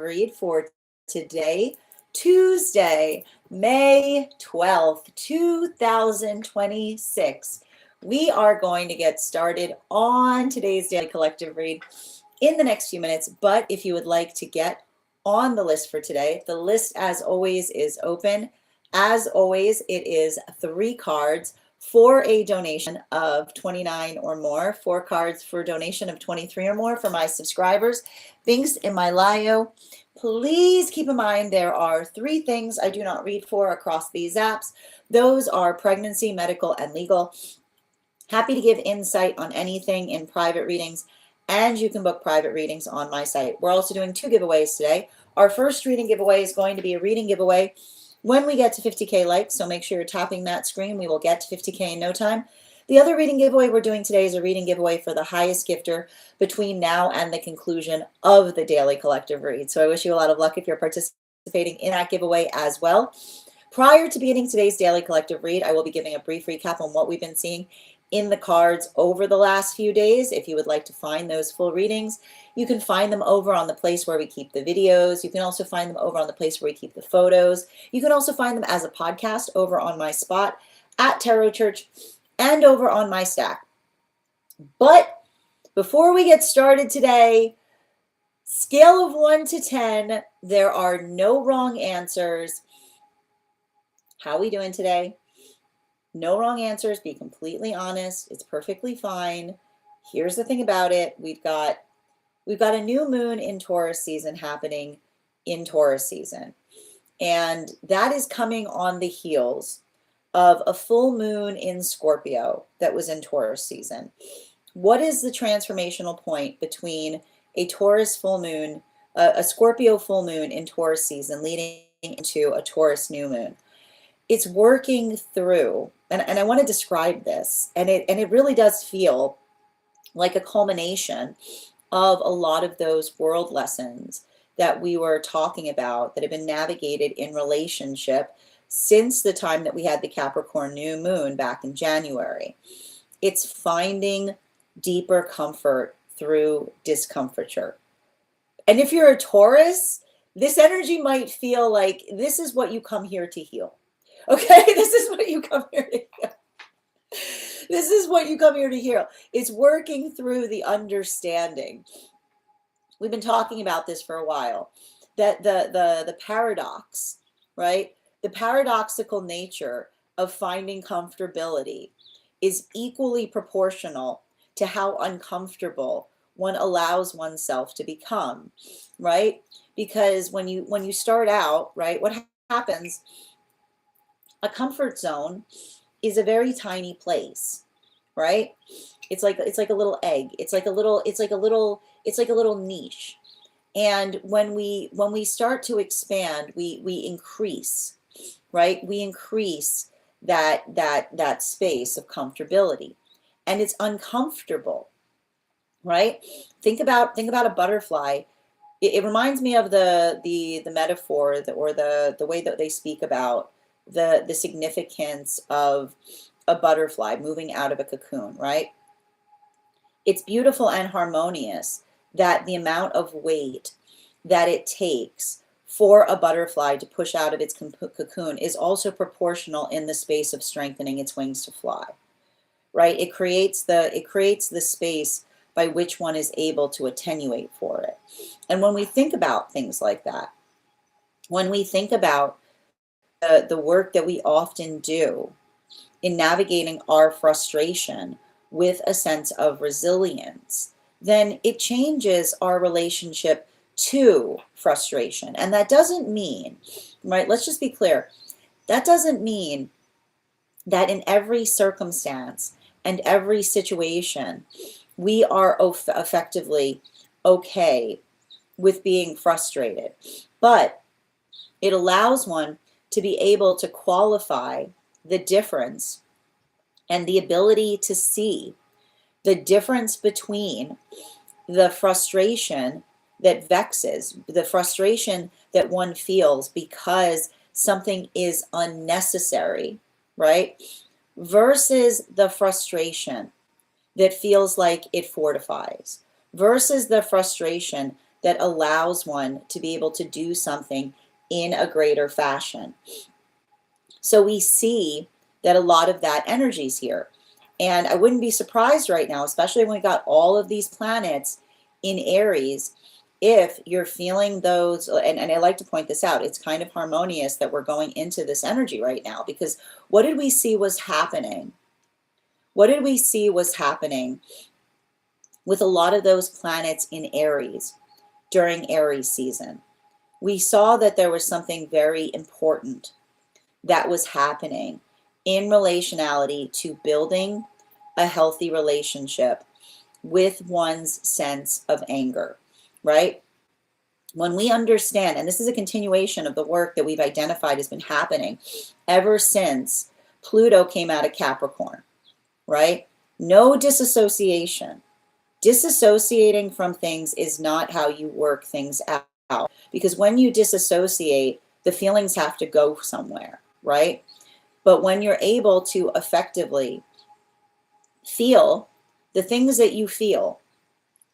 read for today, Tuesday, May 12th, 2026. We are going to get started on today's daily collective read in the next few minutes, but if you would like to get on the list for today, the list as always is open. As always, it is 3 cards for a donation of 29 or more, 4 cards for a donation of 23 or more for my subscribers. Links in my bio. Please keep in mind there are 3 things I do not read for across these apps. Those are pregnancy, medical, and legal. Happy to give insight on anything in private readings, and you can book private readings on my site. We're also doing 2 giveaways today. Our first reading giveaway is going to be a reading giveaway when we get to 50K likes, so make sure you're tapping that screen. We will get to 50K in no time. The other reading giveaway we're doing today is a reading giveaway for the highest gifter between now and the conclusion of the daily collective read. So I wish you a lot of luck if you're participating in that giveaway as well. Prior to beginning today's daily collective read, I will be giving a brief recap on what we've been seeing in the cards over the last few days. If you would like to find those full readings, you can find them over on the place where we keep the videos. You can also find them over on the place where we keep the photos. You can also find them as a podcast over on my spot at Tarot Church and over on my stack. But before we get started today, scale of 1 to 10, there are no wrong answers. How are we doing today? No wrong answers. Be completely honest. It's perfectly fine. Here's the thing about it. We've got a new moon in Taurus season happening in Taurus season. And that is coming on the heels of a full moon in Scorpio that was in Taurus season. What is the transformational point between a Taurus full moon, a Scorpio full moon in Taurus season leading into a Taurus new moon? It's working through, and I want to describe this, and it really does feel like a culmination of a lot of those world lessons that we were talking about that have been navigated in relationship since the time that we had the Capricorn new moon back in January. It's finding deeper comfort through discomfiture. And if you're a Taurus, this energy might feel like this is what you come here to heal. Okay, this is what you come here to heal. This is what you come here to heal. It's working through the understanding. We've been talking about this for a while, that the paradox, right? The paradoxical nature of finding comfortability is equally proportional to how uncomfortable one allows oneself to become, right? Because when you start out, right, what happens? A comfort zone is a very tiny place, right? It's like a little egg. It's like a little niche. And when we start to expand, we increase, right? We increase that space of comfortability. And it's uncomfortable, right? Think about a butterfly. It reminds me of the metaphor or the way that they speak about the significance of a butterfly moving out of a cocoon, right? It's beautiful and harmonious that the amount of weight that it takes for a butterfly to push out of its cocoon is also proportional in the space of strengthening its wings to fly, right? It creates the space by which one is able to attenuate for it. And when we think about things like that, when we think about the work that we often do in navigating our frustration with a sense of resilience, then it changes our relationship to frustration. And that doesn't mean, right, let's just be clear, that doesn't mean that in every circumstance and every situation we are effectively okay with being frustrated. But it allows one to be able to qualify the difference and the ability to see the difference between the frustration that vexes, the frustration that one feels because something is unnecessary, right? Versus the frustration that feels like it fortifies, versus the frustration that allows one to be able to do something in a greater fashion. So we see that a lot of that energy is here. And I wouldn't be surprised right now, especially when we got all of these planets in Aries, if you're feeling those, and I like to point this out, it's kind of harmonious that we're going into this energy right now, because what did we see was happening? What did we see was happening with a lot of those planets in Aries during Aries season? We saw that there was something very important that was happening in relationality to building a healthy relationship with one's sense of anger, right? When we understand, and this is a continuation of the work that we've identified has been happening ever since Pluto came out of Capricorn, right? No disassociation. Disassociating from things is not how you work things out, because when you disassociate, the feelings have to go somewhere, right? But when you're able to effectively feel the things that you feel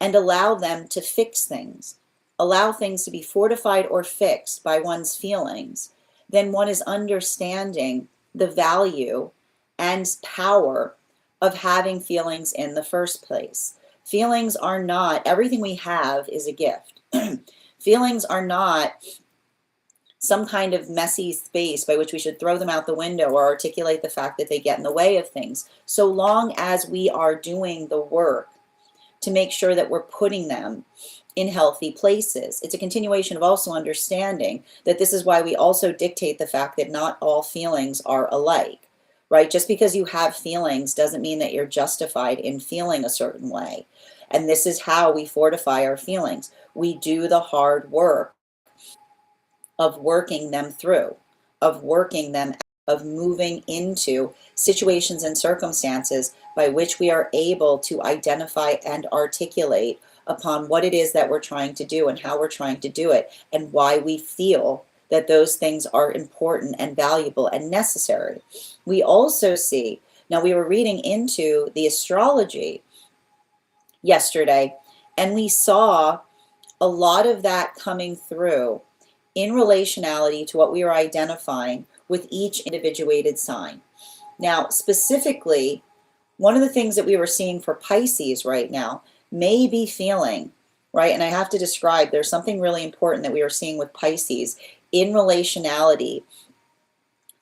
and allow them to fix things, allow things to be fortified or fixed by one's feelings, then one is understanding the value and power of having feelings in the first place. Feelings are not, everything we have is a gift. Feelings are not some kind of messy space by which we should throw them out the window or articulate the fact that they get in the way of things. So long as we are doing the work to make sure that we're putting them in healthy places. It's a continuation of also understanding that this is why we also dictate the fact that not all feelings are alike, right? Just because you have feelings doesn't mean that you're justified in feeling a certain way. And this is how we fortify our feelings. We do the hard work of working them through, of working them, of moving into situations and circumstances by which we are able to identify and articulate upon what it is that we're trying to do and how we're trying to do it and why we feel that those things are important and valuable and necessary. We also see, now we were reading into the astrology yesterday, and we saw a lot of that coming through in relationality to what we are identifying with each individuated sign. Now, specifically, one of the things that we were seeing for Pisces right now may be feeling, right? And I have to describe, there's something really important that we are seeing with Pisces in relationality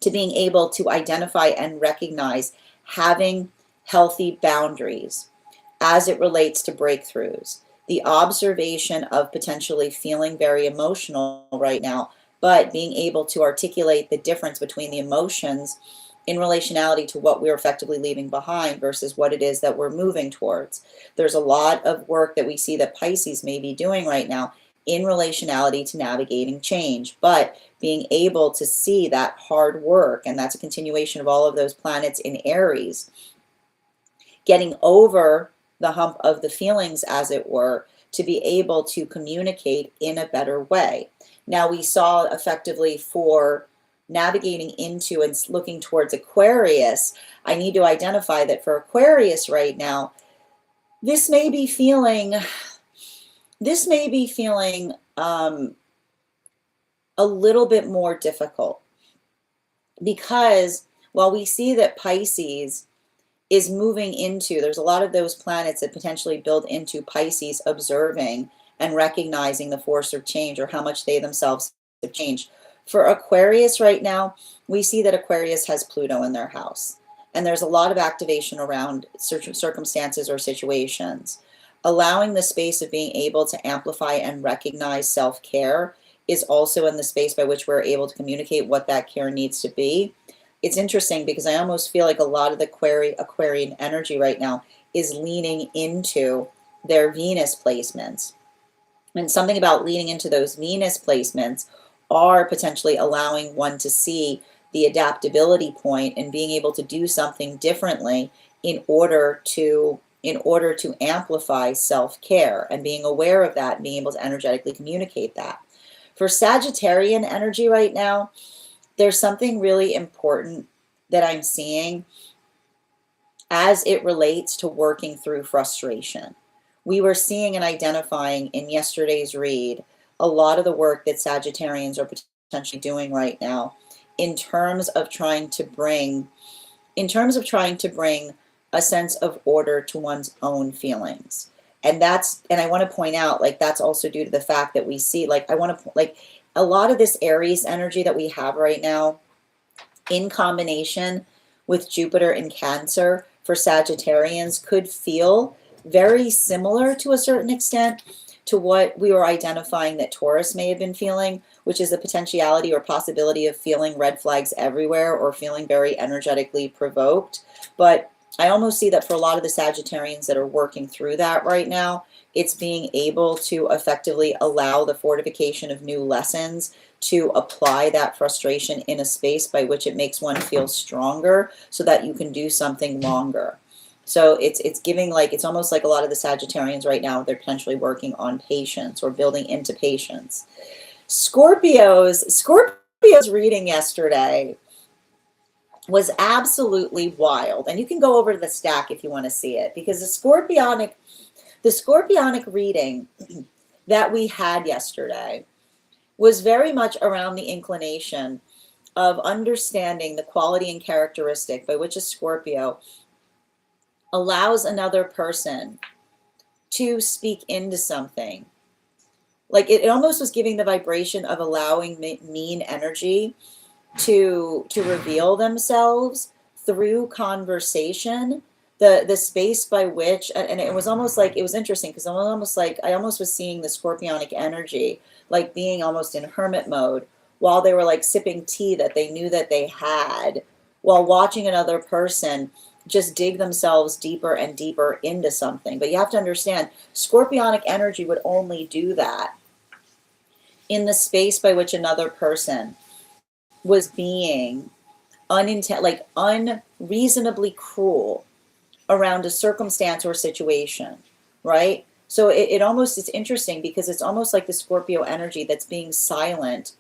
to being able to identify and recognize having healthy boundaries as it relates to breakthroughs. The observation of potentially feeling very emotional right now, but being able to articulate the difference between the emotions in relationality to what we're effectively leaving behind versus what it is that we're moving towards. There's a lot of work that we see that Pisces may be doing right now in relationality to navigating change, but being able to see that hard work, and that's a continuation of all of those planets in Aries, getting over the hump of the feelings, as it were, to be able to communicate in a better way. Now, we saw effectively for navigating into and looking towards Aquarius, I need to identify that for Aquarius right now, this may be feeling a little bit more difficult, because while we see that Pisces is moving into, there's a lot of those planets that potentially build into Pisces observing and recognizing the force of change or how much they themselves have changed. For Aquarius right now, we see that Aquarius has Pluto in their house. And there's a lot of activation around certain circumstances or situations. Allowing the space of being able to amplify and recognize self-care is also in the space by which we're able to communicate what that care needs to be. It's interesting because I almost feel like a lot of the Aquarian energy right now is leaning into their Venus placements. And something about leaning into those Venus placements are potentially allowing one to see the adaptability point and being able to do something differently in order to amplify self-care, and being aware of that and being able to energetically communicate that. For Sagittarian energy right now, there's something really important that I'm seeing as it relates to working through frustration. we were seeing and identifying in yesterday's read a lot of the work that Sagittarians are potentially doing right now in terms of trying to bring a sense of order to one's own feelings. And I want to point out, like, that's also due to the fact that we see, like, a lot of this Aries energy that we have right now in combination with Jupiter in Cancer for Sagittarians could feel very similar to a certain extent to what we were identifying that Taurus may have been feeling, which is the potentiality or possibility of feeling red flags everywhere or feeling very energetically provoked. But I almost see that for a lot of the Sagittarians that are working through that right now, it's being able to effectively allow the fortification of new lessons to apply that frustration in a space by which it makes one feel stronger so that you can do something longer. So it's giving, like, it's almost like a lot of the Sagittarians right now, they're potentially working on patience or building into patience. Scorpio's reading yesterday was absolutely wild. And you can go over to the stack if you want to see it, because the scorpionic reading that we had yesterday was very much around the inclination of understanding the quality and characteristic by which a Scorpio allows another person to speak into something. Like, it almost was giving the vibration of allowing mean energy to reveal themselves through conversation, the space by which, and it was almost like, it was interesting because I almost was seeing the scorpionic energy like being almost in hermit mode while they were like sipping tea that they knew that they had, while watching another person just dig themselves deeper and deeper into something. But you have to understand, scorpionic energy would only do that in the space by which another person was being unreasonably cruel around a circumstance or situation, right? So it's interesting because it's almost like the Scorpio energy that's being silent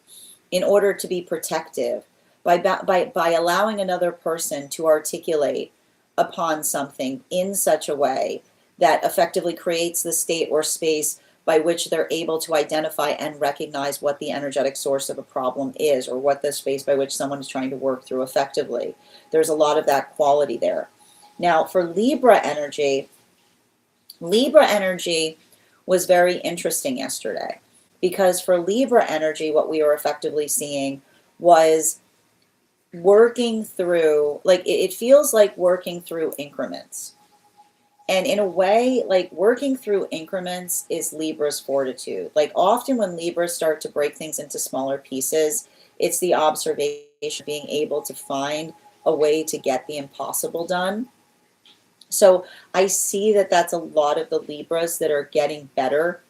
in order to be protective by allowing another person to articulate upon something in such a way that effectively creates the state or space by which they're able to identify and recognize what the energetic source of a problem is, or what the space by which someone is trying to work through effectively. There's a lot of that quality there. Now, for Libra energy was very interesting yesterday, because for Libra energy, what we were effectively seeing was working through, like, it feels like working through increments. And in a way, like, working through increments is Libra's fortitude. Like, often when Libras start to break things into smaller pieces, it's the observation, being able to find a way to get the impossible done. So I see that that's a lot of the Libras that are getting better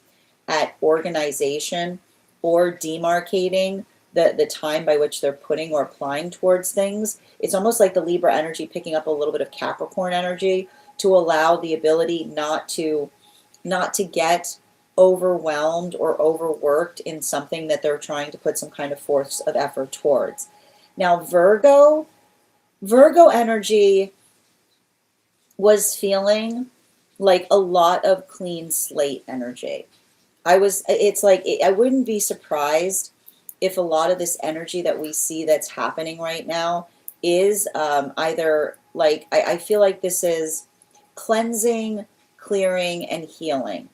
at organization or demarcating the time by which they're putting or applying towards things. It's almost like the Libra energy picking up a little bit of Capricorn energy to allow the ability not to get overwhelmed or overworked in something that they're trying to put some kind of force of effort towards. Now, Virgo energy was feeling like a lot of clean slate energy. I wouldn't be surprised if a lot of this energy that we see that's happening right now is either, like, I feel like this is cleansing, clearing, and healing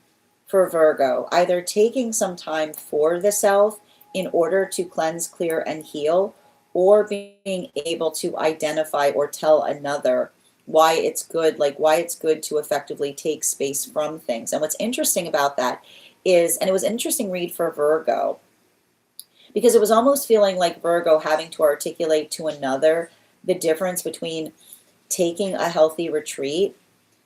for Virgo, either taking some time for the self in order to cleanse, clear, and heal, or being able to identify or tell another why it's good to effectively take space from things. And what's interesting about that is, and it was an interesting read for Virgo, because it was almost feeling like Virgo having to articulate to another the difference between taking a healthy retreat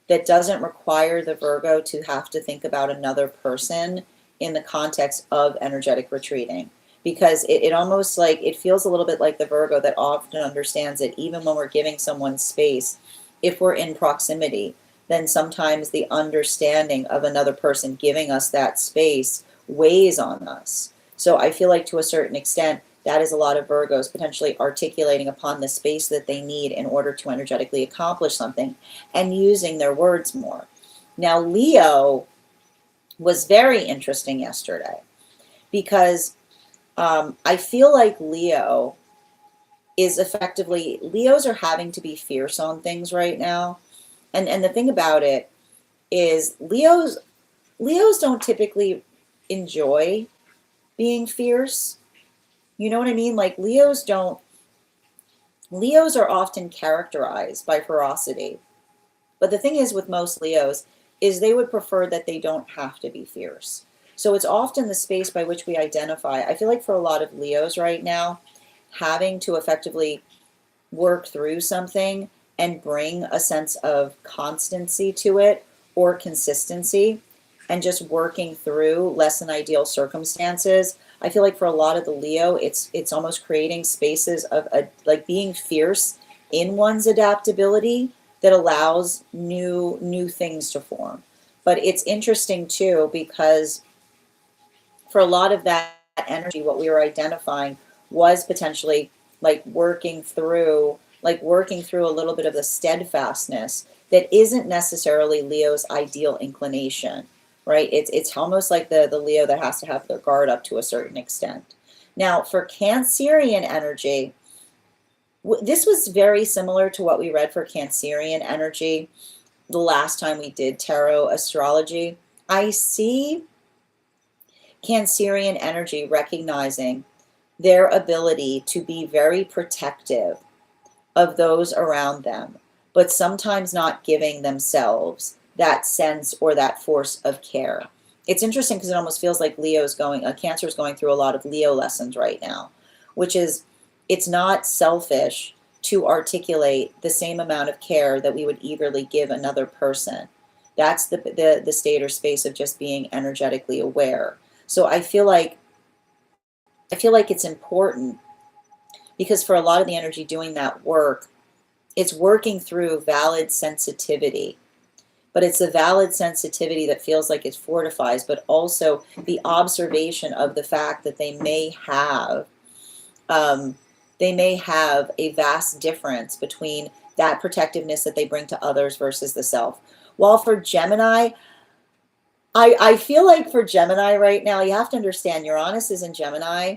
that doesn't require the Virgo to have to think about another person in the context of energetic retreating. Because it almost like, it feels a little bit like the Virgo that often understands that even when we're giving someone space, if we're in proximity, then sometimes the understanding of another person giving us that space weighs on us. So I feel like to a certain extent, that is a lot of Virgos potentially articulating upon the space that they need in order to energetically accomplish something and using their words more. Now, Leo was very interesting yesterday because I feel like Leo is effectively, Leos are having to be fierce on things right now. And the thing about it is Leos don't typically enjoy being fierce. You know what I mean? Like Leos are often characterized by ferocity. But the thing is with most Leos is they would prefer that they don't have to be fierce. So it's often the space by which we identify. I feel like for a lot of Leos right now, having to effectively work through something and bring a sense of constancy to it or consistency and just working through less than ideal circumstances. I feel like for a lot of the Leo, it's almost creating spaces of like being fierce in one's adaptability that allows new things to form. But it's interesting too because for a lot of that energy, what we were identifying was potentially working through a little bit of the steadfastness that isn't necessarily Leo's ideal inclination, right? It's almost like the Leo that has to have their guard up to a certain extent. Now, for Cancerian energy, this was very similar to what we read for Cancerian energy the last time we did tarot astrology. I see Cancerian energy recognizing their ability to be very protective of those around them, but sometimes not giving themselves that sense or that force of care. It's interesting because it almost feels like Cancer is going through a lot of Leo lessons right now, which is it's not selfish to articulate the same amount of care that we would eagerly give another person. That's the state or space of just being energetically aware. So I feel like it's important because for a lot of the energy doing that work, it's working through valid sensitivity. But it's a valid sensitivity that feels like it fortifies, but also the observation of the fact that they may have a vast difference between that protectiveness that they bring to others versus the self. While for Gemini, I feel like for Gemini right now, you have to understand Uranus is in Gemini,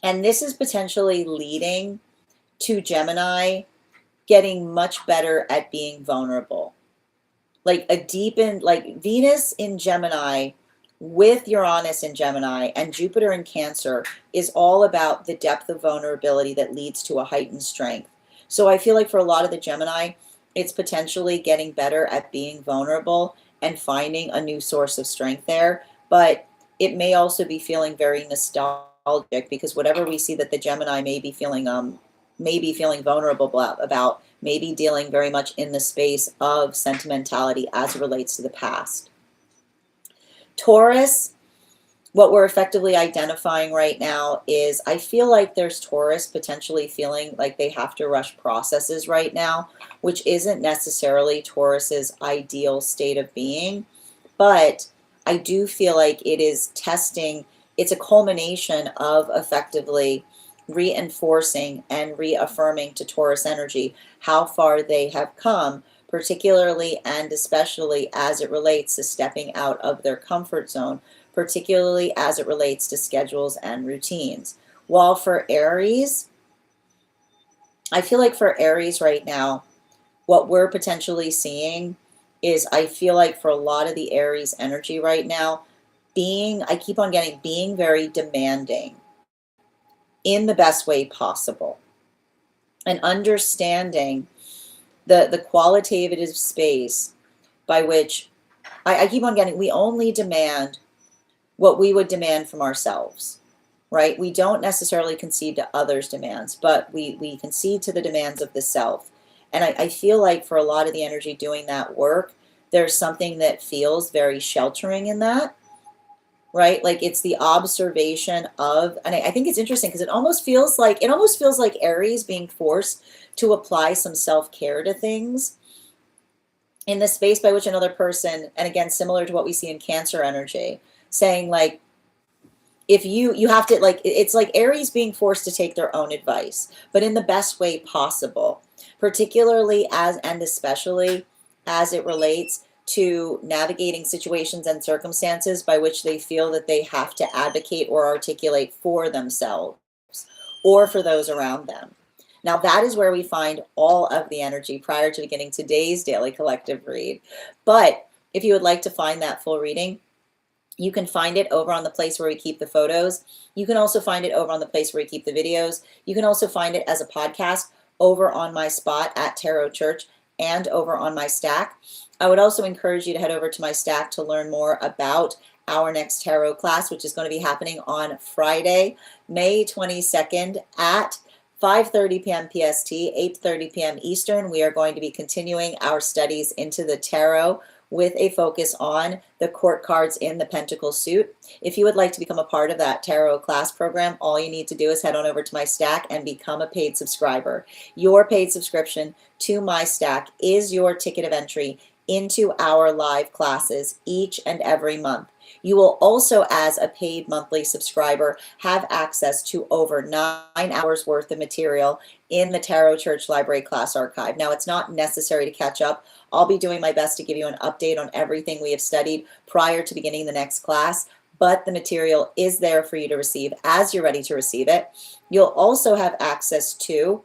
and this is potentially leading to Gemini getting much better at being vulnerable. Like Venus in Gemini with Uranus in Gemini and Jupiter in Cancer is all about the depth of vulnerability that leads to a heightened strength. So I feel like for a lot of the Gemini, it's potentially getting better at being vulnerable and finding a new source of strength there. But it may also be feeling very nostalgic because whatever we see that the Gemini may be feeling vulnerable about, maybe dealing very much in the space of sentimentality as it relates to the past. Taurus, what we're effectively identifying right now is I feel like there's Taurus potentially feeling like they have to rush processes right now, which isn't necessarily Taurus's ideal state of being, but I do feel like it is testing, it's a culmination of effectively reinforcing and reaffirming to Taurus energy how far they have come, particularly and especially as it relates to stepping out of their comfort zone, particularly as it relates to schedules and routines. While for Aries, I feel like for Aries right now, what we're potentially seeing is I feel like for a lot of the Aries energy right now, being very demanding in the best way possible and understanding the qualitative space by which we only demand what we would demand from ourselves, right? We don't necessarily concede to others' demands, but we concede to the demands of the self. And I feel like for a lot of the energy doing that work, there's something that feels very sheltering in that, right? Like it's the observation of, and I think it's interesting because it almost feels like Aries being forced to apply some self-care to things in the space by which another person, and again, similar to what we see in Cancer energy, saying like, if you have to, like, it's like Aries being forced to take their own advice, but in the best way possible, particularly and especially as it relates to navigating situations and circumstances by which they feel that they have to advocate or articulate for themselves or for those around them. Now, that is where we find all of the energy prior to beginning today's daily collective read. But if you would like to find that full reading, you can find it over on the place where we keep the photos. You can also find it over on the place where we keep the videos. You can also find it as a podcast over on my spot at Tarot Church and over on my Stack. I would also encourage you to head over to my Stack to learn more about our next tarot class, which is going to be happening on Friday, May 22nd at 5:30 p.m. PST, 8:30 p.m. Eastern. We are going to be continuing our studies into the tarot with a focus on the court cards in the Pentacle suit. If you would like to become a part of that tarot class program, all you need to do is head on over to my Stack and become a paid subscriber. Your paid subscription to my Stack is your ticket of entry into our live classes each and every month. You will also, as a paid monthly subscriber, have access to over 9 hours worth of material in the Tarot Church Library class archive. Now, it's not necessary to catch up. I'll be doing my best to give you an update on everything we have studied prior to beginning the next class, but the material is there for you to receive as you're ready to receive it. You'll also have access to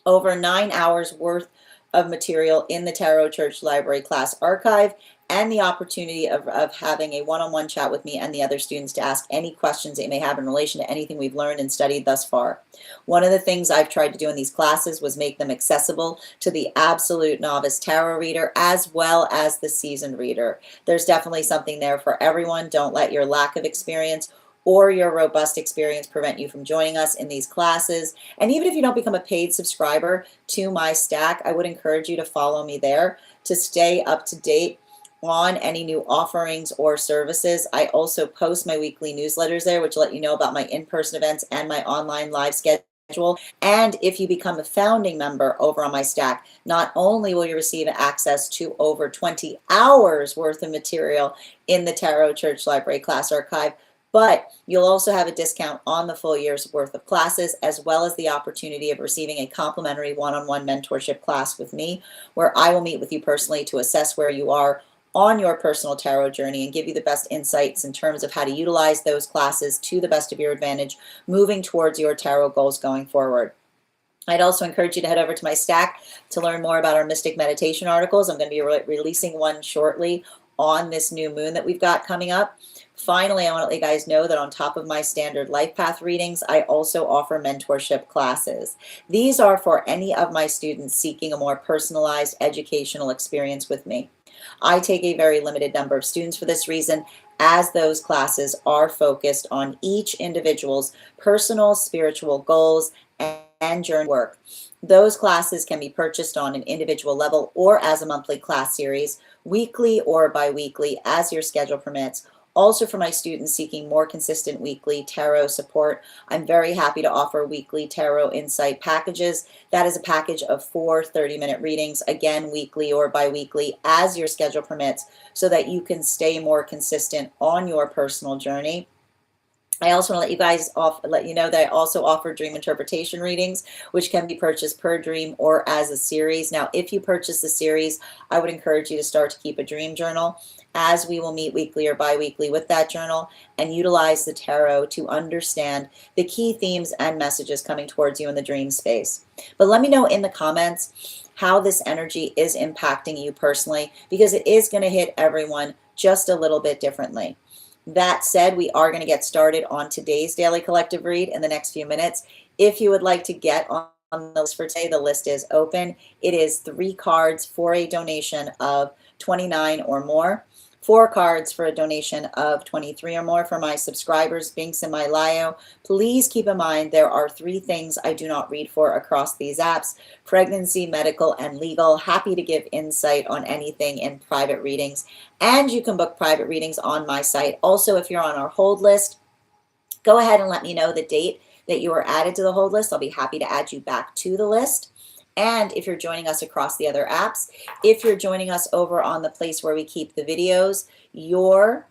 over 9 hours worth of material in the Tarot Church Library class archive, and the opportunity of having a one-on-one chat with me and the other students to ask any questions they may have in relation to anything we've learned and studied thus far. One of the things I've tried to do in these classes was make them accessible to the absolute novice tarot reader as well as the seasoned reader. There's definitely something there for everyone. Don't let your lack of experience or your robust experience prevent you from joining us in these classes. And even if you don't become a paid subscriber to my Stack, I would encourage you to follow me there to stay up to date on any new offerings or services. I also post my weekly newsletters there, which let you know about my in-person events and my online live schedule. And if you become a founding member over on my Stack, not only will you receive access to over 20 hours worth of material in the Tarot Church Library class archive, but you'll also have a discount on the full year's worth of classes, as well as the opportunity of receiving a complimentary one-on-one mentorship class with me, where I will meet with you personally to assess where you are on your personal tarot journey and give you the best insights in terms of how to utilize those classes to the best of your advantage, moving towards your tarot goals going forward. I'd also encourage you to head over to my Stack to learn more about our Mystic Meditation articles. I'm going to be releasing one shortly on this new moon that we've got coming up. Finally, I want to let you guys know that on top of my standard life path readings, I also offer mentorship classes. These are for any of my students seeking a more personalized educational experience with me. I take a very limited number of students for this reason, as those classes are focused on each individual's personal spiritual goals and journey work. Those classes can be purchased on an individual level or as a monthly class series, weekly or bi-weekly, as your schedule permits. Also, for my students seeking more consistent weekly tarot support, I'm very happy to offer weekly tarot insight packages. That is a package of 4 30-minute readings, again, weekly or bi-weekly, as your schedule permits, so that you can stay more consistent on your personal journey. I also want to let you know that I also offer dream interpretation readings, which can be purchased per dream or as a series. Now, if you purchase the series, I would encourage you to start to keep a dream journal, as we will meet weekly or bi-weekly with that journal and utilize the tarot to understand the key themes and messages coming towards you in the dream space. But let me know in the comments how this energy is impacting you personally, because it is going to hit everyone just a little bit differently. That said, we are going to get started on today's daily collective read in the next few minutes. If you would like to get on the list for today, the list is open. It is 3 cards for a donation of $29 or more. 4 cards for a donation of $23 or more for my subscribers, Binks and Mylayo. Please keep in mind there are 3 things I do not read for across these apps: pregnancy, medical, and legal. Happy to give insight on anything in private readings. And you can book private readings on my site. Also, if you're on our hold list, go ahead and let me know the date that you were added to the hold list. I'll be happy to add you back to the list. And if you're joining us across the other apps, if you're joining us over on the place where we keep the videos, your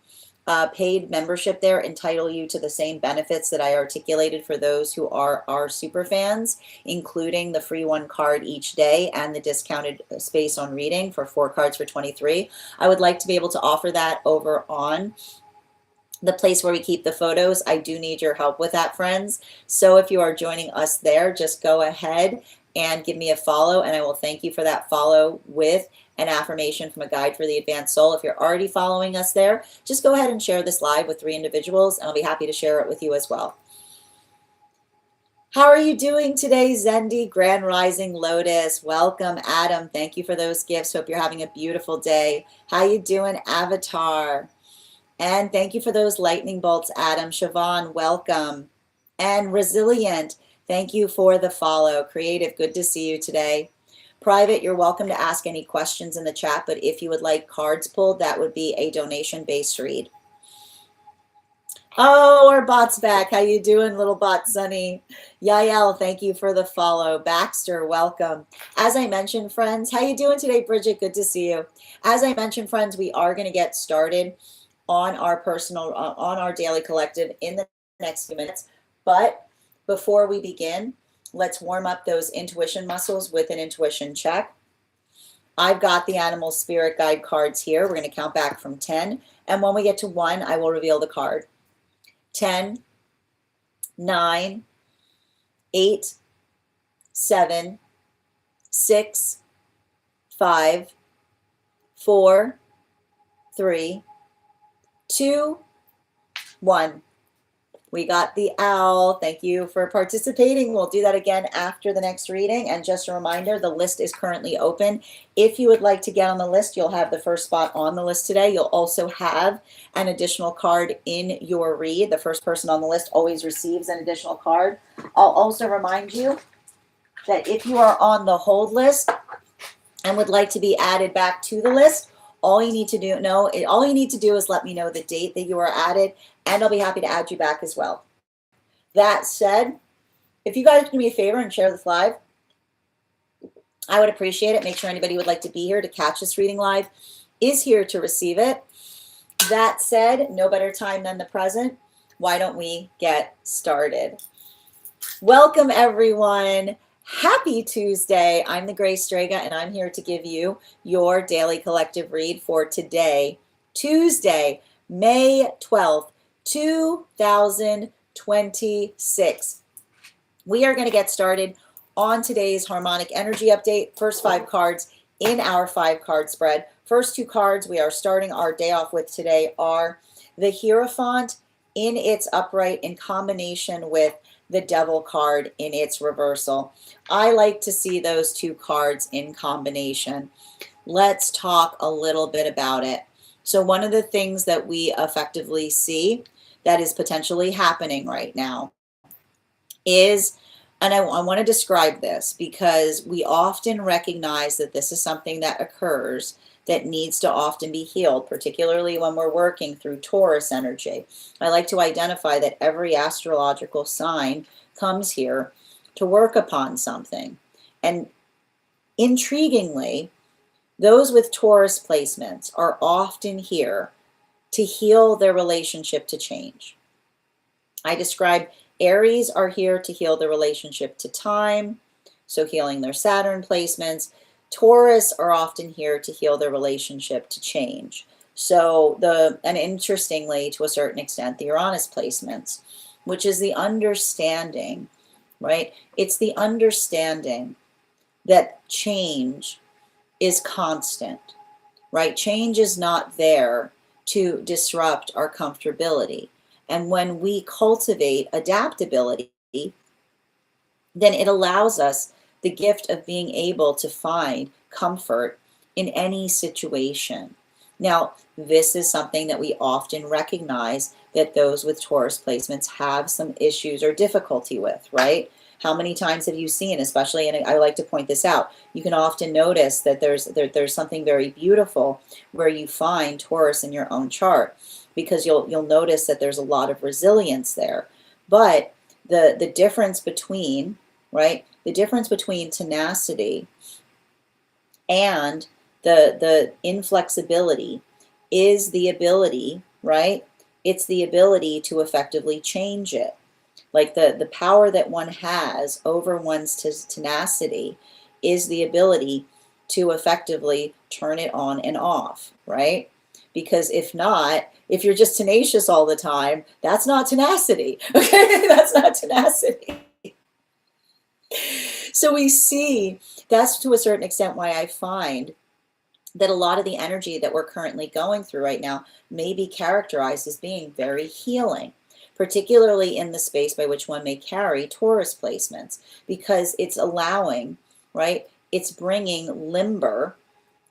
paid membership there entitle you to the same benefits that I articulated for those who are our super fans, including the free 1 card each day and the discounted space on reading for 4 cards for 23. I would like to be able to offer that over on the place where we keep the photos. I do need your help with that, friends. So if you are joining us there, just go ahead and give me a follow, and I will thank you for that follow with an affirmation from a guide for the advanced soul. If you're already following us there, just go ahead and share this live with 3 individuals, and I'll be happy to share it with you as well. How are you doing today, Zendi? Grand Rising Lotus. Welcome, Adam. Thank you for those gifts. Hope you're having a beautiful day. How you doing, Avatar? And thank you for those lightning bolts, Adam. Siobhan, welcome. And Resilient, thank you for the follow. Creative, good to see you today. Private, you're welcome to ask any questions in the chat, but if you would like cards pulled, that would be a donation-based read. Oh, our bot's back. How you doing, little bot Sunny? Yael, thank you for the follow. Baxter, welcome. As I mentioned, friends, how you doing today, Bridget? Good to see you. As I mentioned, friends, we are going to get started on our daily collective in the next few minutes. But before we begin, let's warm up those intuition muscles with an intuition check. I've got the animal spirit guide cards here. We're going to count back from 10. And when we get to 1, I will reveal the card. 10, 9, 8, 7, 6, 5, 4, 3, 2, 1. We got the owl. Thank you for participating. We'll do that again after the next reading. And just a reminder, the list is currently open. If you would like to get on the list, you'll have the first spot on the list today. You'll also have an additional card in your read. The first person on the list always receives an additional card. I'll also remind you that if you are on the hold list and would like to be added back to the list, all you need to do is let me know the date that you are added, and I'll be happy to add you back as well. That said, if you guys can do me a favor and share this live, I would appreciate it. Make sure anybody who would like to be here to catch this reading live is here to receive it. That said, no better time than the present. Why don't we get started? Welcome, everyone. Happy Tuesday. I'm the Gray Strega, and I'm here to give you your daily collective read for today, Tuesday, May 12th, 2026. We are going to get started on today's harmonic energy update. First 5 cards in our 5-card spread. First 2 cards we are starting our day off with today are the Hierophant in its upright in combination with the Devil card in its reversal. I like to see those 2 cards in combination. Let's talk a little bit about it. So one of the things that we effectively see that is potentially happening right now is, and I want to describe this because we often recognize that this is something that occurs that needs to often be healed, particularly when we're working through Taurus energy. I like to identify that every astrological sign comes here to work upon something. And intriguingly, those with Taurus placements are often here to heal their relationship to change. I describe Aries are here to heal the relationship to time, so healing their Saturn placements. Taurus are often here to heal their relationship to change. So and interestingly, to a certain extent, the Uranus placements, which is the understanding, right? It's the understanding that change is constant, right? Change is not there to disrupt our comfortability. And when we cultivate adaptability, then it allows us the gift of being able to find comfort in any situation. Now, this is something that we often recognize that those with Taurus placements have some issues or difficulty with, right? How many times have you seen, especially, and I like to point this out, you can often notice that there's something very beautiful where you find Taurus in your own chart, because you'll notice that there's a lot of resilience there. But the difference between, right, the difference between tenacity and the inflexibility is the ability, right, It's the ability to effectively change it. Like the power that one has over one's tenacity is the ability to effectively turn it on and off, right? Because if not, if you're just tenacious all the time, that's not tenacity. Okay, that's not tenacity. So we see that's to a certain extent why I find that a lot of the energy that we're currently going through right now may be characterized as being very healing, particularly in the space by which one may carry Taurus placements, because it's allowing, right? It's bringing limber,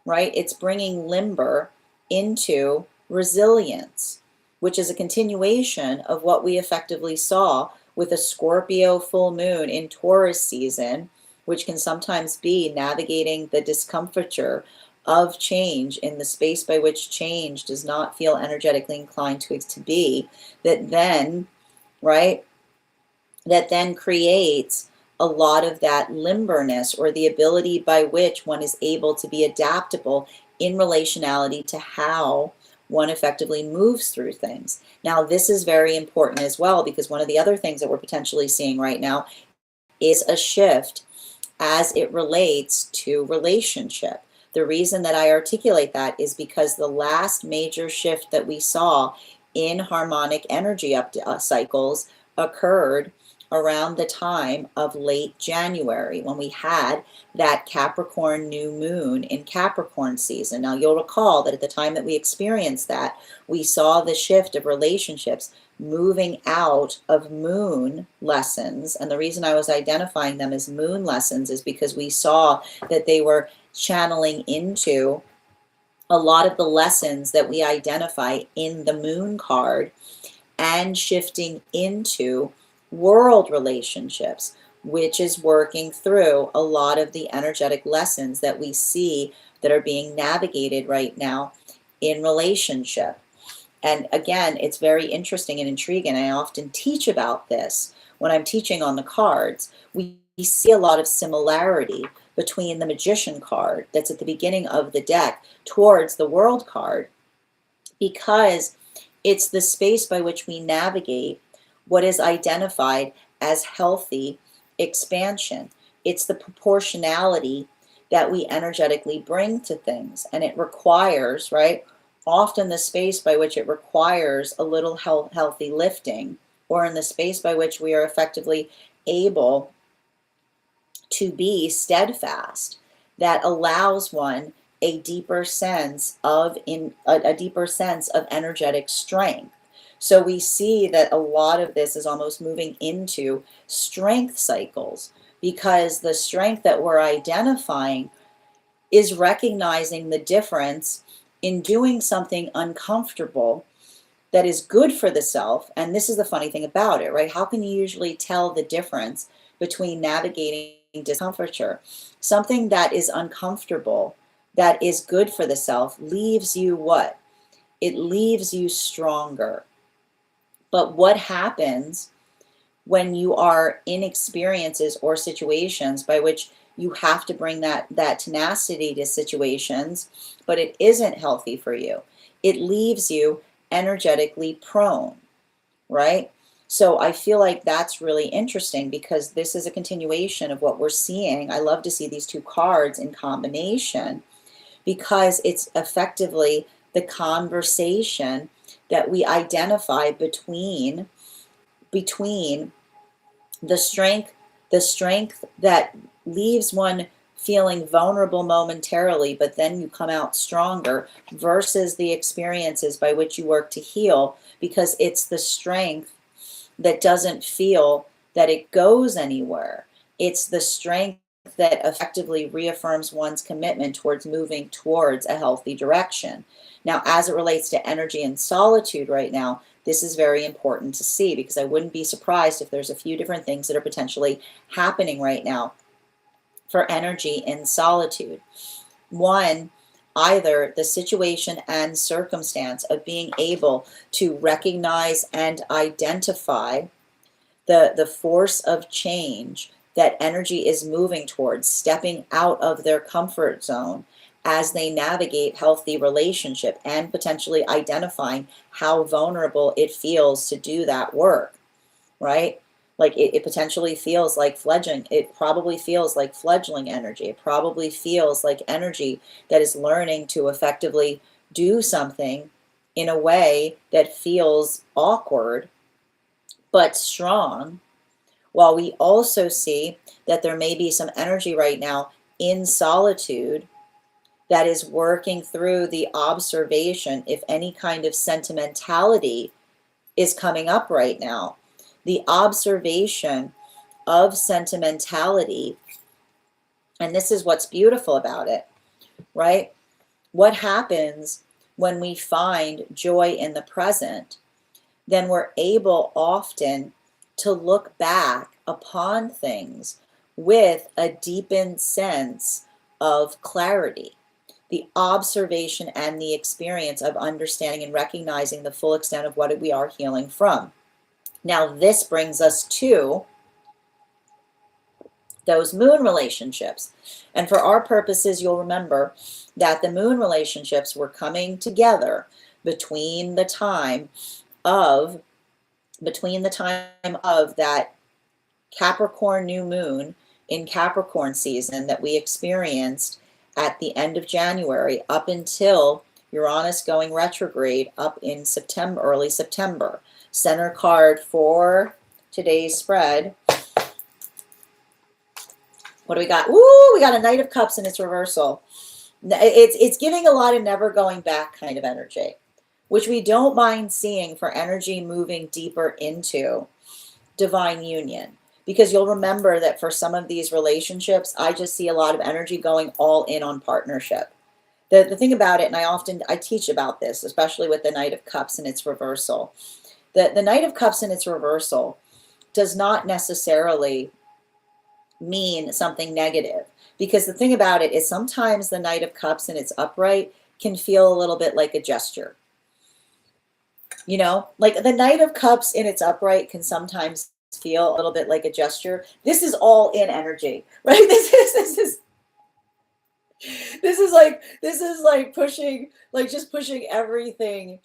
right? It's bringing limber into resilience, which is a continuation of what we effectively saw with a Scorpio full moon in Taurus season, which can sometimes be navigating the discomfiture of change in the space by which change does not feel energetically inclined to be, that then, right, that then creates a lot of that limberness, or the ability by which one is able to be adaptable in relationality to how one effectively moves through things. Now, this is very important as well, because one of the other things that we're potentially seeing right now is a shift as it relates to relationship. The reason that I articulate that is because the last major shift that we saw in harmonic energy cycles occurred around the time of late January, when we had that Capricorn new moon in Capricorn season. Now, you'll recall that at the time that we experienced that, we saw the shift of relationships moving out of moon lessons. And the reason I was identifying them as moon lessons is because we saw that they were channeling into a lot of the lessons that we identify in the moon card, and shifting into world relationships, which is working through a lot of the energetic lessons that we see that are being navigated right now in relationship. And again, it's very interesting and intriguing. I often teach about this when I'm teaching on the cards. We see a lot of similarity between the Magician card that's at the beginning of the deck towards the World card, because it's the space by which we navigate what is identified as healthy expansion. It's the proportionality that we energetically bring to things. And it requires, right, often the space by which it requires a little healthy lifting, or in the space by which we are effectively able to be steadfast, that allows one a deeper sense of energetic strength. So we see that a lot of this is almost moving into strength cycles, because the strength that we're identifying is recognizing the difference in doing something uncomfortable that is good for the self. And this is the funny thing about it, right? How can you usually tell the difference between navigating discomforture? Something that is uncomfortable, that is good for the self, leaves you what? It leaves you stronger. But what happens when you are in experiences or situations by which you have to bring that tenacity to situations, but it isn't healthy for you? It leaves you energetically prone, right? So I feel like that's really interesting, because this is a continuation of what we're seeing. I love to see these two cards in combination, because it's effectively the conversation that we identify between the strength that leaves one feeling vulnerable momentarily, but then you come out stronger, versus the experiences by which you work to heal, because it's the strength that doesn't feel that it goes anywhere. It's the strength that effectively reaffirms one's commitment towards moving towards a healthy direction. Now, as it relates to energy and solitude right now, this is very important to see, because I wouldn't be surprised if there's a few different things that are potentially happening right now for energy in solitude. One, either the situation and circumstance of being able to recognize and identify the force of change that energy is moving towards, stepping out of their comfort zone, as they navigate healthy relationship and potentially identifying how vulnerable it feels to do that work, right? Like it potentially feels like fledgling. It probably feels like fledgling energy. It probably feels like energy that is learning to effectively do something in a way that feels awkward but strong. While we also see that there may be some energy right now in solitude that is working through the observation if any kind of sentimentality is coming up right now. The observation of sentimentality, and this is what's beautiful about it, right? What happens when we find joy in the present? Then we're able often to look back upon things with a deepened sense of clarity, the observation and the experience of understanding and recognizing the full extent of what we are healing from. Now, this brings us to those moon relationships. And for our purposes, you'll remember that the moon relationships were coming together between the time of that Capricorn new moon in Capricorn season that we experienced at the end of January up until Uranus going retrograde up in September, early September. Center card for today's spread. What do we got? Ooh, we got a Knight of Cups in its reversal. It's giving a lot of never going back kind of energy, which we don't mind seeing for energy moving deeper into divine union. Because you'll remember that for some of these relationships, I just see a lot of energy going all in on partnership. The thing about it, and I teach about this, especially with the Knight of Cups in its reversal. The Knight of Cups in its reversal does not necessarily mean something negative. Because the thing about it is sometimes the Knight of Cups in its upright can feel a little bit like a gesture. You know, like the Knight of Cups in its upright can sometimes feel a little bit like a gesture. This is all in energy, right? This is like pushing, like just pushing everything.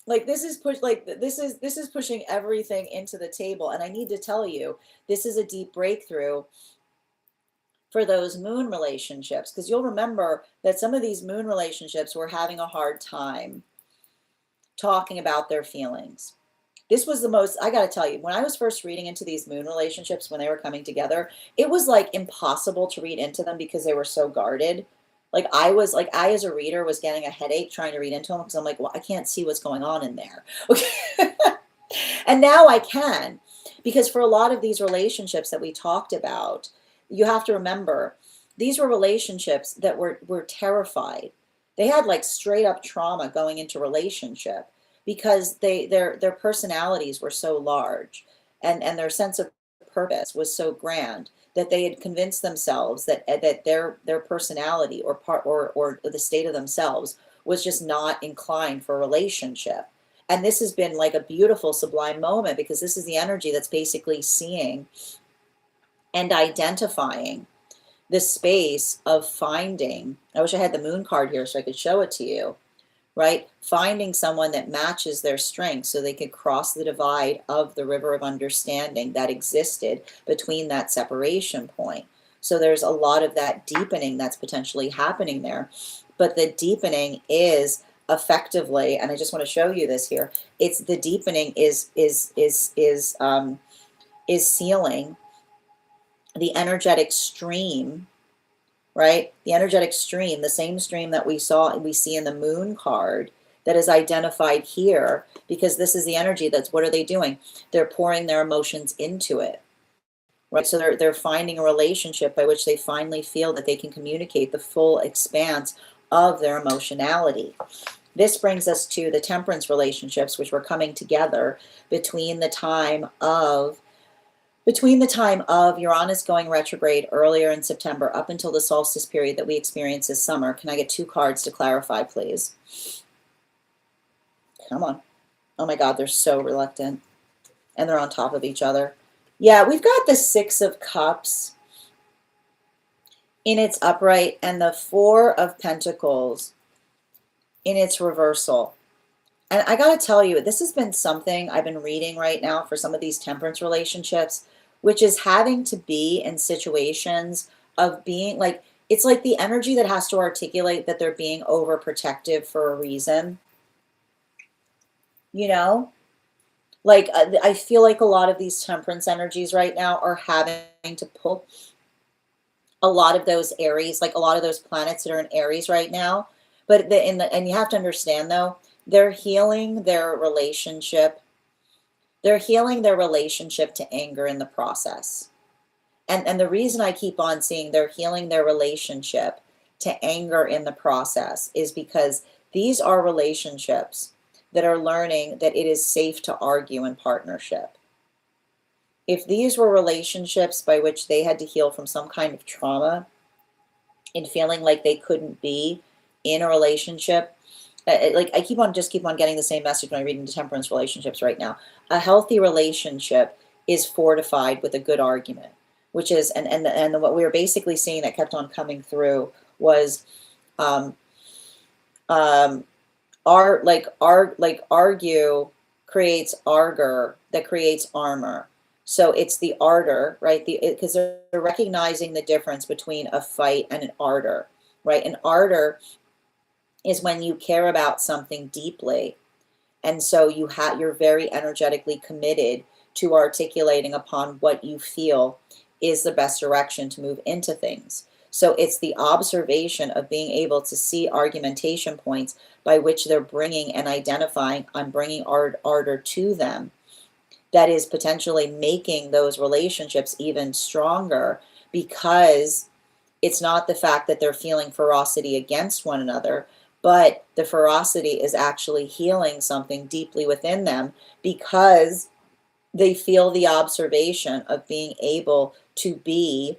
Like this is pushing everything into the table. And I need to tell you, this is a deep breakthrough for those moon relationships, because you'll remember that some of these moon relationships were having a hard time talking about their feelings. This was the most, I got to tell you, when I was first reading into these moon relationships, when they were coming together, it was like impossible to read into them because they were so guarded. Like I as a reader was getting a headache trying to read into them because I'm like, well, I can't see what's going on in there. Okay. And now I can, because for a lot of these relationships that we talked about, you have to remember, these were relationships that were terrified. They had like straight up trauma going into relationship because their personalities were so large and their sense of purpose was so grand that they had convinced themselves that their personality or the state of themselves was just not inclined for a relationship. And this has been like a beautiful sublime moment because this is the energy that's basically seeing and identifying the space of finding. I wish I had the moon card here so I could show it to you, right? Finding someone that matches their strengths so they could cross the divide of the river of understanding that existed between that separation point. So there's a lot of that deepening that's potentially happening there. But the deepening is effectively, and I just want to show you this here, it's the deepening is sealing the energetic stream, right? The energetic stream, the same stream that we see in the moon card that is identified here, because this is the energy that's, what are they doing? They're pouring their emotions into it, right? So they're finding a relationship by which they finally feel that they can communicate the full expanse of their emotionality. This brings us to the temperance relationships, which were coming together between the time of Uranus going retrograde earlier in September up until the solstice period that we experience this summer. Can I get 2 cards to clarify, please? Come on. Oh my God, they're so reluctant. And they're on top of each other. Yeah, we've got the 6 of Cups in its upright and the Four of Pentacles in its reversal. And I got to tell you, this has been something I've been reading right now for some of these temperance relationships, which is having to be in situations of being like, it's like the energy that has to articulate that they're being overprotective for a reason, you know? Like, I feel like a lot of these temperance energies right now are having to pull a lot of those Aries, like a lot of those planets that are in Aries right now. But and you have to understand though, they're healing their relationship. They're healing their relationship to anger in the process. And the reason I keep on seeing they're healing their relationship to anger in the process is because these are relationships that are learning that it is safe to argue in partnership. If these were relationships by which they had to heal from some kind of trauma and feeling like they couldn't be in a relationship, like I keep on getting the same message when I read into temperance relationships right now. A healthy relationship is fortified with a good argument, which is and what we were basically seeing that kept on coming through was um, um, argue creates ardor that creates armor. So it's the ardor, right? Because they're recognizing the difference between a fight and an ardor, right? An ardor is when you care about something deeply, and so you're very energetically committed to articulating upon what you feel is the best direction to move into things. So it's the observation of being able to see argumentation points by which they're bringing and identifying, I'm bringing ardor to them, that is potentially making those relationships even stronger, because it's not the fact that they're feeling ferocity against one another, but the ferocity is actually healing something deeply within them, because they feel the observation of being able to be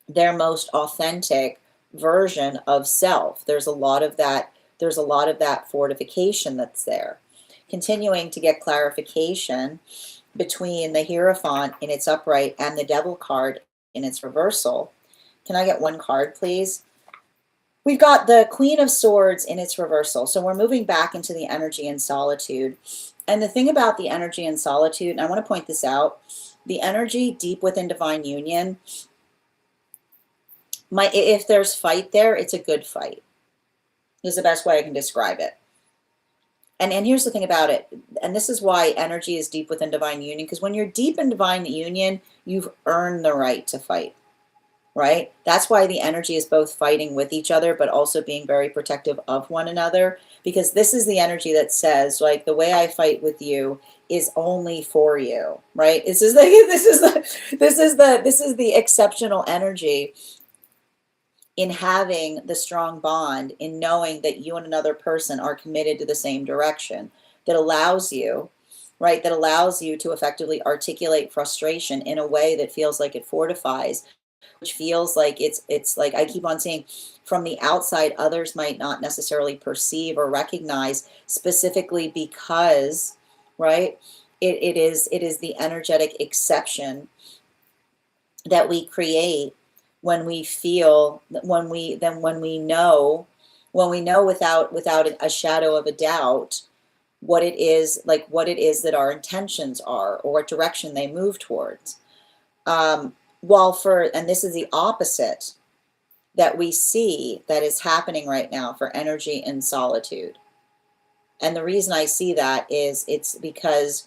their most authentic version of self. There's a lot of that. There's a lot of that fortification that's there. Continuing to get clarification between the Hierophant in its upright and the Devil card in its reversal. Can I get one card, please? We've got the Queen of Swords in its reversal. So we're moving back into the energy and solitude. And the thing about the energy and solitude, and I want to point this out, the energy deep within divine union, if there's fight there, it's a good fight, is the best way I can describe it. And here's the thing about it, and this is why energy is deep within divine union, because when you're deep in divine union, you've earned the right to fight, right? That's why the energy is both fighting with each other, but also being very protective of one another, because this is the energy that says, like, the way I fight with you is only for you, right? This is the exceptional energy in having the strong bond, in knowing that you and another person are committed to the same direction, that allows you, right, that allows you to effectively articulate frustration in a way that feels like it fortifies, which feels like it's like I keep on saying, from the outside, others might not necessarily perceive or recognize, specifically because, right, it is the energetic exception that we create when we feel, when we know without a shadow of a doubt what it is, like what it is that our intentions are or what direction they move towards. And this is the opposite that we see that is happening right now for energy and solitude. And the reason I see that is it's because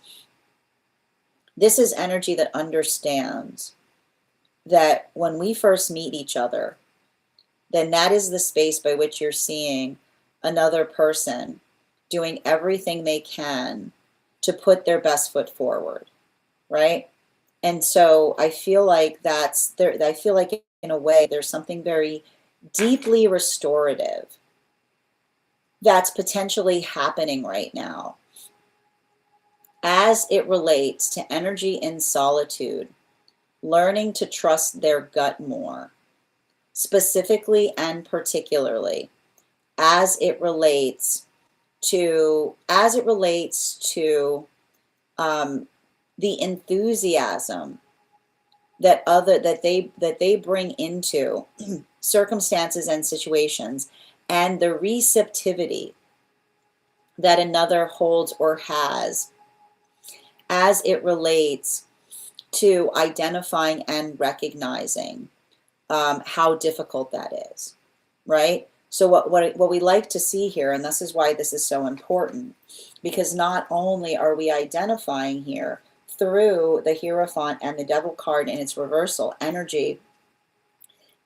this is energy that understands that when we first meet each other, then that is the space by which you're seeing another person doing everything they can to put their best foot forward, right? And so I feel like that's there. I feel like in a way there's something very deeply restorative that's potentially happening right now as it relates to energy in solitude, learning to trust their gut more, specifically and particularly as it relates to the enthusiasm that they bring into circumstances and situations, and the receptivity that another holds or has as it relates to identifying and recognizing how difficult that is, right? So what we like to see here, and this is why this is so important, because not only are we identifying here through the Hierophant and the Devil card in its reversal energy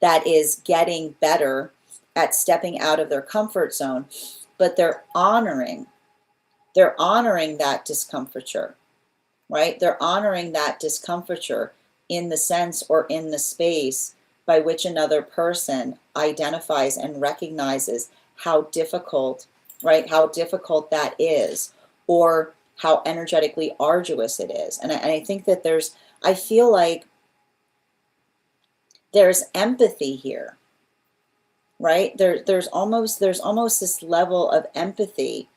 that is getting better at stepping out of their comfort zone, but they're honoring that discomfiture, right? They're honoring that discomfiture in the sense or in the space by which another person identifies and recognizes how difficult, right? How difficult that is, or how energetically arduous it is. And I think that I feel like there's empathy here, right? There's almost this level of empathy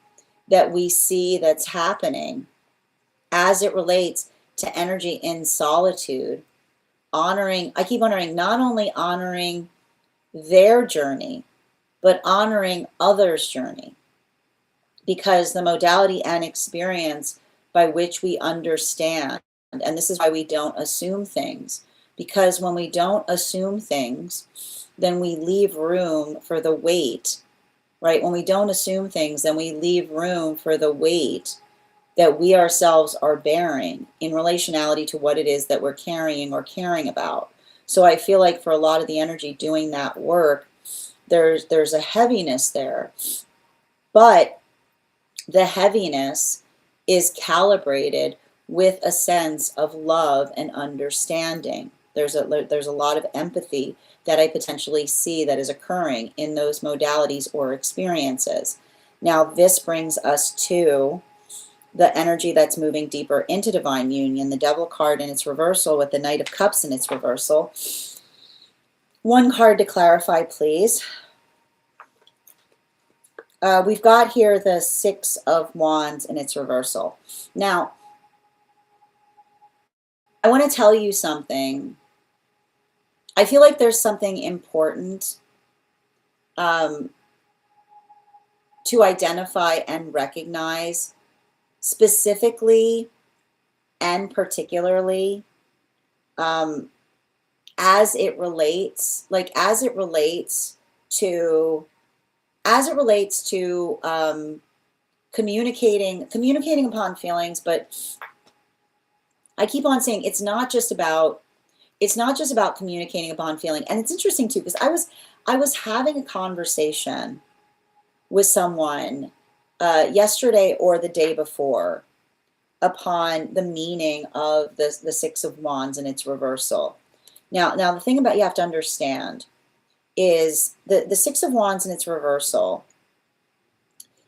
that we see that's happening as it relates to energy in solitude, I keep honoring, not only honoring their journey, but honoring others' journey. Because the modality and experience by which we understand, and this is why we don't assume things, because when we don't assume things, then we leave room for the weight, right? When we don't assume things, then we leave room for the weight that we ourselves are bearing in relationality to what it is that we're carrying or caring about. So I feel like for a lot of the energy doing that work, there's a heaviness there, but the heaviness is calibrated with a sense of love and understanding. There's a lot of empathy that I potentially see that is occurring in those modalities or experiences. Now, this brings us to the energy that's moving deeper into divine union, the Devil card in its reversal with the Knight of Cups in its reversal. One card to clarify, please. We've got here the Six of Wands in its reversal. Now, I want to tell you something. I feel like there's something important to identify and recognize, specifically and particularly as it relates to communicating upon feelings. But I keep on saying it's not just about communicating upon feeling. And it's interesting too, because I was having a conversation with someone yesterday or the day before upon the meaning of the Six of Wands and its reversal. Now the thing about you have to understand is the Six of Wands and its reversal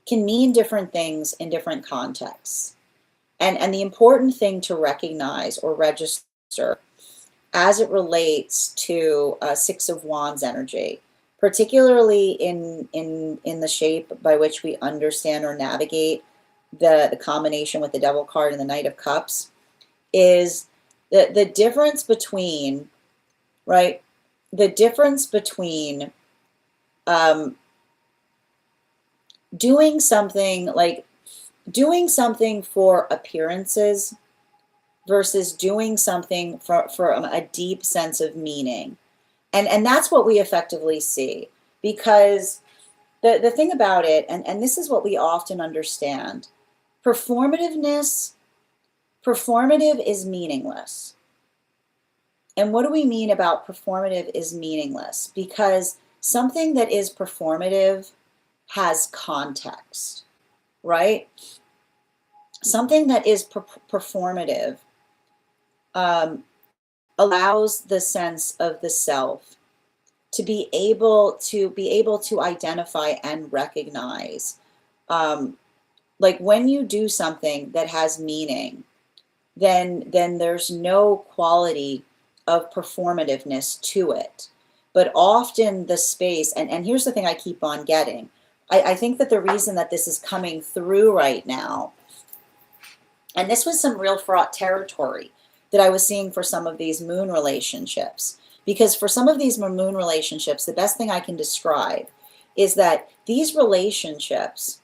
can mean different things in different contexts. And the important thing to recognize or register as it relates to Six of Wands energy, particularly in the shape by which we understand or navigate the combination with the Devil card and the Knight of Cups, is the difference between, right? The difference between doing something for appearances versus doing something for a deep sense of meaning. And that's what we effectively see. Because the thing about it, and this is what we often understand, performative is meaningless. And what do we mean about performative is meaningless? Because something that is performative has context, right? Something that is performative allows the sense of the self to be able to identify and recognize. Like when you do something that has meaning, then there's no quality of performativeness to it. But often the space, and here's the thing I keep on getting. I think that the reason that this is coming through right now, and this was some real fraught territory, that I was seeing for some of these moon relationships. Because for some of these moon relationships, the best thing I can describe is that these relationships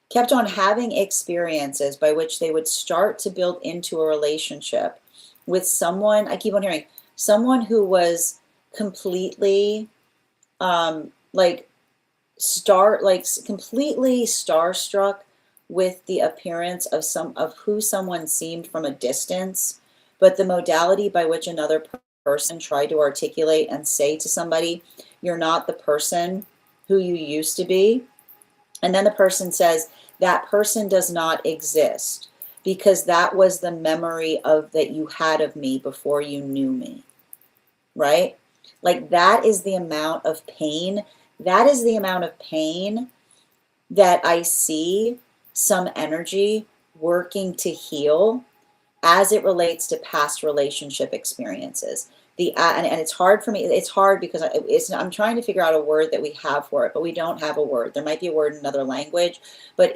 kept on having experiences by which they would start to build into a relationship with someone, I keep on hearing, someone who was completely like completely starstruck with the appearance of who someone seemed from a distance, but the modality by which another person tried to articulate and say to somebody, you're not the person who you used to be. And then the person says, that person does not exist because that was the memory of that you had of me before you knew me, right? Like that is the amount of pain. That is the amount of pain that I see some energy working to heal as it relates to past relationship experiences. And it's hard for me. It's hard because I'm trying to figure out a word that we have for it, but we don't have a word. There might be a word in another language, but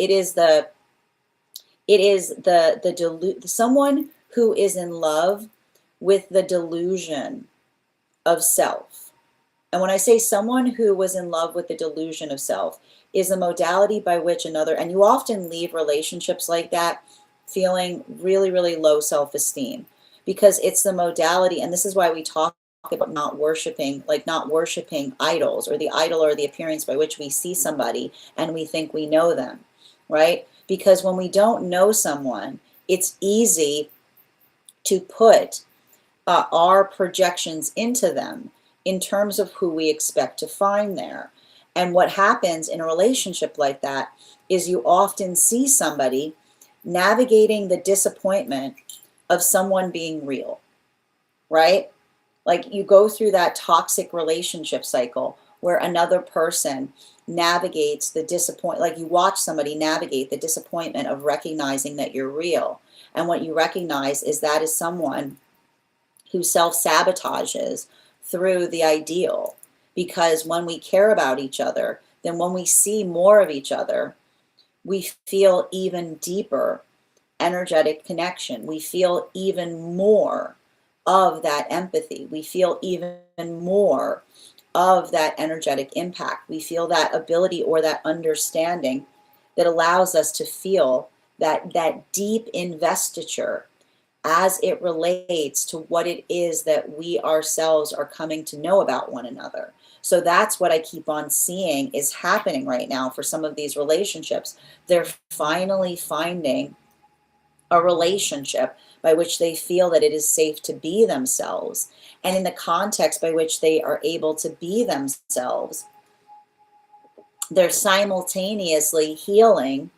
someone who is in love with the delusion of self. And when I say someone who was in love with the delusion of self, is a modality by which another, and you often leave relationships like that feeling really, really low self-esteem, because it's the modality, and this is why we talk about not worshiping idols, or the idol or the appearance by which we see somebody and we think we know them, right? Because when we don't know someone, it's easy to put our projections into them in terms of who we expect to find there. And what happens in a relationship like that is you often see somebody navigating the disappointment of someone being real, right? Like you go through that toxic relationship cycle where another person navigates the disappointment, like you watch somebody navigate the disappointment of recognizing that you're real. And what you recognize is that is someone who self-sabotages through the ideal. Because when we care about each other, then when we see more of each other, we feel even deeper energetic connection. We feel even more of that empathy. We feel even more of that energetic impact. We feel that ability or that understanding that allows us to feel that deep investiture as it relates to what it is that we ourselves are coming to know about one another. So that's what I keep on seeing is happening right now for some of these relationships. They're finally finding a relationship by which they feel that it is safe to be themselves. And in the context by which they are able to be themselves, they're simultaneously healing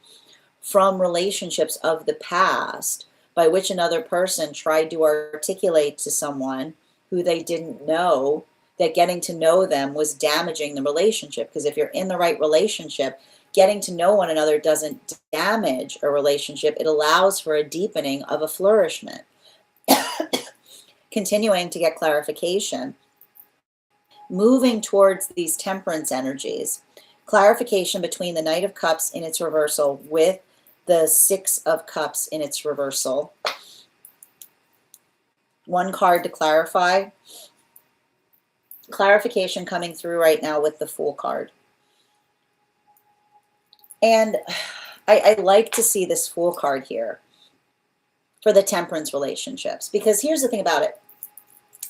from relationships of the past by which another person tried to articulate to someone who they didn't know that getting to know them was damaging the relationship. Because if you're in the right relationship, getting to know one another doesn't damage a relationship. It allows for a deepening of a flourishment. Continuing to get clarification, moving towards these temperance energies, clarification between the Knight of Cups in its reversal with the Six of Cups in its reversal. One card to clarify. Clarification coming through right now with the Fool card. And I like to see this Fool card here for the temperance relationships, because here's the thing about it.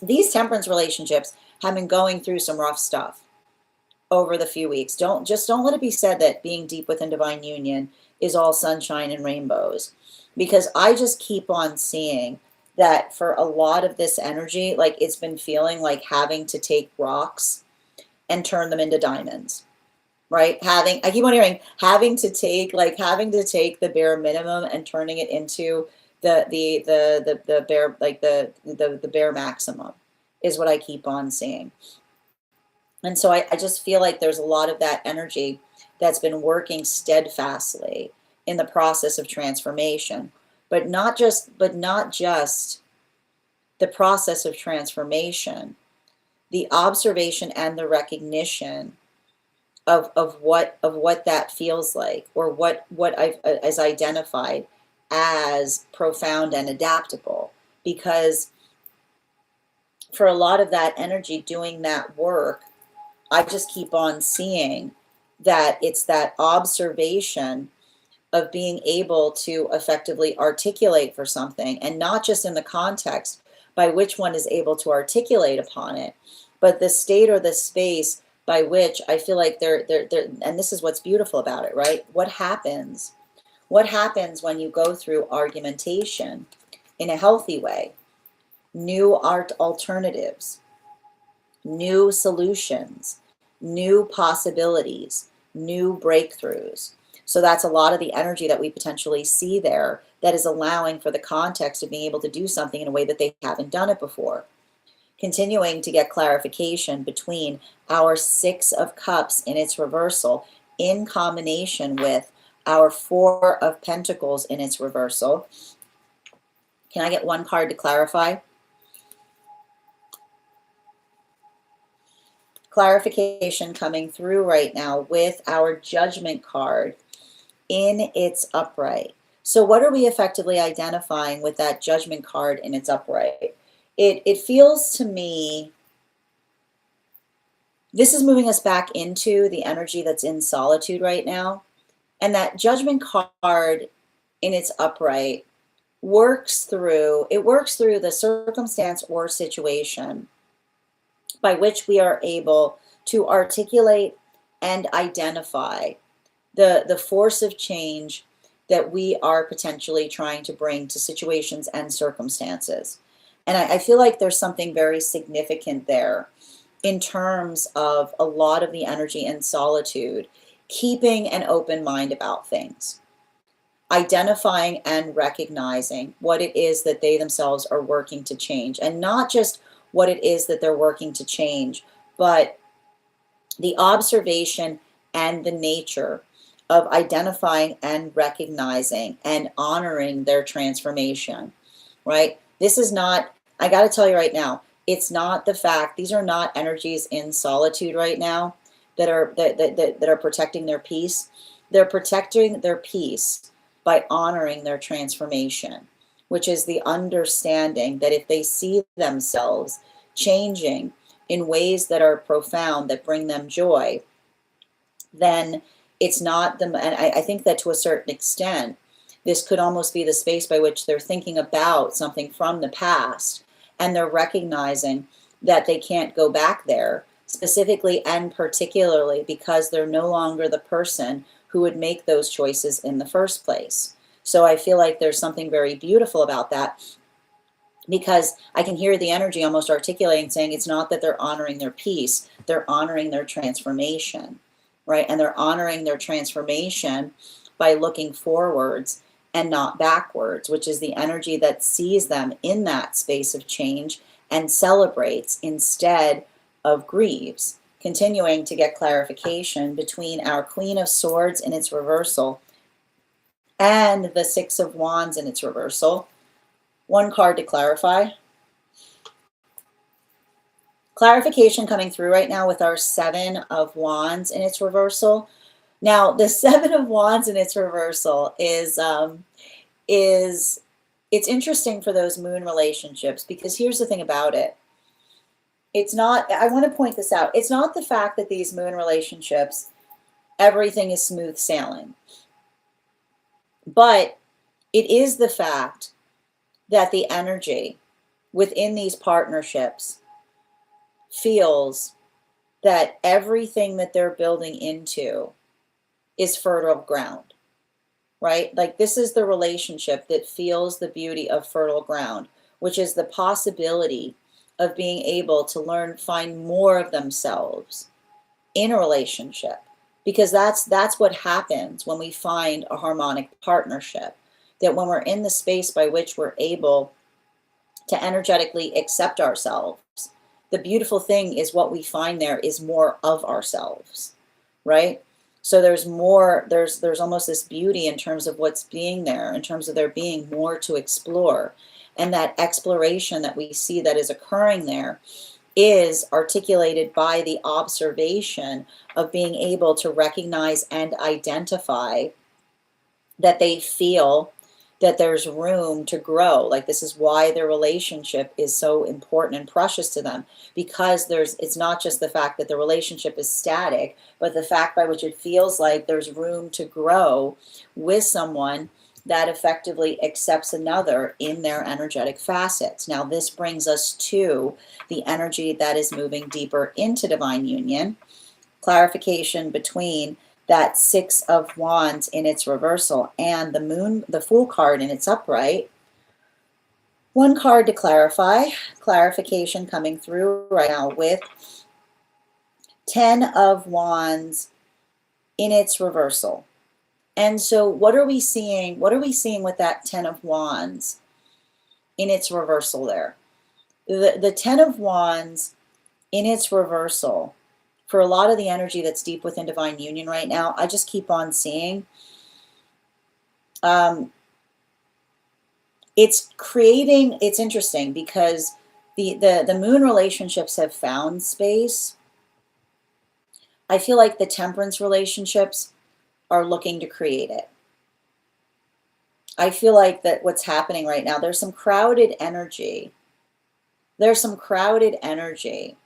These temperance relationships have been going through some rough stuff over the few weeks. Don't let it be said that being deep within divine union is all sunshine and rainbows, because I just keep on seeing that for a lot of this energy, like it's been feeling like having to take rocks and turn them into diamonds, right? I keep on hearing having to take the bare minimum and turning it into the bare, like the bare maximum is what I keep on seeing. And so I just feel like there's a lot of that energy that's been working steadfastly in the process of transformation, but not just the process of transformation, the observation and the recognition of what that feels like, or what I've as identified as profound and adaptable. because for a lot of that energy doing that work, I just keep on seeing that it's that observation of being able to effectively articulate for something, and not just in the context by which one is able to articulate upon it, but the state or the space by which I feel like they're and this is what's beautiful about it, right? What happens? What happens when you go through argumentation in a healthy way? New art alternatives, new solutions, new possibilities, new breakthroughs. So that's a lot of the energy that we potentially see there that is allowing for the context of being able to do something in a way that they haven't done it before. Continuing to get clarification between our Six of Cups in its reversal in combination with our Four of Pentacles in its reversal. Can I get one card to clarify? Clarification coming through right now with our Judgment card in its upright. So what are we effectively identifying with that Judgment card in its upright? It feels to me, this is moving us back into the energy that's in solitude right now. And that Judgment card in its upright works through the circumstance or situation by which we are able to articulate and identify the force of change that we are potentially trying to bring to situations and circumstances. And I feel like there's something very significant there in terms of a lot of the energy in solitude, keeping an open mind about things, identifying and recognizing what it is that they themselves are working to change, and not just what it is that they're working to change, but the observation and the nature of identifying and recognizing and honoring their transformation, right? This is not, I got to tell you right now, it's not the fact, these are not energies in solitude right now that are protecting their peace. They're protecting their peace by honoring their transformation, which is the understanding that if they see themselves changing in ways that are profound, that bring them joy, then it's not them. And I think that to a certain extent, this could almost be the space by which they're thinking about something from the past, and they're recognizing that they can't go back there, specifically and particularly because they're no longer the person who would make those choices in the first place. So I feel like there's something very beautiful about that, because I can hear the energy almost articulating, saying it's not that they're honoring their peace, they're honoring their transformation, right? And they're honoring their transformation by looking forwards and not backwards, which is the energy that sees them in that space of change and celebrates instead of grieves. Continuing to get clarification between our Queen of Swords in its reversal and the Six of Wands in its reversal. One card to clarify. Clarification coming through right now with our Seven of Wands in its reversal. Now, the Seven of Wands in its reversal is it's interesting for those moon relationships, because here's the thing about it. It's not, I want to point this out, it's not the fact that these moon relationships, everything is smooth sailing. But it is the fact that the energy within these partnerships feels that everything that they're building into is fertile ground, right? Like, this is the relationship that feels the beauty of fertile ground, which is the possibility of being able to learn, find more of themselves in a relationship, because that's what happens when we find a harmonic partnership. That when we're in the space by which we're able to energetically accept ourselves, the beautiful thing is what we find there is more of ourselves, right? So there's more, there's almost this beauty in terms of what's being there, in terms of there being more to explore. And that exploration that we see that is occurring there is articulated by the observation of being able to recognize and identify that they feel that there's room to grow. Like this is why their relationship is so important and precious to them, because it's not just the fact that the relationship is static, but the fact by which it feels like there's room to grow with someone that effectively accepts another in their energetic facets. Now, this brings us to the energy that is moving deeper into divine union. Clarification between that Six of Wands in its reversal and the Moon, the Fool card in its upright. One card to clarify. Clarification coming through right now with Ten of Wands in its reversal. And so what are we seeing? What are we seeing with that Ten of Wands in its reversal there? The Ten of Wands in its reversal, for a lot of the energy that's deep within divine union right now, I just keep on seeing it's interesting because the moon relationships have found space. I feel like the temperance relationships are looking to create it. I feel like that what's happening right now, there's some crowded energy. There's some crowded energy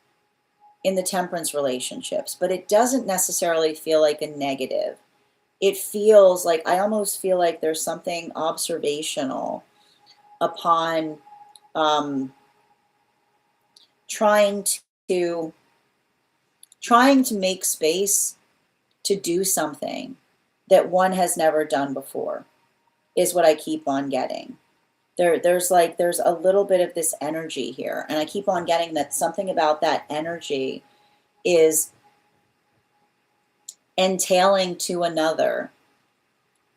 in the temperance relationships, but it doesn't necessarily feel like a negative. It feels like, I almost feel like there's something observational upon trying to make space to do something that one has never done before, is what I keep on getting. There's a little bit of this energy here, and I keep on getting that something about that energy is entailing to another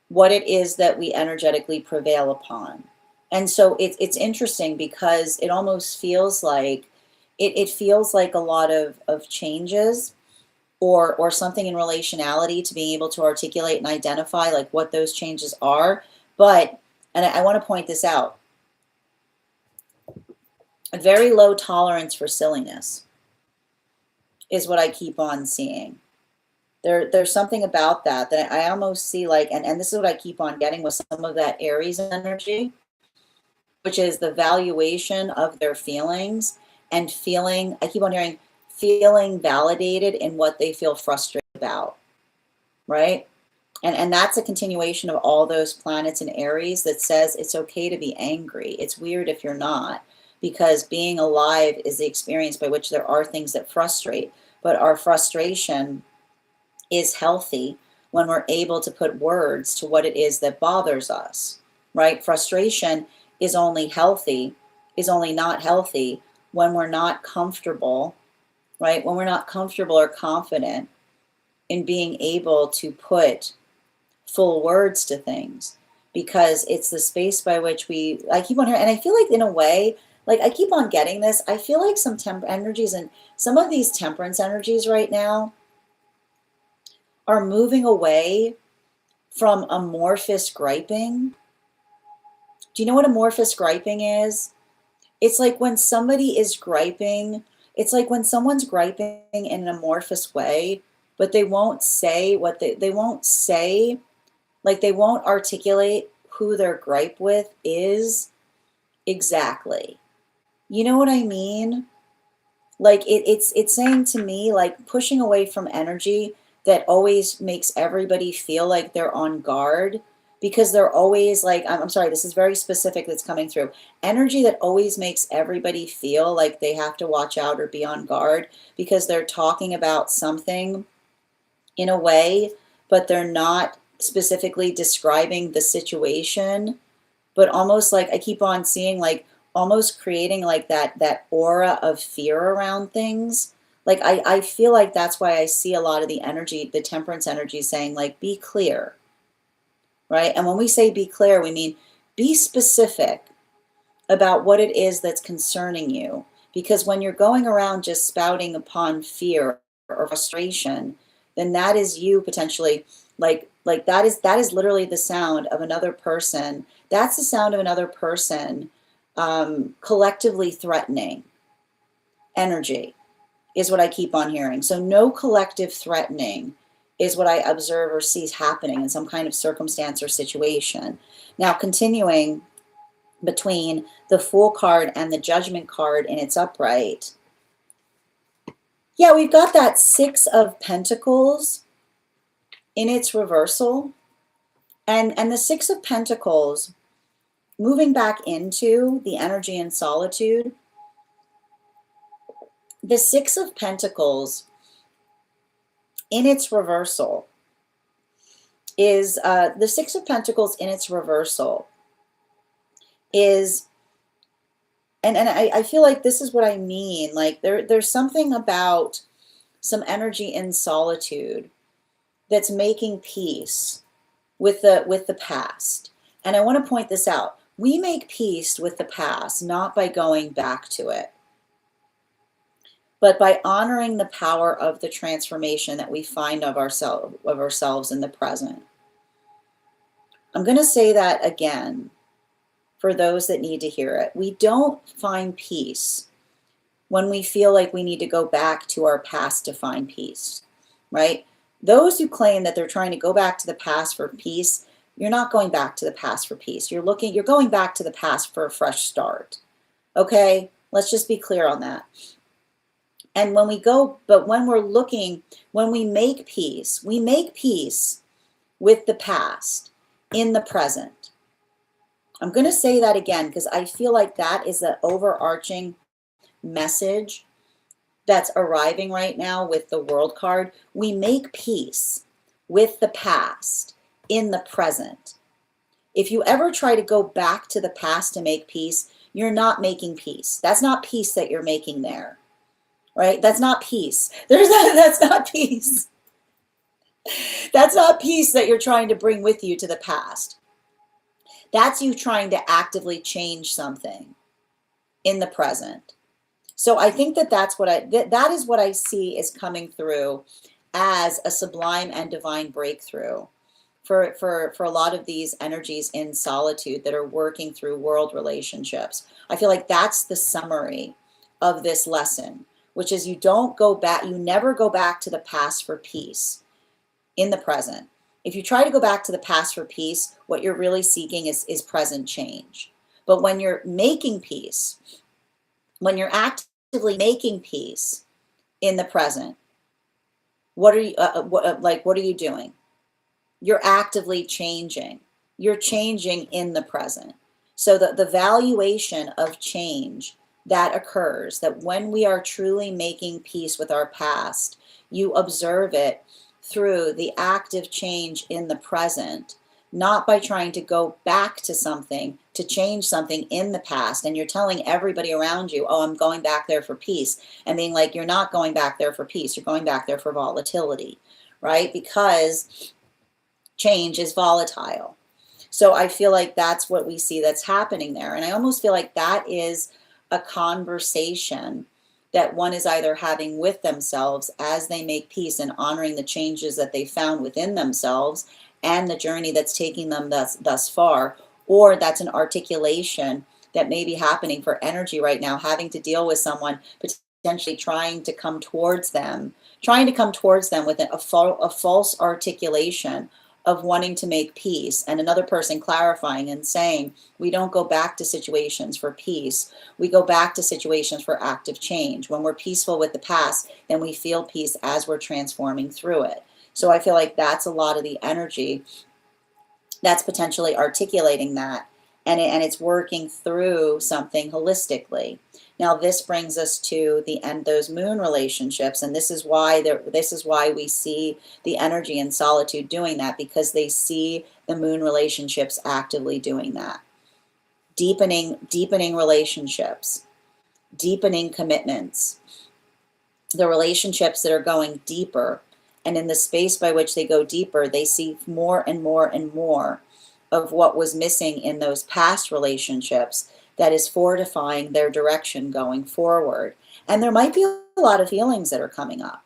what it is that we energetically prevail upon. And so it's interesting because it almost feels like it feels like a lot of changes or something in relationality to being able to articulate and identify like what those changes are. But, and I want to point this out, a very low tolerance for silliness is what I keep on seeing. There's something about that I almost see like, and this is what I keep on getting with some of that Aries energy, which is the valuation of their feelings and feeling, I keep on hearing, feeling validated in what they feel frustrated about, right? And that's a continuation of all those planets in Aries that says it's okay to be angry. It's weird if you're not, because being alive is the experience by which there are things that frustrate, but our frustration is healthy when we're able to put words to what it is that bothers us, right? Frustration is only not healthy when we're not comfortable, right? When we're not comfortable or confident in being able to put full words to things, because it's the space by which I keep on hearing, and I feel like in a way, like I keep on getting this, I feel like some energies and some of these temperance energies right now are moving away from amorphous griping. Do you know what amorphous griping is? It's like when somebody is griping, it's like when someone's griping in an amorphous way, but they won't say what they won't say, like they won't articulate who their gripe with is exactly. You know what I mean? Like it's saying to me, like pushing away from energy that always makes everybody feel like they're on guard, because they're always like, I'm sorry, this is very specific that's coming through. Energy that always makes everybody feel like they have to watch out or be on guard because they're talking about something in a way, but they're not specifically describing the situation, but almost like I keep on seeing like almost creating like that aura of fear around things. Like I feel like that's why I see a lot of the energy, the temperance energy saying like, be clear, right? And when we say be clear, we mean be specific about what it is that's concerning you. Because when you're going around just spouting upon fear or frustration, then that is you potentially like that is literally the sound of another person. That's the sound of another person collectively threatening energy is what I keep on hearing. So no collective threatening is what I observe or see happening in some kind of circumstance or situation. Now, continuing between the Fool card and the Judgment card in its upright, yeah, we've got that Six of Pentacles in its reversal. And the Six of Pentacles moving back into the energy and solitude. The Six of Pentacles in its reversal is the Six of Pentacles in its reversal is, and I feel like this is what I mean. Like there's something about some energy in solitude that's making peace with the past. And I want to point this out. We make peace with the past not by going back to it, but by honoring the power of the transformation that we find of ourselves in the present. I'm going to say that again for those that need to hear it. We don't find peace when we feel like we need to go back to our past to find peace, right? Those who claim that they're trying to go back to the past for peace, you're not going back to the past for peace. You're going back to the past for a fresh start. Okay? Let's just be clear on that. And when we make peace with the past in the present. I'm going to say that again because I feel like that is the overarching message that's arriving right now with the World card. We make peace with the past in the present. If you ever try to go back to the past to make peace, you're not making peace. That's not peace that you're making there, right? That's not peace. That's not peace. That's not peace that you're trying to bring with you to the past. That's you trying to actively change something in the present. So I think that is what I see is coming through as a sublime and divine breakthrough for a lot of these energies in solitude that are working through world relationships. I feel like that's the summary of this lesson, which is you never go back to the past for peace in the present. If you try to go back to the past for peace, what you're really seeking is present change. But when you're making peace, when you're actively making peace in the present, what are you doing? You're actively changing. You're changing in the present. So the valuation of change that occurs, that when we are truly making peace with our past, you observe it through the active change in the present, not by trying to go back to something to change something in the past. And you're telling everybody around you, oh, I'm going back there for peace. And being like, you're not going back there for peace. You're going back there for volatility, right? Because change is volatile. So I feel like that's what we see that's happening there. And I almost feel like that is a conversation that one is either having with themselves as they make peace and honoring the changes that they found within themselves and the journey that's taking them thus far, or that's an articulation that may be happening for energy right now, having to deal with someone potentially trying to come towards them with a false articulation of wanting to make peace, and another person clarifying and saying, we don't go back to situations for peace. We go back to situations for active change. When we're peaceful with the past, then we feel peace as we're transforming through it. So I feel like that's a lot of the energy that's potentially articulating that, and it's working through something holistically. Now this brings us to the end, those moon relationships, and this is why we see the energy in solitude doing that, because they see the moon relationships actively doing that. Deepening relationships, deepening commitments, the relationships that are going deeper, and in the space by which they go deeper, they see more and more and more of what was missing in those past relationships that is fortifying their direction going forward. And there might be a lot of feelings that are coming up.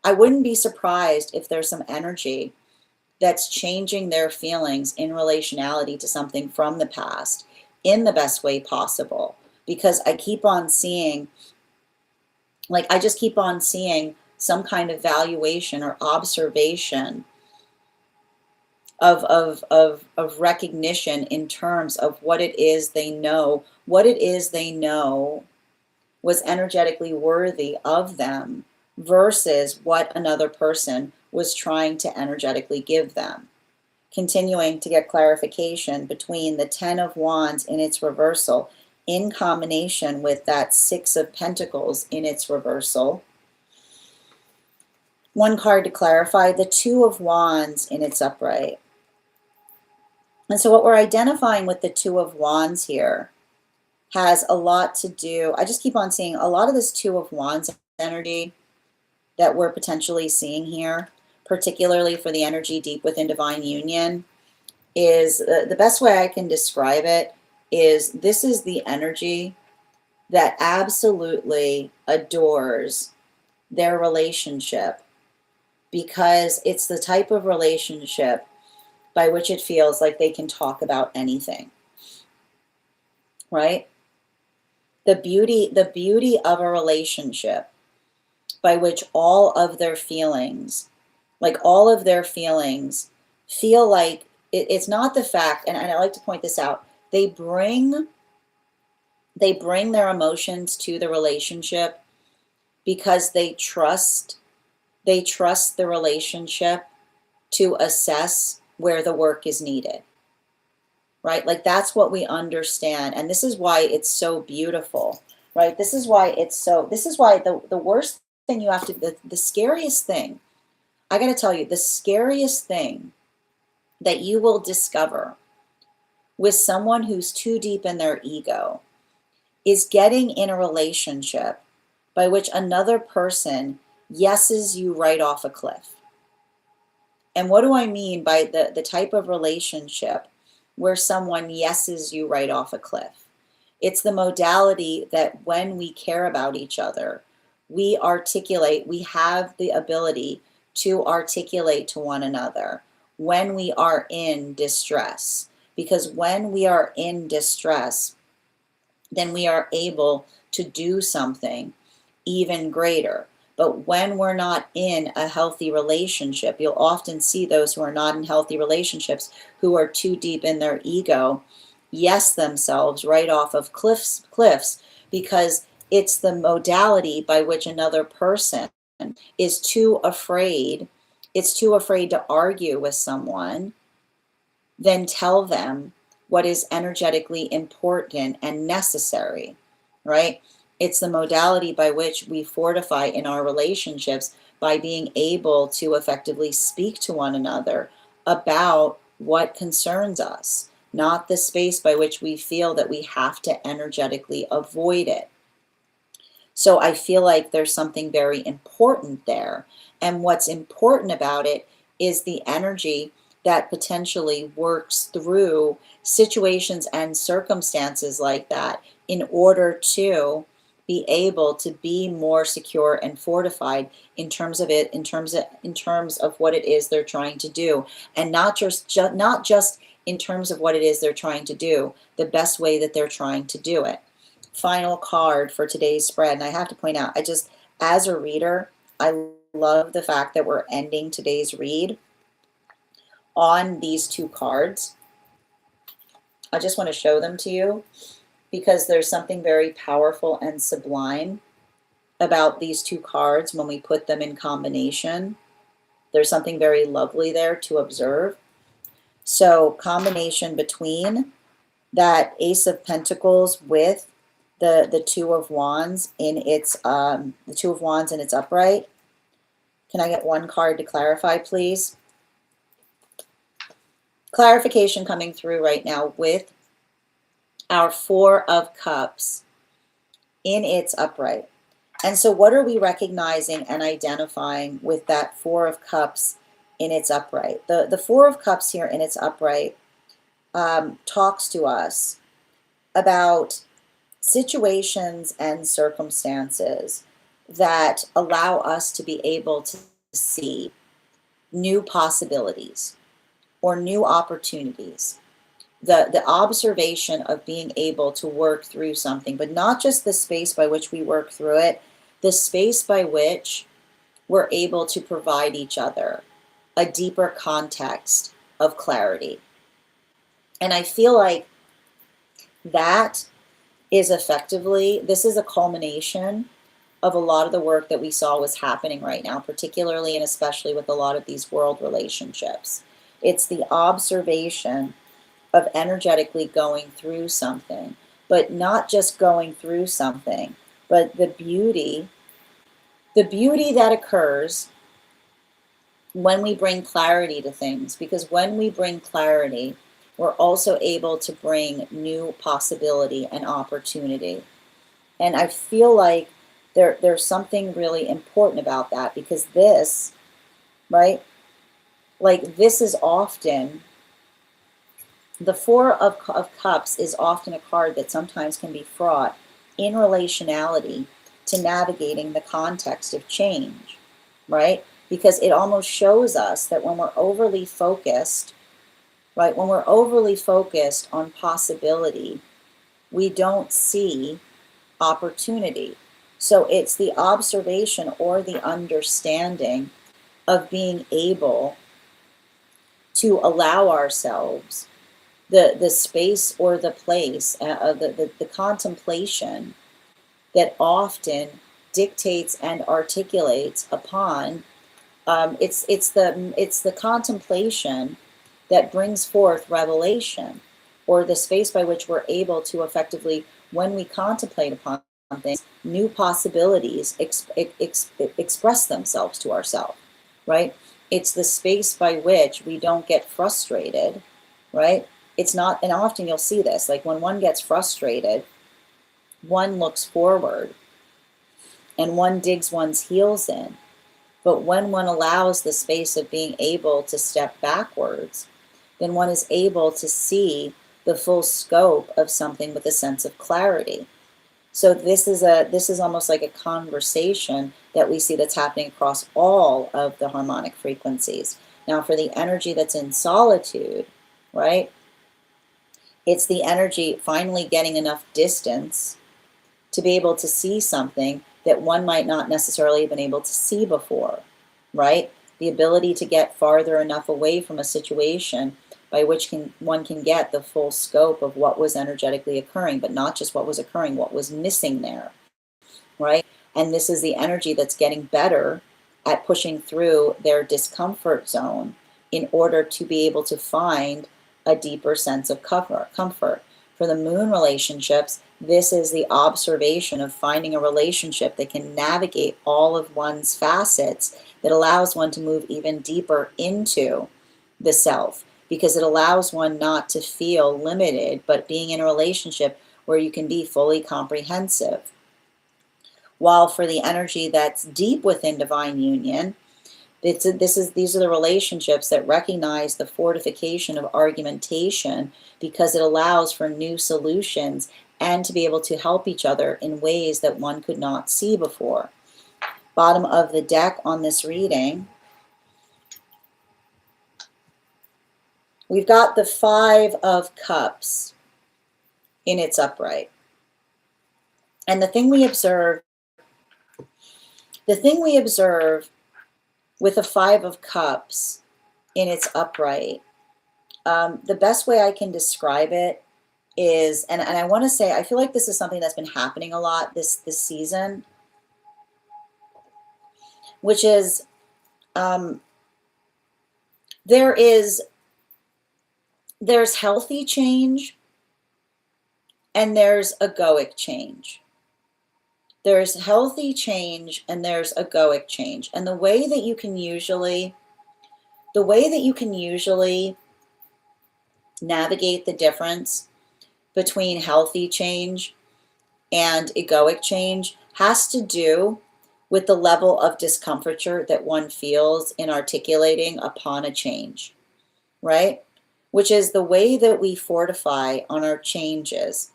I wouldn't be surprised if there's some energy that's changing their feelings in relationality to something from the past in the best way possible. Because I keep on seeing, I just keep on seeing some kind of valuation or observation of recognition in terms of what it is they know, was energetically worthy of them versus what another person was trying to energetically give them. Continuing to get clarification between the Ten of Wands in its reversal in combination with that Six of Pentacles in its reversal. One card to clarify, the Two of Wands in its upright. And so what we're identifying with the Two of Wands here has a lot to do, I just keep on seeing a lot of this Two of Wands energy that we're potentially seeing here, particularly for the energy deep within divine union, is the best way I can describe it is this is the energy that absolutely adores their relationship because it's the type of relationship by which it feels like they can talk about anything, right? The beauty of a relationship by which all of their feelings, feel like it's not the fact, and I like to point this out, they bring their emotions to the relationship because they trust the relationship to assess where the work is needed, right? Like that's what we understand. And this is why it's so beautiful, right? This is why the worst thing you have to, the scariest thing, I got to tell you, the scariest thing that you will discover with someone who's too deep in their ego is getting in a relationship by which another person yeses you right off a cliff. And what do I mean by the type of relationship where someone yeses you right off a cliff? It's the modality that when we care about each other, we have the ability to articulate to one another when we are in distress. Because when we are in distress, then we are able to do something even greater. But when we're not in a healthy relationship, you'll often see those who are not in healthy relationships who are too deep in their ego yes themselves right off of cliffs because it's the modality by which another person is too afraid. It's too afraid to argue with someone, then tell them what is energetically important and necessary, right? It's the modality by which we fortify in our relationships by being able to effectively speak to one another about what concerns us, not the space by which we feel that we have to energetically avoid it. So I feel like there's something very important there. And what's important about it is the energy that potentially works through situations and circumstances like that in order to be able to be more secure and fortified in terms of what it is they're trying to do, and not just in terms of what it is they're trying to do, the best way that they're trying to do it. Final card for today's spread, and I have to point out, as a reader, I love the fact that we're ending today's read on these two cards. I just want to show them to you because there's something very powerful and sublime about these two cards when we put them in combination. There's something very lovely there to observe. So combination between that Ace of Pentacles with the Two of Wands in its upright. Can I get one card to clarify, please? Clarification coming through right now with our Four of Cups in its upright. And so what are we recognizing and identifying with that Four of Cups in its upright? The Four of Cups here in its upright talks to us about situations and circumstances that allow us to be able to see new possibilities or new opportunities. The observation of being able to work through something, but not just the space by which we work through it, the space by which we're able to provide each other a deeper context of clarity. And I feel like that is effectively, this is a culmination of a lot of the work that we saw was happening right now, particularly and especially with a lot of these world relationships. It's the observation of energetically going through something, but not just going through something, but the beauty that occurs when we bring clarity to things, because when we bring clarity, we're also able to bring new possibility and opportunity. And I feel like there's something really important about that, because this, right, like this is often, the Four of Cups is often a card that sometimes can be fraught in relationality to navigating the context of change, right? Because it almost shows us that when we're overly focused, right, when we're overly focused on possibility, we don't see opportunity. So it's the observation or the understanding of being able to allow ourselves the space or the place, the contemplation that often dictates and articulates upon, it's the contemplation that brings forth revelation, or the space by which we're able to effectively, when we contemplate upon things, new possibilities express themselves to ourselves, right? It's the space by which we don't get frustrated, right? It's not, and often you'll see this, like when one gets frustrated, one looks forward and one digs one's heels in. But when one allows the space of being able to step backwards, then one is able to see the full scope of something with a sense of clarity. So this is almost like a conversation that we see that's happening across all of the harmonic frequencies. Now, for the energy that's in solitude, right? It's the energy finally getting enough distance to be able to see something that one might not necessarily have been able to see before, right? The ability to get farther enough away from a situation by which one can get the full scope of what was energetically occurring, but not just what was occurring, what was missing there, right? And this is the energy that's getting better at pushing through their discomfort zone in order to be able to find a deeper sense of comfort. For the moon relationships, this is the observation of finding a relationship that can navigate all of one's facets, that allows one to move even deeper into the self, because it allows one not to feel limited, but being in a relationship where you can be fully comprehensive. While for the energy that's deep within divine union, these are the relationships that recognize the fortification of argumentation, because it allows for new solutions and to be able to help each other in ways that one could not see before. Bottom of the deck on this reading, we've got the Five of Cups in its upright. And the thing we observe with the Five of Cups in its upright, the best way I can describe it is, and I want to say, I feel like this is something that's been happening a lot this season, which is there's healthy change and there's egoic change. There's healthy change and there's egoic change. And the way that you can usually navigate the difference between healthy change and egoic change has to do with the level of discomfiture that one feels in articulating upon a change, right? Which is the way that we fortify on our changes,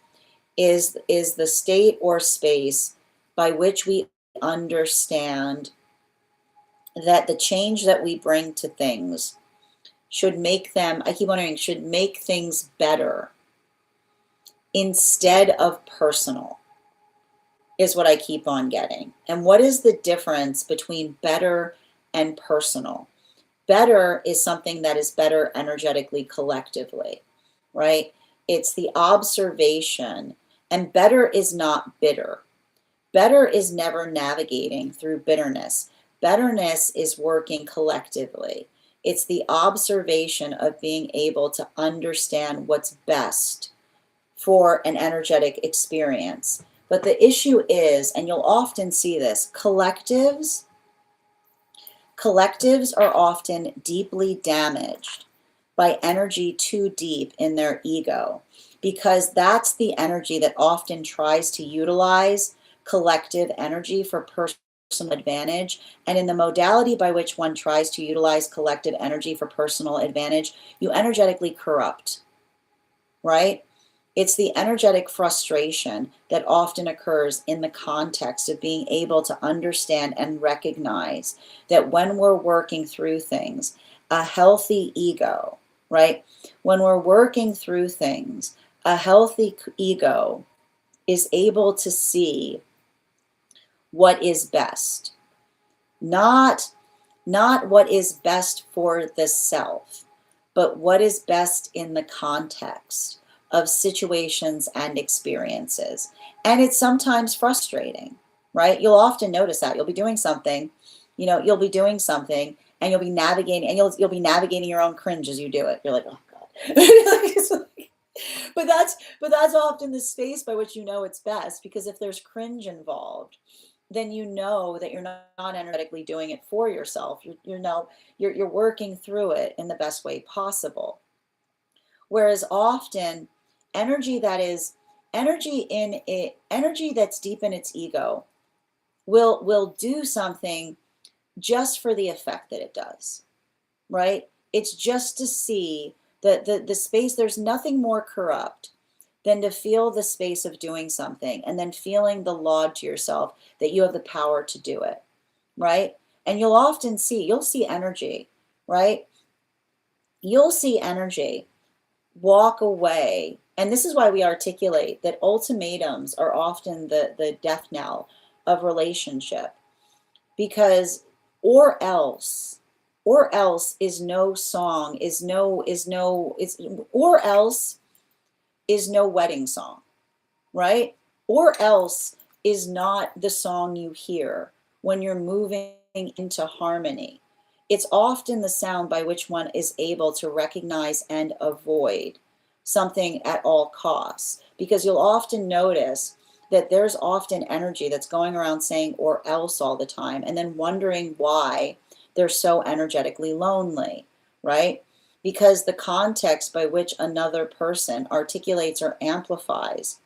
is the state or space by which we understand that the change that we bring to things should make them, I keep wondering, should make things better instead of personal. is what I keep on getting. And what is the difference between better and personal? Better is something that is better energetically, collectively, right? It's the observation, and better is not bitter. Better is never navigating through bitterness. Betterness is working collectively. It's the observation of being able to understand what's best for an energetic experience. But the issue is, and you'll often see this, collectives are often deeply damaged by energy too deep in their ego, because that's the energy that often tries to utilize collective energy for personal advantage. And in the modality by which one tries to utilize collective energy for personal advantage, you energetically corrupt, right? It's the energetic frustration that often occurs in the context of being able to understand and recognize that when we're working through things, a healthy ego, right? When we're working through things, a healthy ego is able to see what is best, not what is best for the self, but what is best in the context of situations and experiences. And it's sometimes frustrating, right? You'll often notice that you'll be doing something, you'll be doing something and you'll be navigating, and you'll be navigating your own cringe as you do it. You're like, oh God. But that's often the space by which it's best, because if there's cringe involved, then you know that you're not energetically doing it for yourself. You're working through it in the best way possible. Whereas often energy that is energy that's deep in its ego will do something just for the effect that it does, right? It's just to see the space. There's nothing more corrupt than to feel the space of doing something and then feeling the laud to yourself that you have the power to do it, right? And you'll see energy, right? You'll see energy walk away. And this is why we articulate that ultimatums are often the death knell of relationship, because or else is no song, or else is no wedding song, right? Or else is not the song you hear when you're moving into harmony. It's often the sound by which one is able to recognize and avoid something at all costs, because you'll often notice that there's often energy that's going around saying or else all the time and then wondering why they're so energetically lonely, right? Because the context by which another person articulates or amplifies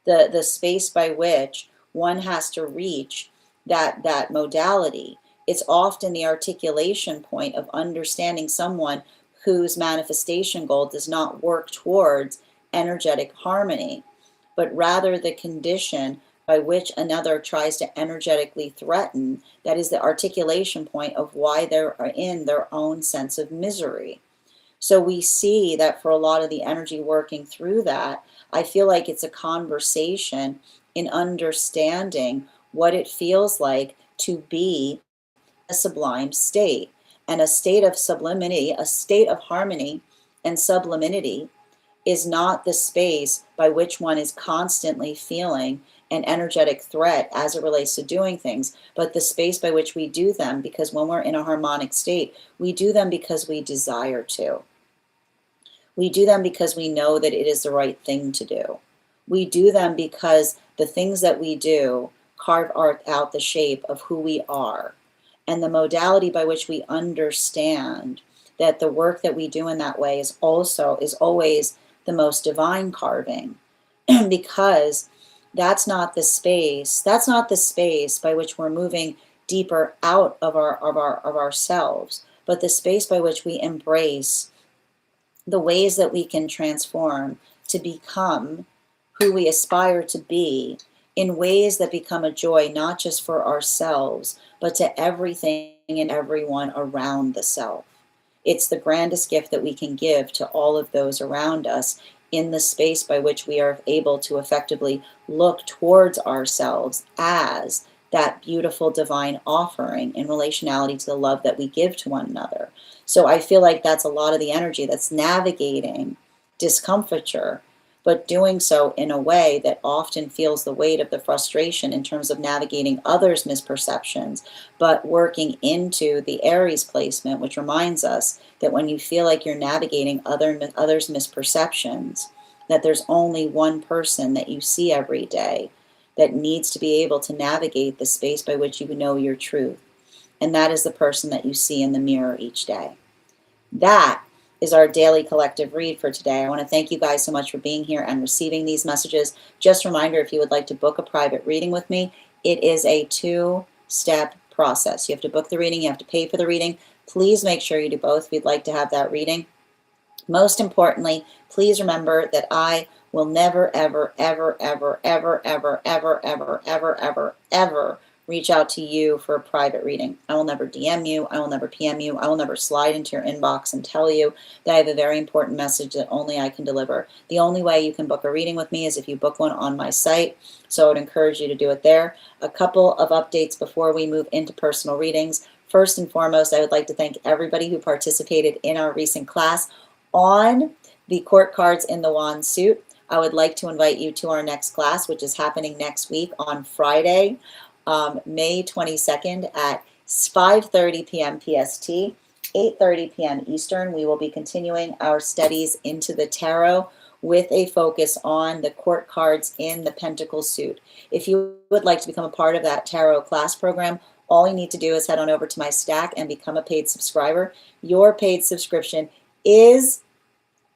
the space by which one has to reach that modality, it's often the articulation point of understanding someone whose manifestation goal does not work towards energetic harmony, but rather the condition by which another tries to energetically threaten. That is the articulation point of why they're in their own sense of misery. So we see that for a lot of the energy working through that, I feel like it's a conversation in understanding what it feels like to be a sublime state, and a state of sublimity, a state of harmony and sublimity is not the space by which one is constantly feeling an energetic threat as it relates to doing things, but the space by which we do them, because when we're in a harmonic state, we do them because we desire to. We do them because we know that it is the right thing to do. We do them because the things that we do carve out the shape of who we are. And the modality by which we understand that the work that we do in that way is always the most divine carving, because that's not the space by which we're moving deeper out of ourselves, but the space by which we embrace the ways that we can transform to become who we aspire to be, in ways that become a joy not just for ourselves, but to everything and everyone around the self. It's the grandest gift that we can give to all of those around us, in the space by which we are able to effectively look towards ourselves as that beautiful divine offering in relationality to the love that we give to one another. So I feel like that's a lot of the energy that's navigating discomfiture, but doing so in a way that often feels the weight of the frustration in terms of navigating others' misperceptions, but working into the Aries placement, which reminds us that when you feel like you're navigating others' misperceptions, that there's only one person that you see every day that needs to be able to navigate the space by which you know your truth. And that is the person that you see in the mirror each day. That is our daily collective read for today. I want to thank you guys so much for being here and receiving these messages. Just a reminder, if you would like to book a private reading with me, it is a 2-step process. You have to book the reading, you have to pay for the reading. Please make sure you do both if you'd like to have that reading. Most importantly, please remember that I will never, ever, ever, ever, ever, ever, ever, ever, ever, ever, ever reach out to you for a private reading. I will never DM you. I will never PM you. I will never slide into your inbox and tell you that I have a very important message that only I can deliver. The only way you can book a reading with me is if you book one on my site. So I would encourage you to do it there. A couple of updates before we move into personal readings. First and foremost, I would like to thank everybody who participated in our recent class on the court cards in the wand suit. I would like to invite you to our next class, which is happening next week on Friday, May 22nd at 5:30 p.m. PST, 8:30 p.m. Eastern. We will be continuing our studies into the tarot with a focus on the court cards in the Pentacle suit. If you would like to become a part of that tarot class program, all you need to do is head on over to my Stack and become a paid subscriber. Your paid subscription is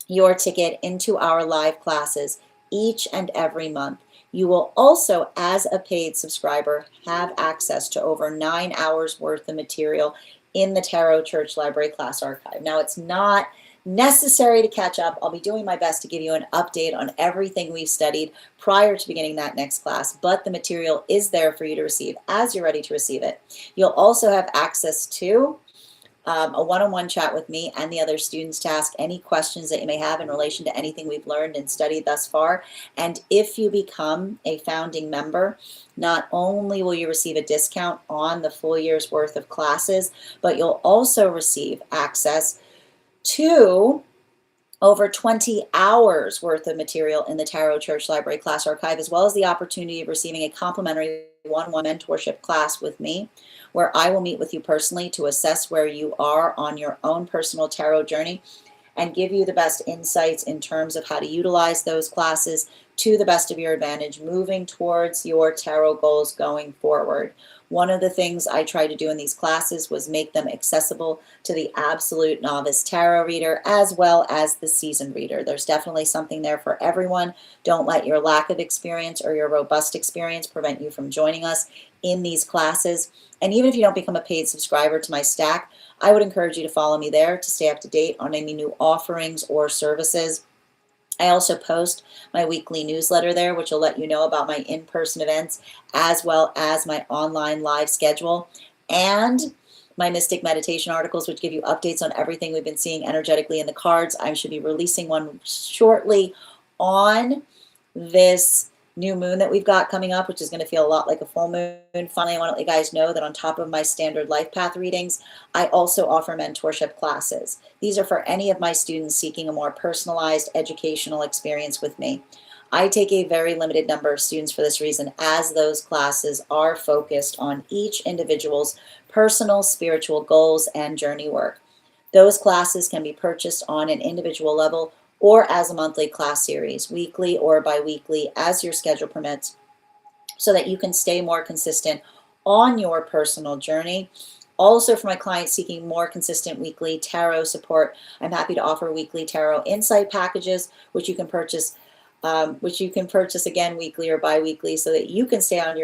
your ticket into our live classes each and every month. You will also, as a paid subscriber, have access to over 9 hours worth of material in the Tarot Church Library class archive. Now, it's not necessary to catch up. I'll be doing my best to give you an update on everything we've studied prior to beginning that next class, but the material is there for you to receive as you're ready to receive it. You'll also have access to a one-on-one chat with me and the other students to ask any questions that you may have in relation to anything we've learned and studied thus far. And if you become a founding member, not only will you receive a discount on the full year's worth of classes, but you'll also receive access to over 20 hours worth of material in the Tarot Church Library class archive, as well as the opportunity of receiving a complimentary one-on-one mentorship class with me, where I will meet with you personally to assess where you are on your own personal tarot journey and give you the best insights in terms of how to utilize those classes to the best of your advantage, moving towards your tarot goals going forward. One of the things I tried to do in these classes was make them accessible to the absolute novice tarot reader as well as the seasoned reader. There's definitely something there for everyone. Don't let your lack of experience or your robust experience prevent you from joining us in these classes. And even if you don't become a paid subscriber to my Stack, I would encourage you to follow me there to stay up to date on any new offerings or services. I also post my weekly newsletter there, which will let you know about my in-person events, as well as my online live schedule, and my mystic meditation articles, which give you updates on everything we've been seeing energetically in the cards. I should be releasing one shortly on this new moon that we've got coming up, which is going to feel a lot like a full moon. Finally, I want to let you guys know that on top of my standard life path readings, I also offer mentorship classes. These are for any of my students seeking a more personalized educational experience with me. I take a very limited number of students for this reason, as those classes are focused on each individual's personal spiritual goals and journey work. Those classes can be purchased on an individual level or as a monthly class series, weekly or bi-weekly, as your schedule permits, so that you can stay more consistent on your personal journey. Also, for my clients seeking more consistent weekly tarot support, I'm happy to offer weekly tarot insight packages, which you can purchase again weekly or bi-weekly, so that you can stay on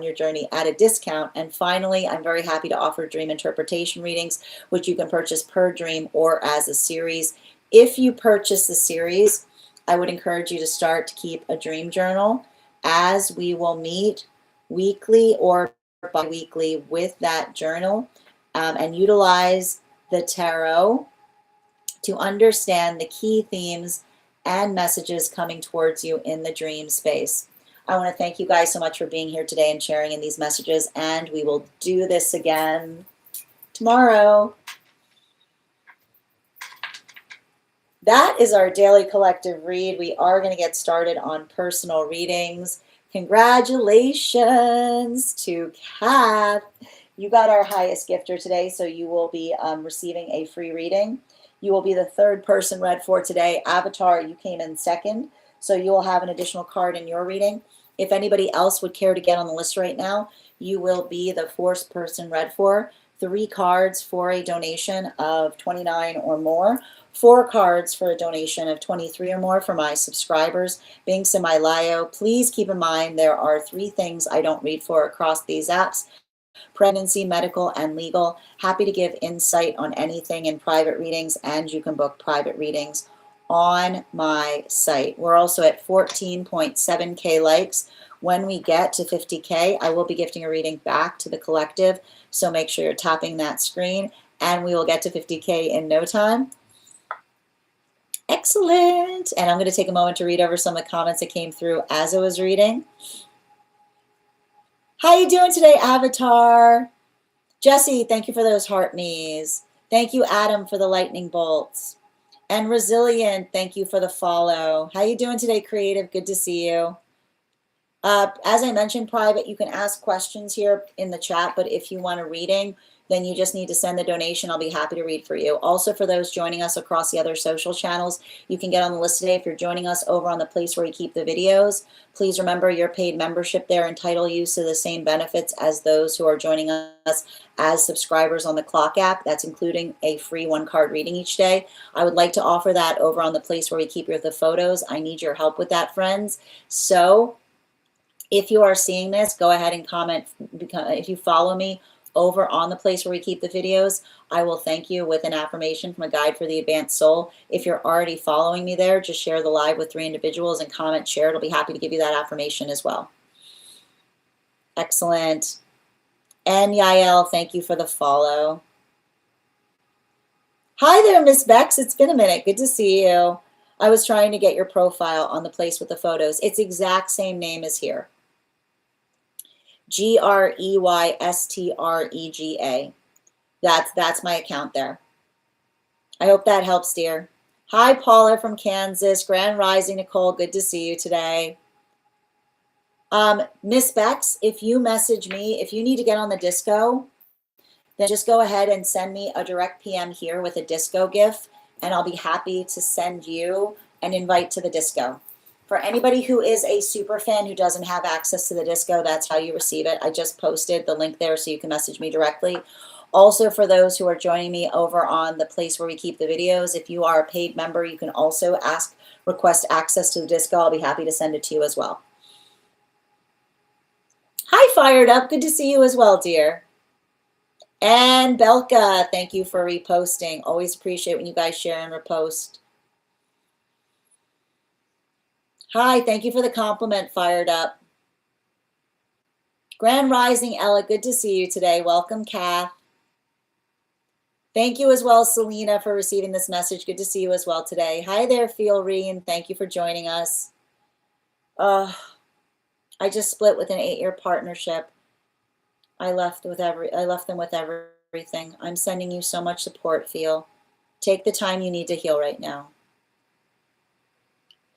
your journey at a discount. And finally, I'm very happy to offer dream interpretation readings, which you can purchase per dream or as a series. If you purchase the series, I would encourage you to start to keep a dream journal, as we will meet weekly or bi-weekly with that journal and utilize the tarot to understand the key themes and messages coming towards you in the dream space. I want to thank you guys so much for being here today and sharing in these messages, and we will do this again tomorrow. That is our daily collective read. We are going to get started on personal readings. Congratulations to Kath. You got our highest gifter today, so you will be receiving a free reading. You will be the third person read for today. Avatar, you came in second, so you will have an additional card in your reading. If anybody else would care to get on the list right now, you will be the fourth person read for. 3 cards for a donation of $29 or more. 4 cards for a donation of $23 or more for my subscribers. Binks and my Lio. Please keep in mind there are 3 things I don't read for across these apps: pregnancy, medical, and legal. Happy to give insight on anything in private readings, and you can book private readings on my site. We're also at 14.7K likes. When we get to 50K, I will be gifting a reading back to the collective, so make sure you're tapping that screen, and we will get to 50K in no time. Excellent. And I'm going to take a moment to read over some of the comments that came through as I was reading. How you doing today, Avatar? Jesse, thank you for those heart me's. Thank you, Adam, for the lightning bolts. And Resilient, thank you for the follow. How you doing today, Creative? Good to see you. As I mentioned, private, you can ask questions here in the chat, but if you want a reading, then you just need to send the donation. I'll be happy to read for you. Also, for those joining us across the other social channels, you can get on the list today. If you're joining us over on the place where you keep the videos, please remember your paid membership there entitle you to the same benefits as those who are joining us as subscribers on the Clock app. That's including a free 1-card reading each day. I would like to offer that over on the place where we keep the photos. I need your help with that, friends. So if you are seeing this, go ahead and comment. If you follow me over on the place where we keep the videos, I will thank you with an affirmation from a guide for the advanced soul. If you're already following me there, just share the live with 3 individuals and comment share. It'll be happy to give you that affirmation as well. Excellent. And Yael, thank you for the follow. Hi there, Miss Bex. It's been a minute. Good to see you. I was trying to get your profile on the place with the photos. It's exact same name as here. GREYSTREGA. That's my account there. I hope that helps, dear. Hi, Paula from Kansas. Grand Rising, Nicole. Good to see you today. Miss Bex, if you message me, if you need to get on the disco, then just go ahead and send me a direct PM here with a disco GIF, and I'll be happy to send you an invite to the disco. For anybody who is a super fan who doesn't have access to the disco, that's how you receive it. I just posted the link there so you can message me directly. Also, for those who are joining me over on the place where we keep the videos, if you are a paid member, you can also request access to the disco. I'll be happy to send it to you as well. Hi, Fired Up. Good to see you as well, dear. And Belka, thank you for reposting. Always appreciate when you guys share and repost. Hi, thank you for the compliment, Fired Up. Grand Rising, Ella, good to see you today. Welcome, Kath. Thank you as well, Selena, for receiving this message. Good to see you as well today. Hi there, Feel Reen. Thank you for joining us. I just split with an 8-year partnership. I left them with everything. I'm sending you so much support, Feel. Take the time you need to heal right now.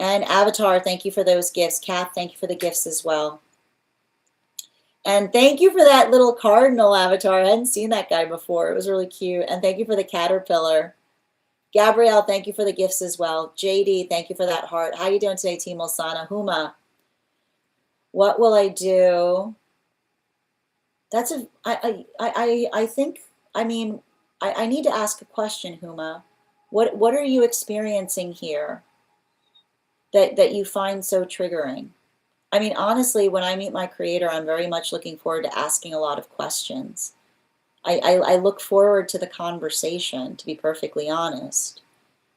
And Avatar, thank you for those gifts. Kath, thank you for the gifts as well. And thank you for that little cardinal, Avatar. I hadn't seen that guy before. It was really cute. And thank you for the caterpillar. Gabrielle, thank you for the gifts as well. JD, thank you for that heart. How you doing today, Team Olsana? Huma, what will I do? That's a, I think, I mean, I need to ask a question, Huma. What are you experiencing here that you find so triggering? I mean, honestly, when I meet my creator, I'm very much looking forward to asking a lot of questions. I look forward to the conversation, to be perfectly honest.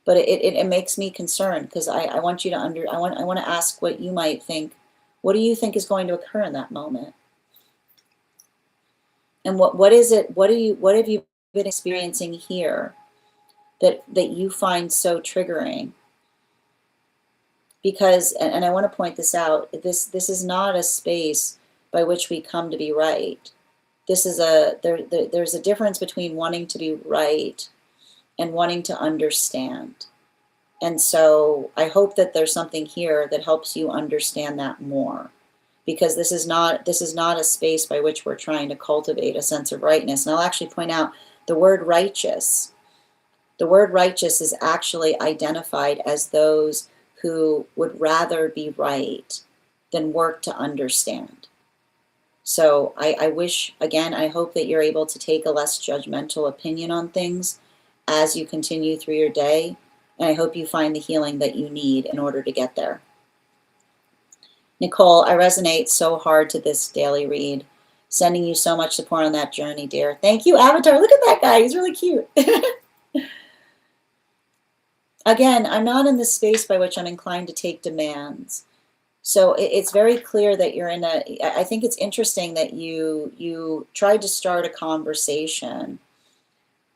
But it makes me concerned because I want you to I want to ask what you might think. What do you think is going to occur in that moment? And what is it? What have you been experiencing here that you find so triggering? because, and I want to point this out, this is not a space by which we come to be right. This is there's a difference between wanting to be right and wanting to understand. And so I hope that there's something here that helps you understand that more, because this is not a space by which we're trying to cultivate a sense of rightness. And I'll actually point out the word righteous. The word righteous is actually identified as those who would rather be right than work to understand. So I wish, again, I hope that you're able to take a less judgmental opinion on things as you continue through your day. And I hope you find the healing that you need in order to get there. Nicole, I resonate so hard to this daily read. Sending you so much support on that journey, dear. Thank you, Avatar. Look at that guy. He's really cute. Again, I'm not in the space by which I'm inclined to take demands. So it's very clear that you're in a, I think it's interesting that you tried to start a conversation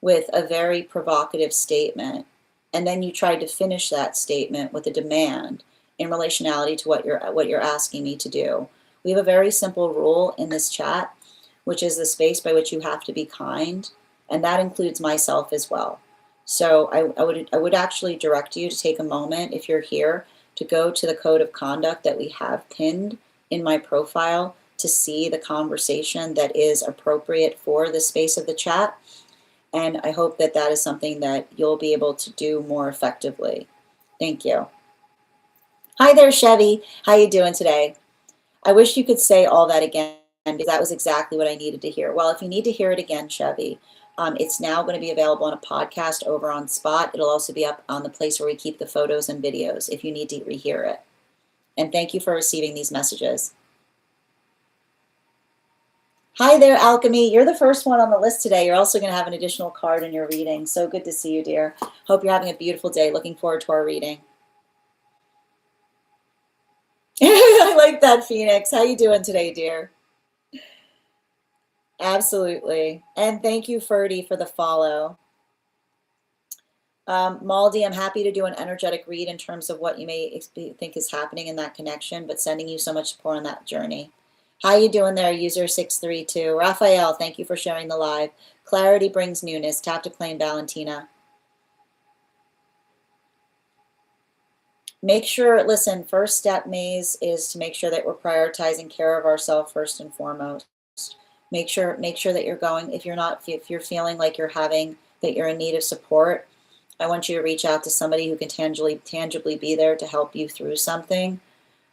with a very provocative statement, and then you tried to finish that statement with a demand in relationality to what you're asking me to do. We have a very simple rule in this chat, which is the space by which you have to be kind, and that includes myself as well. So I would actually direct you to take a moment, if you're here, to go to the code of conduct that we have pinned in my profile to see the conversation that is appropriate for the space of the chat. And I hope that that is something that you'll be able to do more effectively. Thank you. Hi there, Chevy. How you doing today? I wish you could say all that again, because that was exactly what I needed to hear. Well, if you need to hear it again, Chevy, it's now going to be available on a podcast over on Spot. It'll also be up on the place where we keep the photos and videos if you need to rehear it. And thank you for receiving these messages. Hi there, Alchemy. You're the first one on the list today. You're also going to have an additional card in your reading. So good to see you, dear. Hope you're having a beautiful day. Looking forward to our reading. I like that, Phoenix. How you doing today, dear? Absolutely. And thank you, Ferdy, for the follow. Maldi, I'm happy to do an energetic read in terms of what you may think is happening in that connection, but sending you so much support on that journey. How you doing there, user 632? Raphael, thank you for sharing the live. Clarity brings newness. Tap to claim, Valentina. Make sure, listen, first step, Maze, is to make sure that we're prioritizing care of ourselves first and foremost. Make sure that you're going, if you're feeling like you're in need of support, I want you to reach out to somebody who can tangibly be there to help you through something.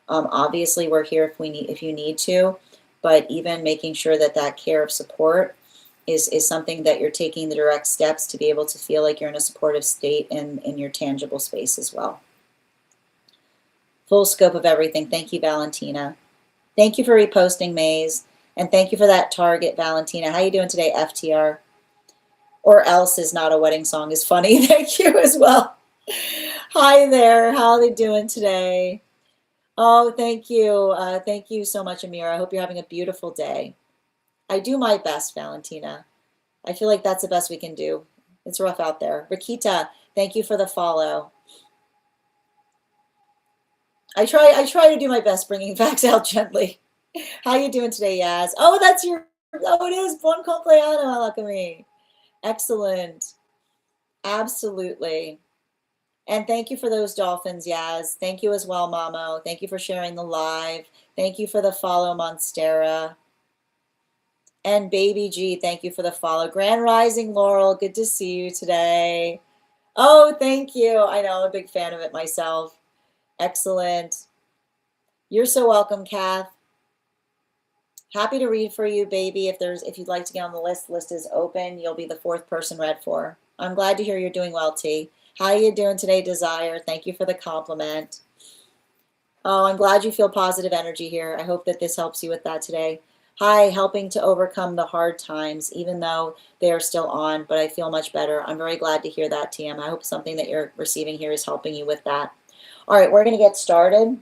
Obviously, we're here if you need to, but even making sure that that care of support is something that you're taking the direct steps to be able to feel like you're in a supportive state in your tangible space as well. Full scope of everything. Thank you, Valentina. Thank you for reposting, Maze. And thank you for that target, Valentina. How you doing today, FTR? Or Else is Not a Wedding Song is funny. Thank you as well. Hi there. How are they doing today? Oh, thank you. Thank you so much, Amira. I hope you're having a beautiful day. I do my best, Valentina. I feel like that's the best we can do. It's rough out there. Rakita, thank you for the follow. I try to do my best bringing facts out gently. How you doing today, Yaz? Oh, it is Bon Compleanno, Alchemy. Excellent. Absolutely. And thank you for those dolphins, Yaz. Thank you as well, Mamo. Thank you for sharing the live. Thank you for the follow, Monstera. And Baby G, thank you for the follow. Grand Rising, Laurel, good to see you today. Oh, thank you. I know, I'm a big fan of it myself. Excellent. You're so welcome, Kath. Happy to read for you, baby. If you'd like to get on the list is open. You'll be the 4th person read for. I'm glad to hear you're doing well, T. How are you doing today, Desire? Thank you for the compliment. Oh, I'm glad you feel positive energy here. I hope that this helps you with that today. Hi, helping to overcome the hard times, even though they are still on, but I feel much better. I'm very glad to hear that, TM. I hope something that you're receiving here is helping you with that. All right, we're going to get started.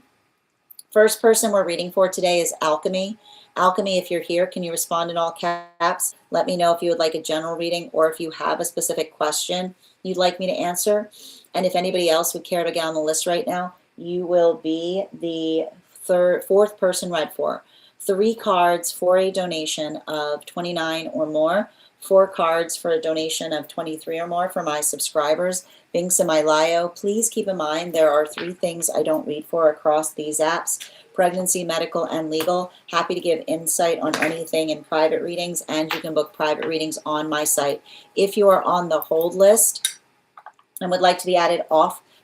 First person we're reading for today is Alchemy. Alchemy, if you're here, can you respond in all caps? Let me know if you would like a general reading or if you have a specific question you'd like me to answer. And if anybody else would care to get on the list right now, you will be the fourth person read for. 3 cards for a donation of $29 or more. 4 cards for a donation of $23 or more for my subscribers. Binks and Mylayo. Please keep in mind there are 3 things I don't read for across these apps: pregnancy, medical, and legal. Happy to give insight on anything in private readings, and you can book private readings on my site. If you are on the hold list and would like to be added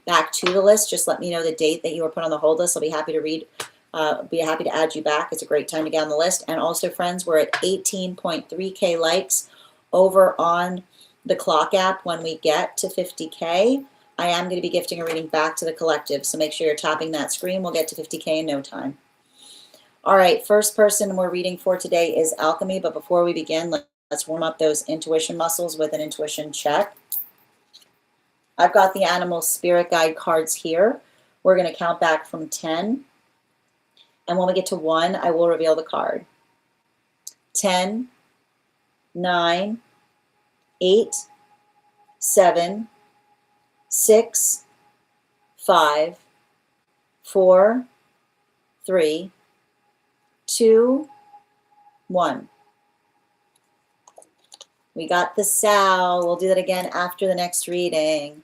back to the list, just let me know the date that you were put on the hold list. I'll be happy to be happy to add you back. It's a great time to get on the list. And also, friends, we're at 18.3K likes over on the Clock app. When we get to 50K, I am going to be gifting a reading back to the collective. So make sure you're tapping that screen. We'll get to 50K in no time. All right, first person we're reading for today is Alchemy. But before we begin, let's warm up those intuition muscles with an intuition check. I've got the animal spirit guide cards here. We're going to count back from 10. And when we get to 1, I will reveal the card. 10, 9, 8, 7, 6, 5, 4, 3, 2, 1. We got the sow. We'll do that again after the next reading.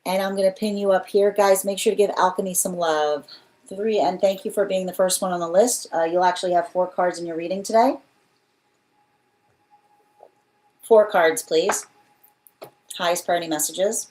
And I'm going to pin you up here. Guys, make sure to give Alchemy some love. 3, and thank you for being the first one on the list. You'll actually have 4 cards in your reading today. 4 cards, please. Highest priority messages.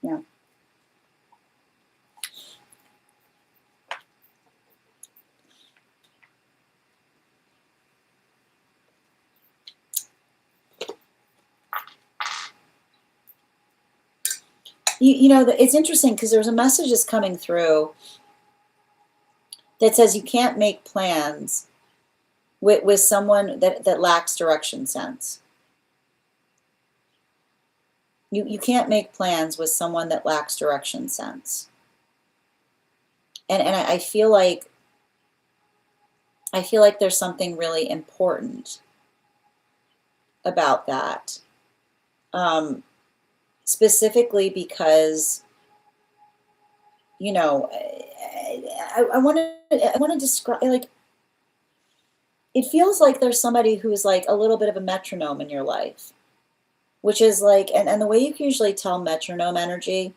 Yeah. You know, it's interesting because there's a message that's coming through that says you can't make plans with someone that lacks direction sense. You can't make plans with someone that lacks direction sense. And I feel like there's something really important about that. Specifically because, you know, I want to describe, like, it feels like there's somebody who's like a little bit of a metronome in your life, which is like, and the way you can usually tell metronome energy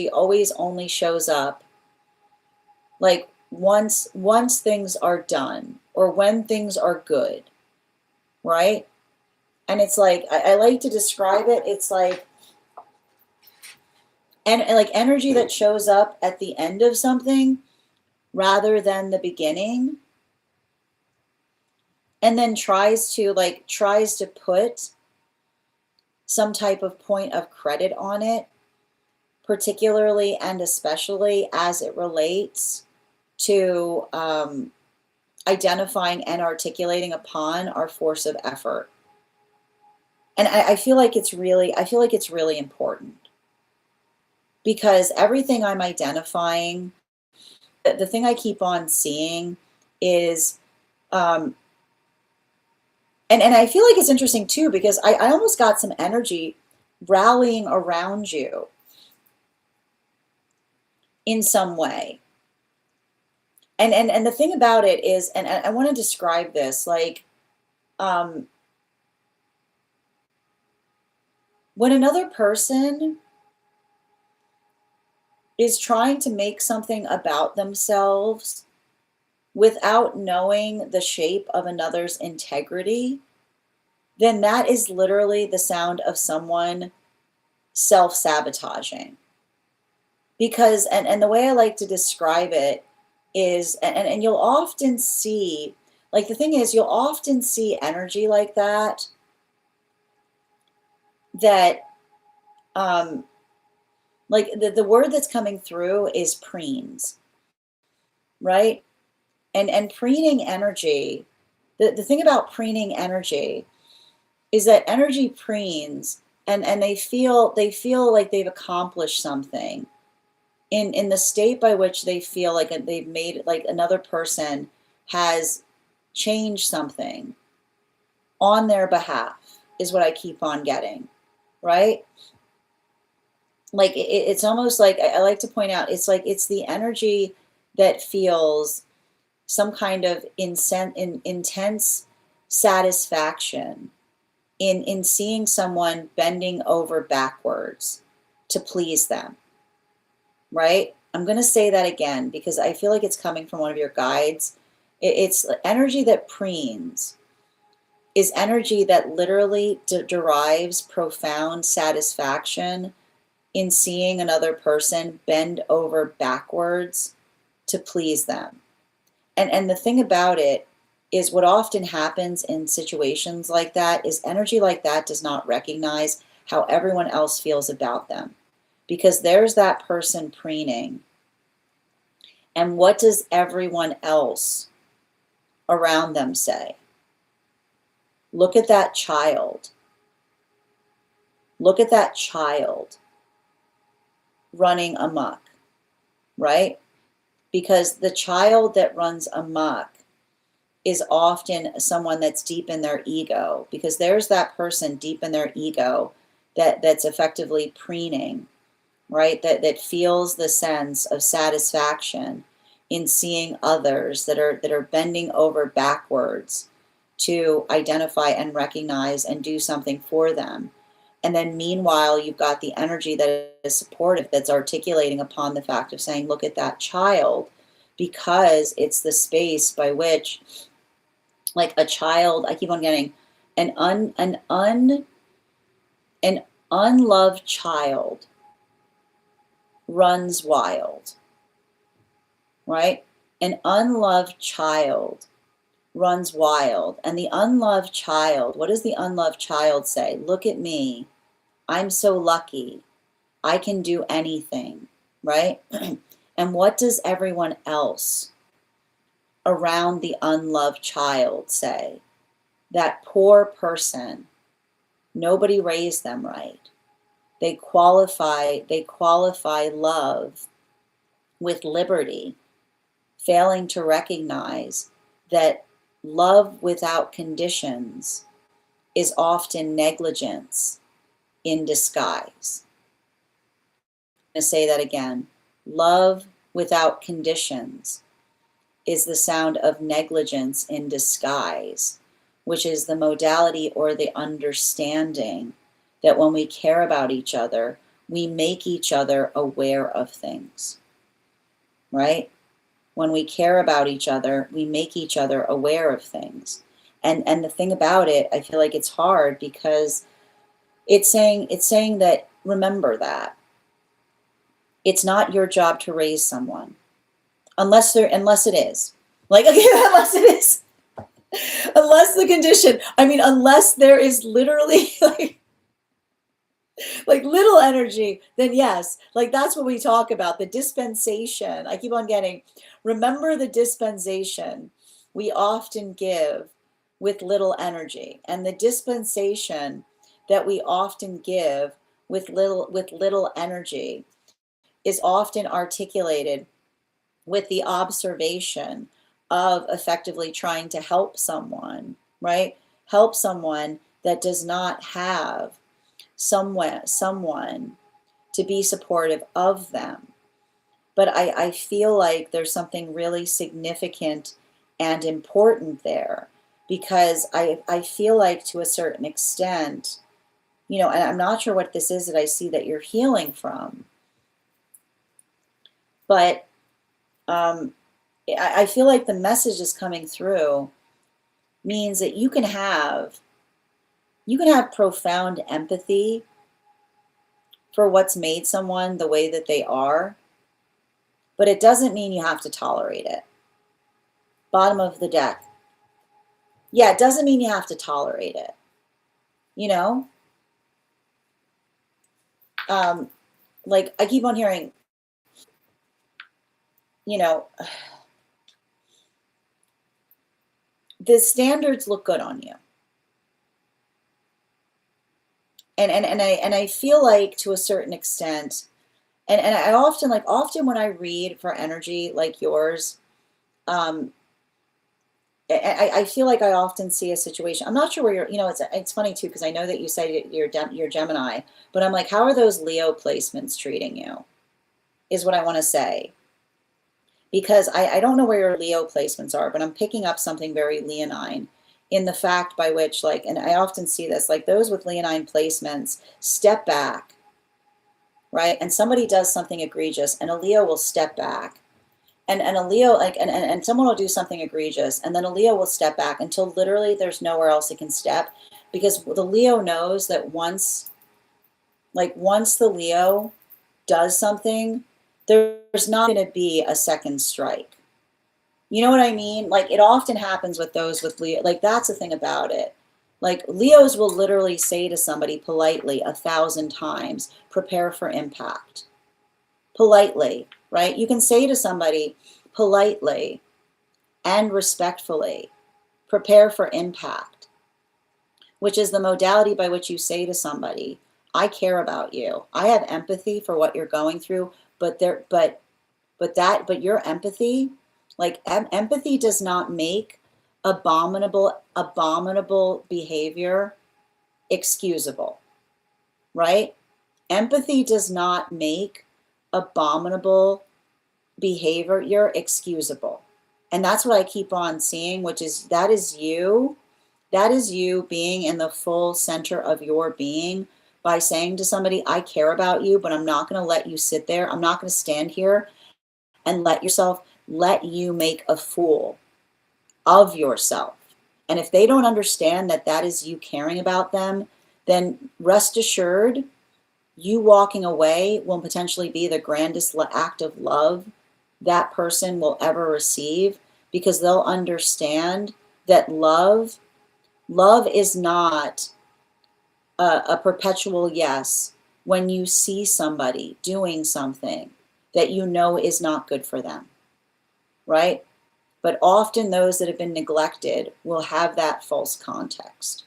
always only shows up like once things are done or when things are good, right? And it's like, I like to describe it, it's like, and like energy that shows up at the end of something rather than the beginning, and then tries to put some type of point of credit on it, particularly and especially as it relates to identifying and articulating upon our force of effort. And I feel like it's really important, because everything I'm identifying, the thing I keep on seeing is, and I feel like it's interesting too, because I almost got some energy rallying around you in some way. And the thing about it is, and I want to describe this, like, when another person is trying to make something about themselves without knowing the shape of another's integrity, then that is literally the sound of someone self-sabotaging. Because, and the way I like to describe it is, and you'll often see, like, the thing is, you'll often see energy like that, like the word that's coming through is preens, right? And preening energy, the thing about preening energy is that energy preens, and they feel like they've accomplished something in the state by which they feel like they've made, like another person has changed something on their behalf, is what I keep on getting, right? Like it's almost like, I like to point out, it's like it's the energy that feels some kind of intense satisfaction in seeing someone bending over backwards to please them, right? I'm going to say that again because I feel like it's coming from one of your guides. It's energy that preens, is energy that literally derives profound satisfaction in seeing another person bend over backwards to please them. And the thing about it is, what often happens in situations like that is energy like that does not recognize how everyone else feels about them. Because there's that person preening. And what does everyone else around them say? Look at that child. Look at that child running amok, right? Because the child that runs amok is often someone that's deep in their ego, because there's that person deep in their ego that's effectively preening, right? That feels the sense of satisfaction in seeing others that are bending over backwards to identify and recognize and do something for them. And then meanwhile, you've got the energy that is supportive, that's articulating upon the fact of saying, look at that child, because it's the space by which, like a child, I keep on getting an unloved child runs wild, right? An unloved child runs wild. And the unloved child, what does the unloved child say? Look at me. I'm so lucky. I can do anything, right? And what does everyone else around the unloved child say? That poor person, nobody raised them right. They qualify love with liberty, failing to recognize that love without conditions is often negligence in disguise. I'm going to say that again. Love without conditions is the sound of negligence in disguise, which is the modality or the understanding that when we care about each other, we make each other aware of things, right? When we care about each other, we make each other aware of things. And the thing about it, I feel like it's hard because it's saying that, remember that it's not your job to raise someone unless it is. Like, okay, unless it is. Unless the condition, I mean, unless there is literally like little energy, then yes, like that's what we talk about, the dispensation. I keep on getting, remember the dispensation we often give with little energy, and the dispensation that we often give with little energy is often articulated with the observation of effectively trying to help someone, right? Help someone that does not have someone to be supportive of them. But I feel like there's something really significant and important there, because I feel like, to a certain extent, and I'm not sure what this is that I see that you're healing from, but I feel like the message is coming through means that you can have profound empathy for what's made someone the way that they are, but it doesn't mean you have to tolerate it. Bottom of the deck. Yeah, it doesn't mean you have to tolerate it. Like I keep on hearing, the standards look good on you. And I feel like to a certain extent, and I often when I read for energy like yours, um, I feel like I often see a situation. I'm not sure where it's funny too, because I know that you say you're Gemini, but I'm like, how are those Leo placements treating you? Is what I want to say. Because I don't know where your Leo placements are, but I'm picking up something very Leonine in the fact by which, like, and I often see this, like those with Leonine placements step back, right? And somebody does something egregious, and a Leo will step back. And a Leo, like, and someone will do something egregious, and then a Leo will step back until literally there's nowhere else it can step, because the Leo knows that once the Leo does something, there's not going to be a second strike. You know what I mean? Like, it often happens with those with Leo. Like, that's the thing about it. Like, Leos will literally say to somebody politely 1,000 times, prepare for impact. Politely, right? You can say to somebody politely and respectfully, prepare for impact, which is the modality by which you say to somebody, I care about you. I have empathy for what you're going through, but your empathy, like empathy does not make abominable behavior excusable, right? Empathy does not make abominable behavior excusable. And that's what I keep on seeing, which is that is you being in the full center of your being by saying to somebody, I care about you, but I'm not going to let you sit there. I'm not going to stand here and let you make a fool of yourself. And if they don't understand that that is you caring about them, then rest assured, you walking away will potentially be the grandest act of love that person will ever receive, because they'll understand that love is not a perpetual yes when you see somebody doing something that you know is not good for them, right? But often those that have been neglected will have that false context.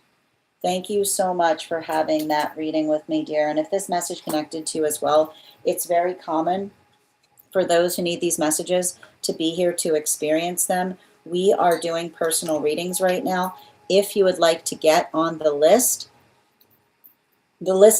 Thank you so much for having that reading with me, dear. And if this message connected to you as well, it's very common for those who need these messages to be here to experience them. We are doing personal readings right now. If you would like to get on the list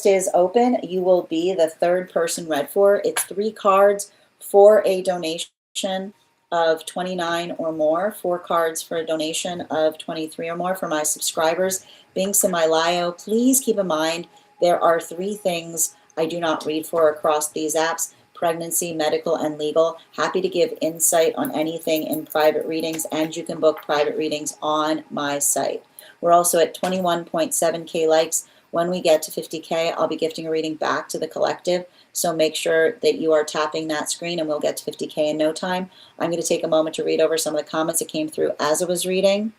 is open. You will be the third person read for. It's 3 cards for a donation of 29 or more, 4 cards for a donation of 23 or more for my subscribers. Binks in my Lio, please keep in mind there are 3 things I do not read for across these apps: pregnancy, medical, and legal. Happy to give insight on anything in private readings, and you can book private readings on my site. We're also at 21.7K likes. When we get to 50K, I'll be gifting a reading back to the collective. So make sure that you are tapping that screen, and we'll get to 50K in no time. I'm going to take a moment to read over some of the comments that came through as I was reading.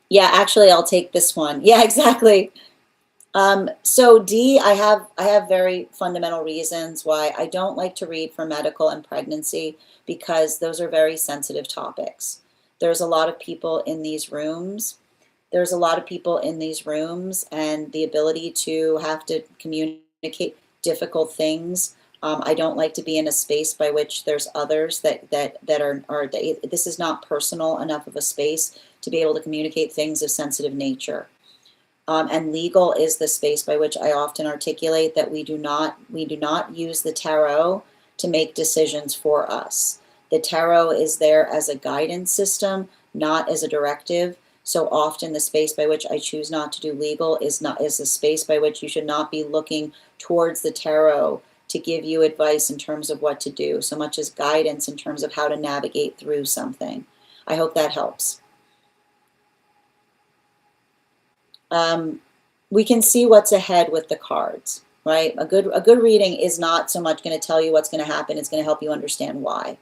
Yeah, actually, I'll take this one. Yeah, exactly. So D, I have very fundamental reasons why I don't like to read for medical and pregnancy, because those are very sensitive topics. There's a lot of people in these rooms. There's a lot of people in these rooms, and the ability to have to communicate difficult things. I don't like to be in a space by which there's others that this is not personal enough of a space to be able to communicate things of sensitive nature. And legal is the space by which I often articulate that we do not use the tarot to make decisions for us. The tarot is there as a guidance system, not as a directive. So often the space by which I choose not to do legal is a space by which you should not be looking towards the tarot to give you advice in terms of what to do, so much as guidance in terms of how to navigate through something. I hope that helps. We can see what's ahead with the cards, right? A good reading is not so much going to tell you what's going to happen. It's going to help you understand why.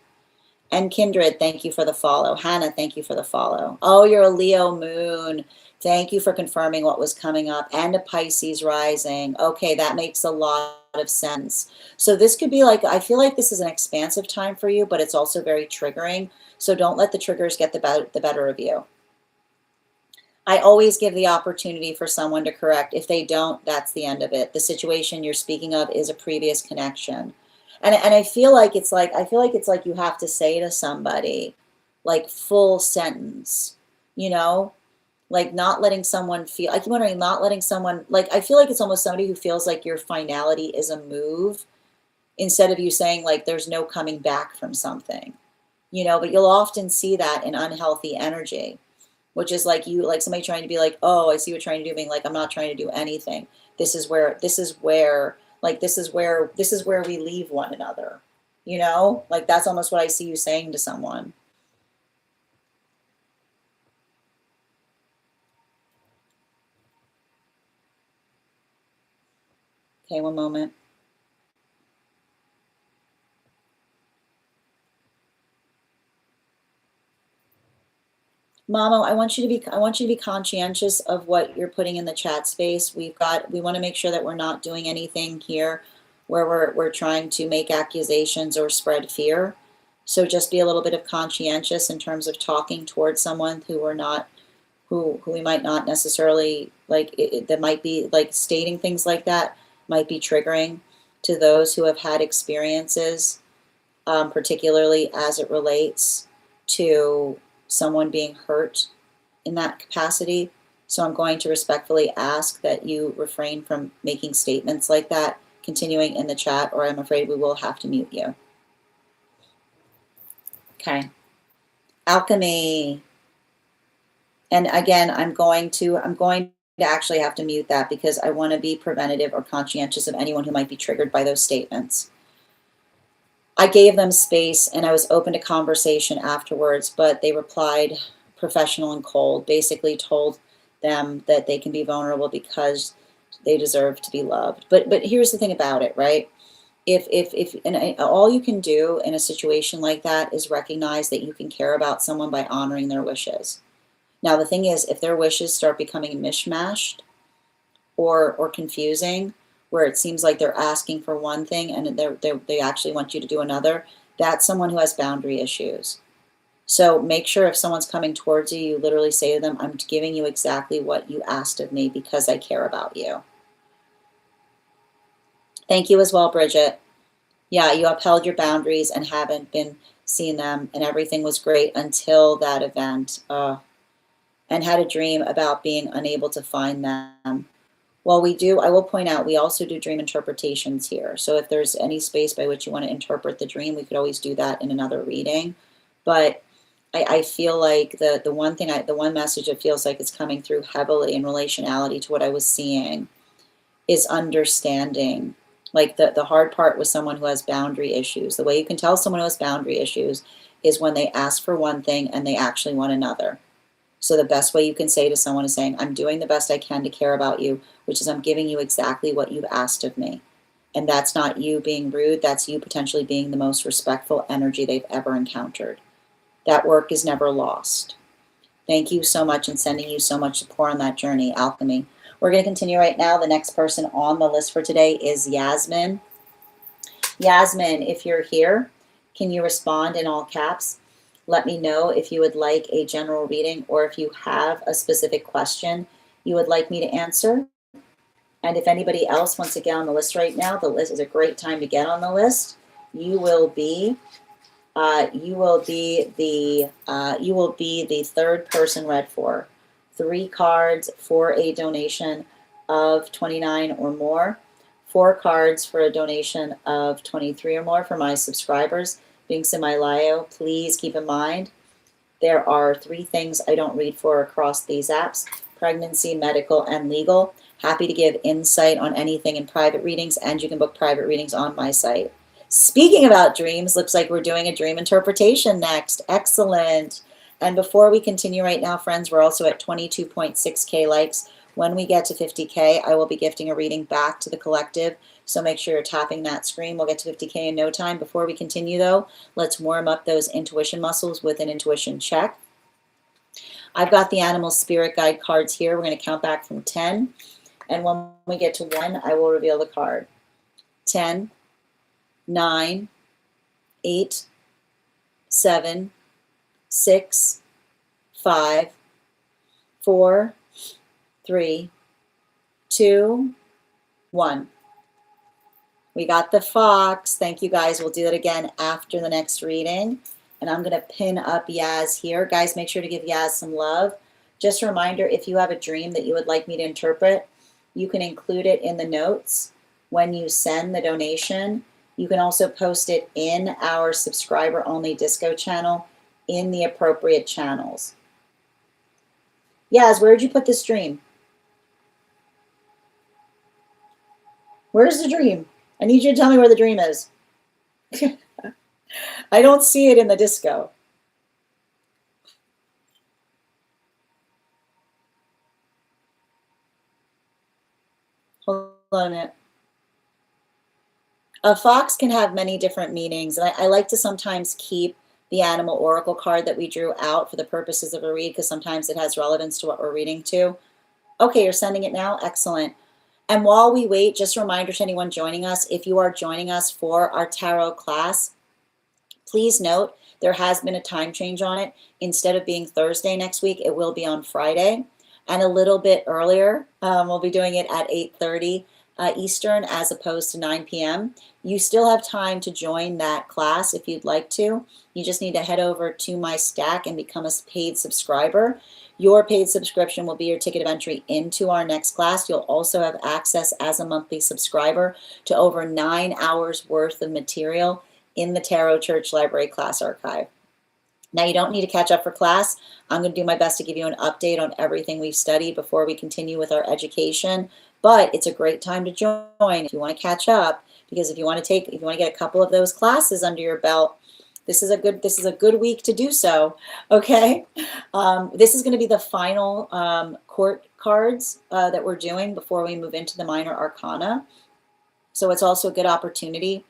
And Kindred, thank you for the follow. Hannah, thank you for the follow. Oh, you're a Leo moon. Thank you for confirming what was coming up. And a Pisces rising. Okay, that makes a lot of sense. So this could be like, I feel like this is an expansive time for you, but it's also very triggering. So don't let the triggers get the better of you. I always give the opportunity for someone to correct. If they don't, that's the end of it. The situation you're speaking of is a previous connection. And I feel like it's like, you have to say to somebody, like, full sentence, you know, like not letting someone feel, I keep wondering, not letting someone, like, I feel like it's almost somebody who feels like your finality is a move instead of you saying like there's no coming back from something, you know, but you'll often see that in unhealthy energy, which is like you, like somebody trying to be like, oh, I see what you're trying to do, being like, I'm not trying to do anything. Like, this is where we leave one another, you know, like that's almost what I see you saying to someone. Okay, one moment. Mamo, I want you to be conscientious of what you're putting in the chat space. We want to make sure that we're not doing anything here where we're trying to make accusations or spread fear. So just be a little bit of conscientious in terms of talking towards someone who we're not, who we might not necessarily like, that might be like stating things like that might be triggering to those who have had experiences, particularly as it relates to someone being hurt in that capacity. So I'm going to respectfully ask that you refrain from making statements like that, continuing in the chat, or I'm afraid we will have to mute you. Okay. Alchemy. And again, I'm going to actually have to mute that because I want to be preventative or conscientious of anyone who might be triggered by those statements. I gave them space and I was open to conversation afterwards, but they replied professional and cold, basically told them that they can be vulnerable because they deserve to be loved. But here's the thing about it, right? And all you can do in a situation like that is recognize that you can care about someone by honoring their wishes. Now, the thing is, if their wishes start becoming mishmashed or confusing, where it seems like they're asking for one thing and they actually want you to do another, that's someone who has boundary issues. So make sure if someone's coming towards you, you literally say to them, I'm giving you exactly what you asked of me because I care about you. Thank you as well, Bridget. Yeah, you upheld your boundaries and haven't been seeing them, and everything was great until that event. And had a dream about being unable to find them. Well, I will point out, we also do dream interpretations here. So if there's any space by which you want to interpret the dream, we could always do that in another reading. But I feel like the one message that feels like it's coming through heavily in relationality to what I was seeing is understanding. Like the hard part with someone who has boundary issues, the way you can tell someone who has boundary issues is when they ask for one thing and they actually want another. So the best way you can say to someone is saying, I'm doing the best I can to care about you, which is I'm giving you exactly what you've asked of me. And that's not you being rude. That's you potentially being the most respectful energy they've ever encountered. That work is never lost. Thank you so much and sending you so much support on that journey, Alchemy. We're going to continue right now. The next person on the list for today is Yasmin. Yasmin, if you're here, can you respond in all caps? Let me know if you would like a general reading or if you have a specific question you would like me to answer. And if anybody else wants to get on the list right now, the list is a great time to get on the list. You will be the third person read for. 3 cards for a donation of $29 or more. 4 cards for a donation of $23 or more for my subscribers. Links in my bio. Please keep in mind, there are 3 things I don't read for across these apps: pregnancy, medical, and legal. Happy to give insight on anything in private readings, and you can book private readings on my site. Speaking about dreams, looks like we're doing a dream interpretation next. Excellent. And before we continue right now, friends, we're also at 22.6K likes. When we get to 50K, I will be gifting a reading back to the collective. So make sure you're tapping that screen. We'll get to 50K in no time. Before we continue, though, let's warm up those intuition muscles with an intuition check. I've got the animal spirit guide cards here. We're going to count back from 10. And when we get to 1, I will reveal the card. 10, 9, 8, 7, 6, 5, 4, 3, 2, 1. We got the fox. Thank you, guys. We'll do that again after the next reading. And I'm going to pin up Yaz here. Guys, make sure to give Yaz some love. Just a reminder, if you have a dream that you would like me to interpret, you can include it in the notes when you send the donation. You can also post it in our subscriber-only disco channel in the appropriate channels. Yaz, where did you put this dream? Where's the dream? I need you to tell me where the dream is. I don't see it in the disco. Hold on a minute. A fox can have many different meanings, and I like to sometimes keep the animal oracle card that we drew out for the purposes of a read, because sometimes it has relevance to what we're reading to. Okay, you're sending it now? Excellent. And while we wait, just a reminder to anyone joining us, if you are joining us for our tarot class, please note there has been a time change on it. Instead of being Thursday next week, it will be on Friday, and a little bit earlier. We'll be doing it at 8:30 Eastern as opposed to 9 p.m. You still have time to join that class if you'd like to. You just need to head over to my stack and become a paid subscriber. Your paid subscription will be your ticket of entry into our next class. You'll also have access as a monthly subscriber to over 9 hours worth of material in the Tarot Church Library class archive. Now, you don't need to catch up for class. I'm going to do my best to give you an update on everything we've studied before we continue with our education. But it's a great time to join if you want to catch up, because if you want to get a couple of those classes under your belt, this is a good week to do so. Okay, this is going to be the final court cards that we're doing before we move into the minor arcana. So it's also a good opportunity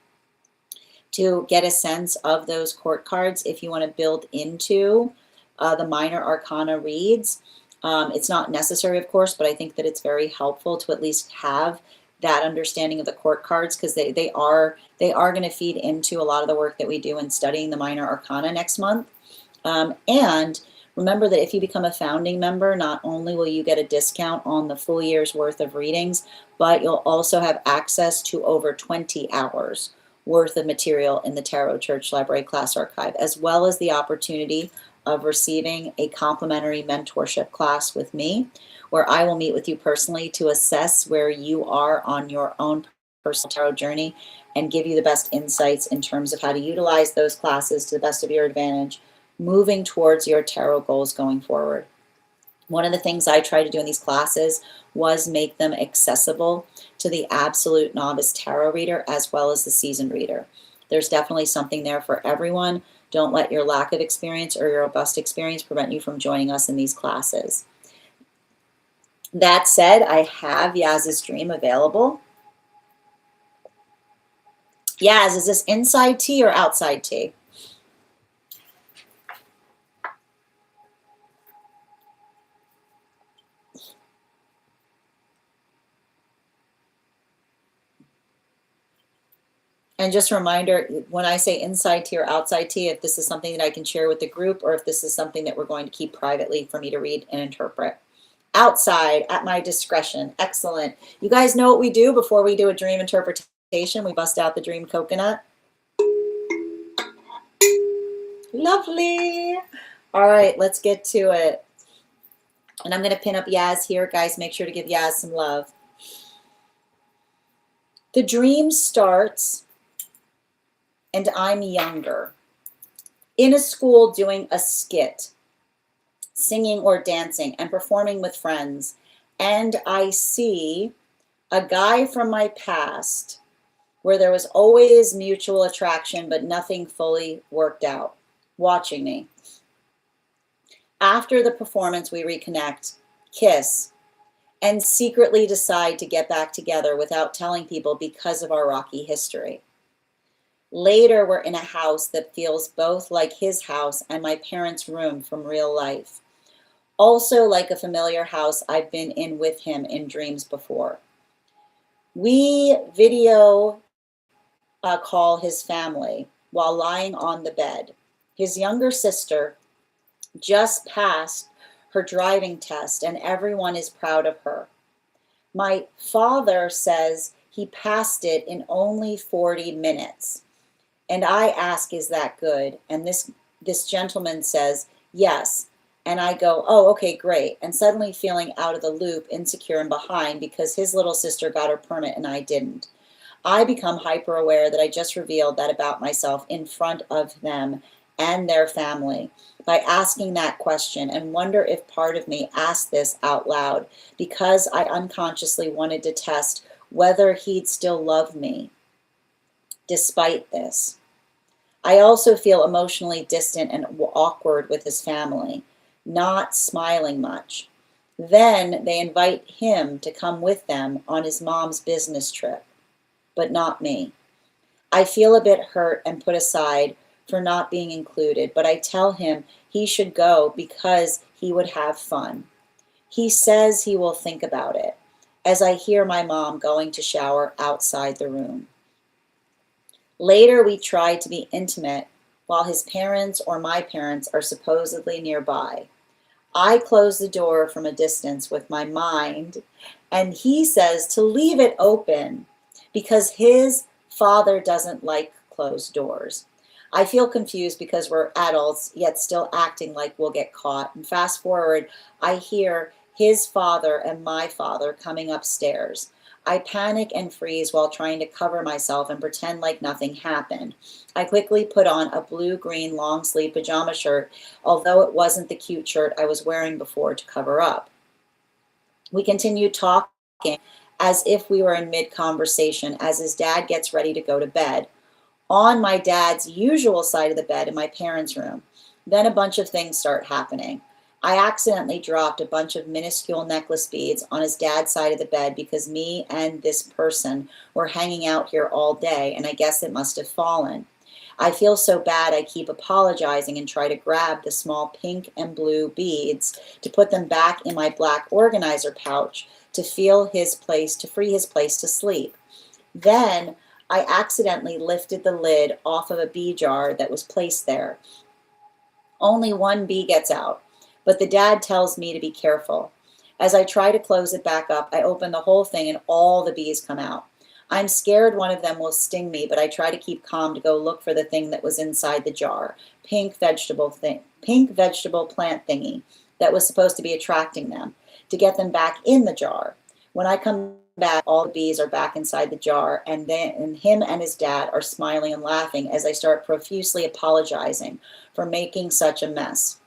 to get a sense of those court cards if you want to build into the minor arcana reads. It's not necessary, of course, but I think that it's very helpful to at least have that understanding of the court cards, because they are going to feed into a lot of the work that we do in studying the minor arcana next month. And remember that if you become a founding member, not only will you get a discount on the full year's worth of readings, but you'll also have access to over 20 hours worth of material in the Tarot Church Library class archive, as well as the opportunity of receiving a complimentary mentorship class with me, where I will meet with you personally to assess where you are on your own personal tarot journey and give you the best insights in terms of how to utilize those classes to the best of your advantage, moving towards your tarot goals going forward. One of the things I try to do in these classes was make them accessible to the absolute novice tarot reader as well as the seasoned reader. There's definitely something there for everyone. Don't let your lack of experience or your robust experience prevent you from joining us in these classes. That said, I have Yaz's dream available. Yaz, is this inside tea or outside tea? And just a reminder, when I say inside tea or outside tea, if this is something that I can share with the group or if this is something that we're going to keep privately for me to read and interpret. Outside, at my discretion. Excellent. You guys know what we do before we do a dream interpretation. We bust out the dream coconut. Lovely. All right, let's get to it. And I'm going to pin up Yaz here. Guys, make sure to give Yaz some love. The dream starts, and I'm younger, in a school doing a skit, singing or dancing and performing with friends. And I see a guy from my past where there was always mutual attraction, but nothing fully worked out, watching me. After the performance, we reconnect, kiss, and secretly decide to get back together without telling people because of our rocky history. Later, we're in a house that feels both like his house and my parents' room from real life. Also, like a familiar house I've been in with him in dreams before. We video call his family while lying on the bed. His younger sister just passed her driving test, and everyone is proud of her. My father says he passed it in only 40 minutes. And I ask, is that good? And this gentleman says, yes. And I go, oh, okay, great. And suddenly feeling out of the loop, insecure and behind because his little sister got her permit and I didn't. I become hyper aware that I just revealed that about myself in front of them and their family by asking that question, and wonder if part of me asked this out loud because I unconsciously wanted to test whether he'd still love me despite this. I also feel emotionally distant and awkward with his family, not smiling much. Then they invite him to come with them on his mom's business trip, but not me. I feel a bit hurt and put aside for not being included, but I tell him he should go because he would have fun. He says he will think about it, as I hear my mom going to shower outside the room. Later, we try to be intimate while his parents or my parents are supposedly nearby. I close the door from a distance with my mind, and he says to leave it open because his father doesn't like closed doors. I feel confused because we're adults, yet still acting like we'll get caught. And fast forward, I hear his father and my father coming upstairs. I panic and freeze while trying to cover myself and pretend like nothing happened. I quickly put on a blue-green long-sleeve pajama shirt, although it wasn't the cute shirt I was wearing before to cover up. We continue talking as if we were in mid-conversation as his dad gets ready to go to bed, on my dad's usual side of the bed in my parents' room. Then a bunch of things start happening. I accidentally dropped a bunch of minuscule necklace beads on his dad's side of the bed because me and this person were hanging out here all day, and I guess it must have fallen. I feel so bad I keep apologizing and try to grab the small pink and blue beads to put them back in my black organizer pouch to free his place to sleep. Then I accidentally lifted the lid off of a bee jar that was placed there. Only one bee gets out, but the dad tells me to be careful. As I try to close it back up, I open the whole thing and all the bees come out. I'm scared one of them will sting me, but I try to keep calm to go look for the thing that was inside the jar, pink vegetable plant thingy that was supposed to be attracting them, to get them back in the jar. When I come back, all the bees are back inside the jar, and him and his dad are smiling and laughing as I start profusely apologizing for making such a mess.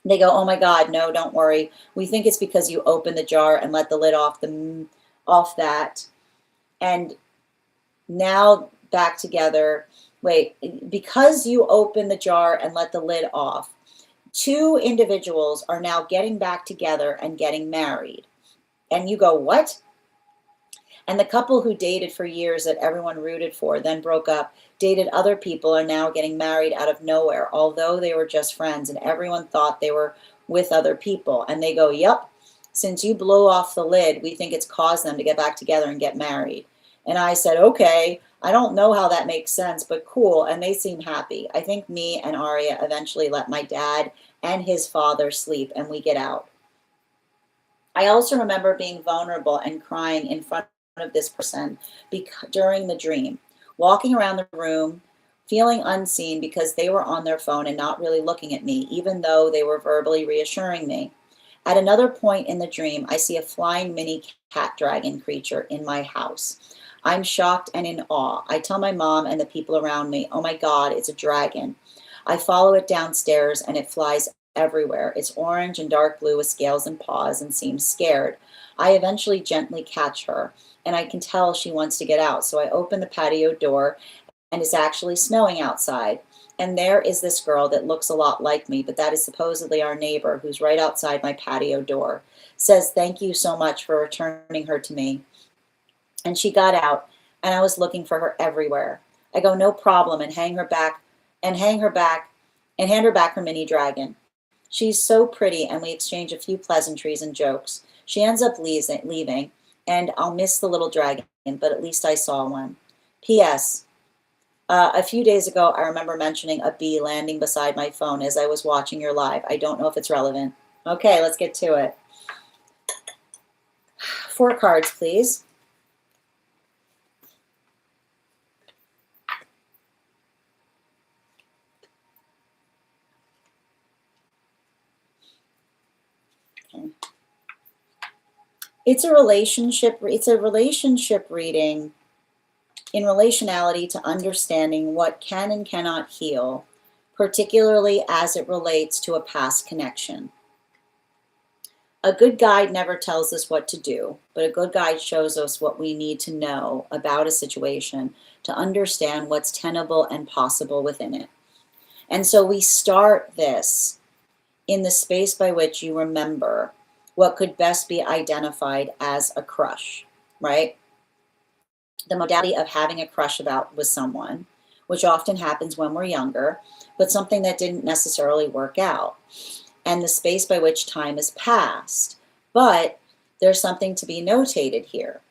They go, oh my God, no, don't worry. We think it's because you opened the jar and let the lid off that. And now back together. Wait, because you opened the jar and let the lid off, two individuals are now getting back together and getting married. And you go, what? And the couple who dated for years that everyone rooted for, then broke up, dated other people, are now getting married out of nowhere, although they were just friends and everyone thought they were with other people. And they go, yep, since you blew off the lid, we think it's caused them to get back together and get married. And I said, okay, I don't know how that makes sense, but cool. And they seem happy. I think me and Aria eventually let my dad and his father sleep and we get out. I also remember being vulnerable and crying in front of this person during the dream, walking around the room, feeling unseen because they were on their phone and not really looking at me, even though they were verbally reassuring me. At another point in the dream, I see a flying mini cat dragon creature in my house. I'm shocked and in awe. I tell my mom and the people around me, oh my God, it's a dragon. I follow it downstairs and it flies everywhere. It's orange and dark blue with scales and paws and seems scared. I eventually gently catch her, and I can tell she wants to get out. So I open the patio door, and it's actually snowing outside. And there is this girl that looks a lot like me, but that is supposedly our neighbor who's right outside my patio door. Says thank you so much for returning her to me. And she got out, and I was looking for her everywhere. I go, no problem, and hand her back her mini dragon. She's so pretty, and we exchange a few pleasantries and jokes. She ends up leaving, and I'll miss the little dragon, but at least I saw one. P.S. A few days ago, I remember mentioning a bee landing beside my phone as I was watching your live. I don't know if it's relevant. Okay, let's get to it. 4 cards, please. Okay. It's a relationship reading in relationality to understanding what can and cannot heal, particularly as it relates to a past connection. A good guide never tells us what to do, but a good guide shows us what we need to know about a situation to understand what's tenable and possible within it. And so we start this in the space by which you remember what could best be identified as a crush, right? The modality of having a crush with someone, which often happens when we're younger, but something that didn't necessarily work out. And the space by which time has passed. But there's something to be notated here,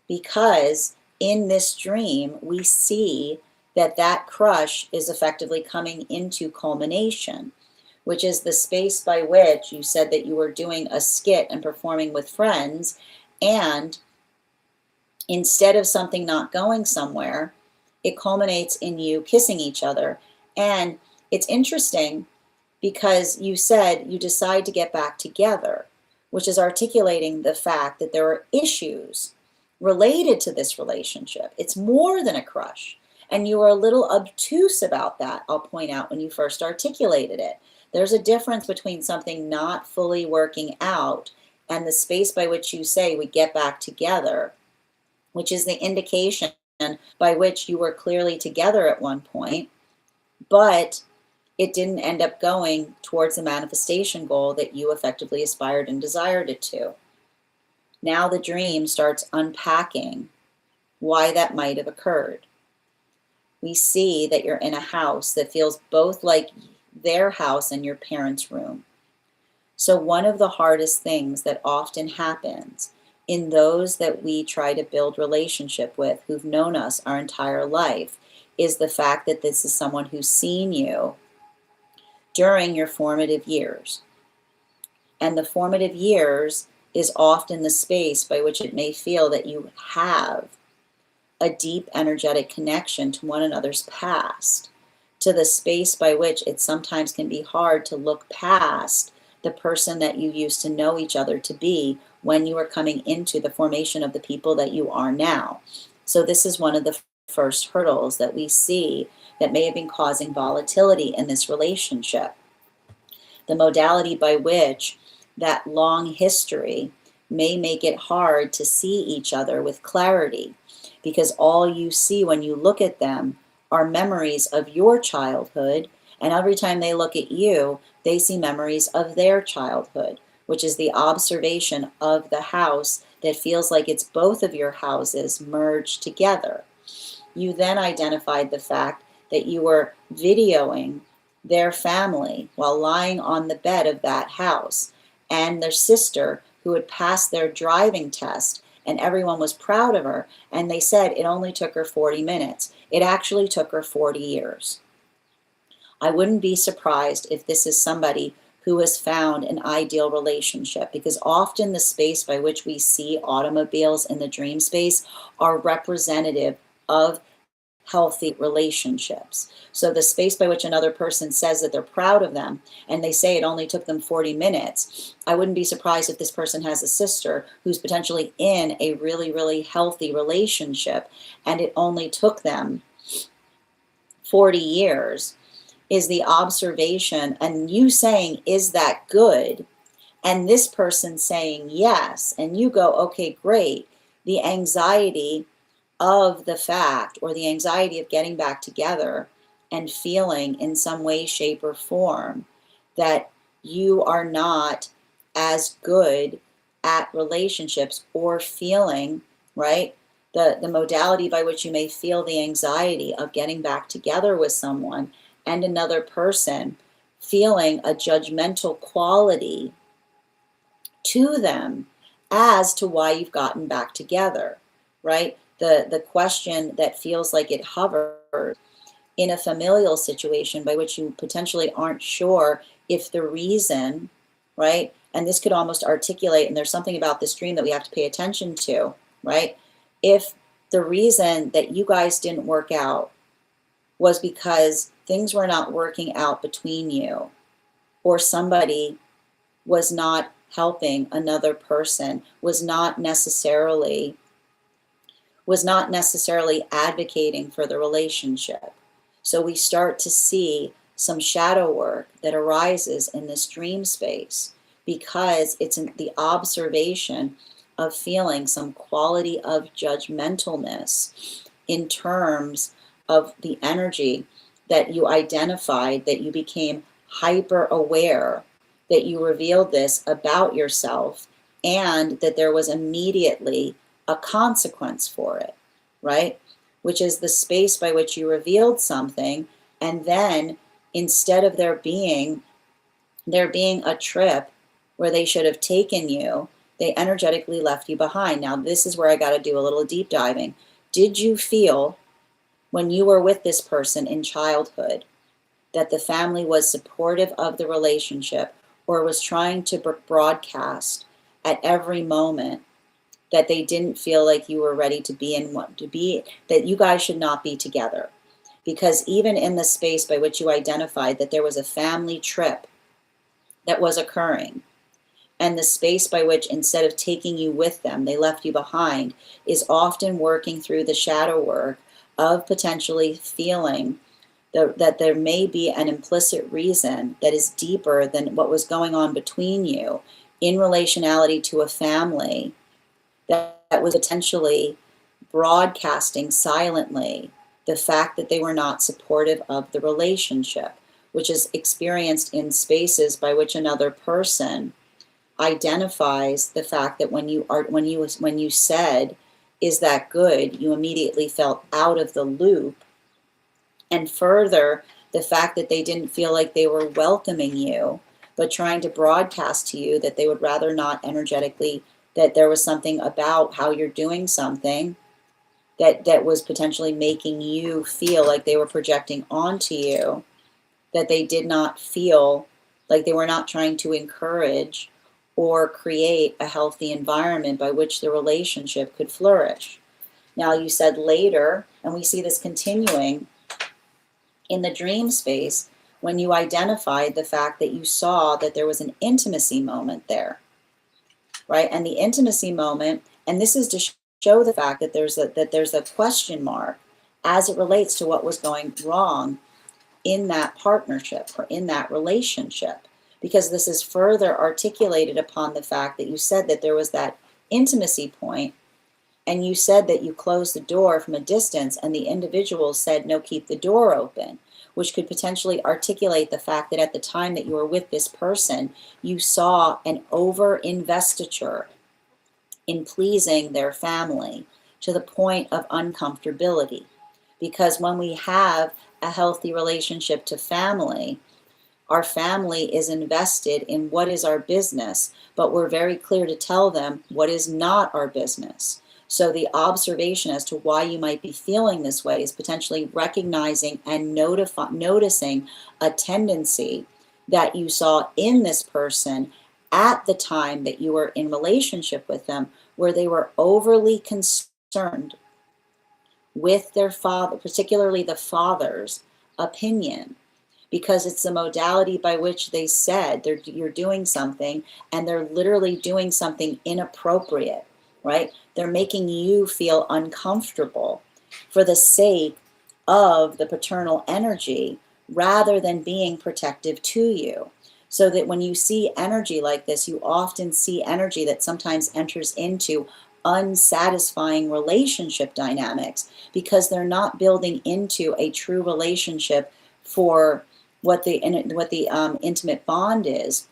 because in this dream, we see that that crush is effectively coming into culmination, which is the space by which you said that you were doing a skit and performing with friends, and instead of something not going somewhere, it culminates in you kissing each other. And it's interesting because you said you decide to get back together, which is articulating the fact that there are issues related to this relationship. It's more than a crush. And you were a little obtuse about that, I'll point out, when you first articulated it. There's a difference between something not fully working out and the space by which you say we get back together, which is the indication by which you were clearly together at one point, but it didn't end up going towards the manifestation goal that you effectively aspired and desired it to. Now the dream starts unpacking why that might have occurred. We see that you're in a house that feels both like their house and your parents' room. So one of the hardest things that often happens in those that we try to build relationship with, who've known us our entire life, is the fact that this is someone who's seen you during your formative years. And the formative years is often the space by which it may feel that you have a deep energetic connection to one another's past, to the space by which it sometimes can be hard to look past the person that you used to know each other to be when you were coming into the formation of the people that you are now. So this is one of the first hurdles that we see that may have been causing volatility in this relationship. The modality by which that long history may make it hard to see each other with clarity, because all you see when you look at them are memories of your childhood, and every time they look at you, they see memories of their childhood, which is the observation of the house that feels like it's both of your houses merged together. You then identified the fact that you were videoing their family while lying on the bed of that house, and their sister who had passed their driving test, and everyone was proud of her, and they said it only took her 40 minutes. It actually took her 40 years. I wouldn't be surprised if this is somebody who has found an ideal relationship, because often the space by which we see automobiles in the dream space are representative of healthy relationships. So the space by which another person says that they're proud of them and they say it only took them 40 minutes, I wouldn't be surprised if this person has a sister who's potentially in a really, really healthy relationship and it only took them 40 years, is the observation, and you saying, is that good? And this person saying yes, and you go, okay, great. The anxiety of the fact, or the anxiety of getting back together and feeling in some way, shape, or form that you are not as good at relationships, or feeling, right? The modality by which you may feel the anxiety of getting back together with someone and another person feeling a judgmental quality to them as to why you've gotten back together, right? The question that feels like it hovers in a familial situation by which you potentially aren't sure if the reason, right? And this could almost articulate, and there's something about this dream that we have to pay attention to, right? If the reason that you guys didn't work out was because things were not working out between you, or somebody was not helping another person, was not necessarily advocating for the relationship. So we start to see some shadow work that arises in this dream space because it's in the observation of feeling some quality of judgmentalness in terms of the energy that you identified, that you became hyper aware, that you revealed this about yourself, and that there was immediately a consequence for it, right? Which is the space by which you revealed something, and then instead of there being a trip where they should have taken you, they energetically left you behind. Now, this is where I got to do a little deep diving. Did you feel when you were with this person in childhood that the family was supportive of the relationship, or was trying to broadcast at every moment that they didn't feel like you were ready to be in one, to be, that you guys should not be together? Because even in the space by which you identified that there was a family trip that was occurring, and the space by which instead of taking you with them, they left you behind, is often working through the shadow work of potentially feeling that there may be an implicit reason that is deeper than what was going on between you in relationality to a family that was potentially broadcasting silently the fact that they were not supportive of the relationship, which is experienced in spaces by which another person identifies the fact that when you said, "Is that good?" you immediately felt out of the loop. And further, the fact that they didn't feel like they were welcoming you, but trying to broadcast to you that they would rather not energetically, that there was something about how you're doing something that was potentially making you feel like they were projecting onto you, that they did not feel like, they were not trying to encourage or create a healthy environment by which the relationship could flourish. Now, you said later, and we see this continuing in the dream space, when you identified the fact that you saw that there was an intimacy moment there, right? And the intimacy moment, and this is to show the fact that there's a question mark as it relates to what was going wrong in that partnership or in that relationship, because this is further articulated upon the fact that you said that there was that intimacy point, and you said that you closed the door from a distance, and the individual said, "No, keep the door open," which could potentially articulate the fact that at the time that you were with this person, you saw an over-investiture in pleasing their family to the point of uncomfortability. Because when we have a healthy relationship to family, our family is invested in what is our business, but we're very clear to tell them what is not our business. So the observation as to why you might be feeling this way is potentially recognizing and noticing a tendency that you saw in this person at the time that you were in relationship with them, where they were overly concerned with their father, particularly the father's opinion, because it's the modality by which they said you're doing something, and they're literally doing something inappropriate, right? They're making you feel uncomfortable for the sake of the paternal energy rather than being protective to you. So that when you see energy like this, you often see energy that sometimes enters into unsatisfying relationship dynamics because they're not building into a true relationship for what the intimate bond is,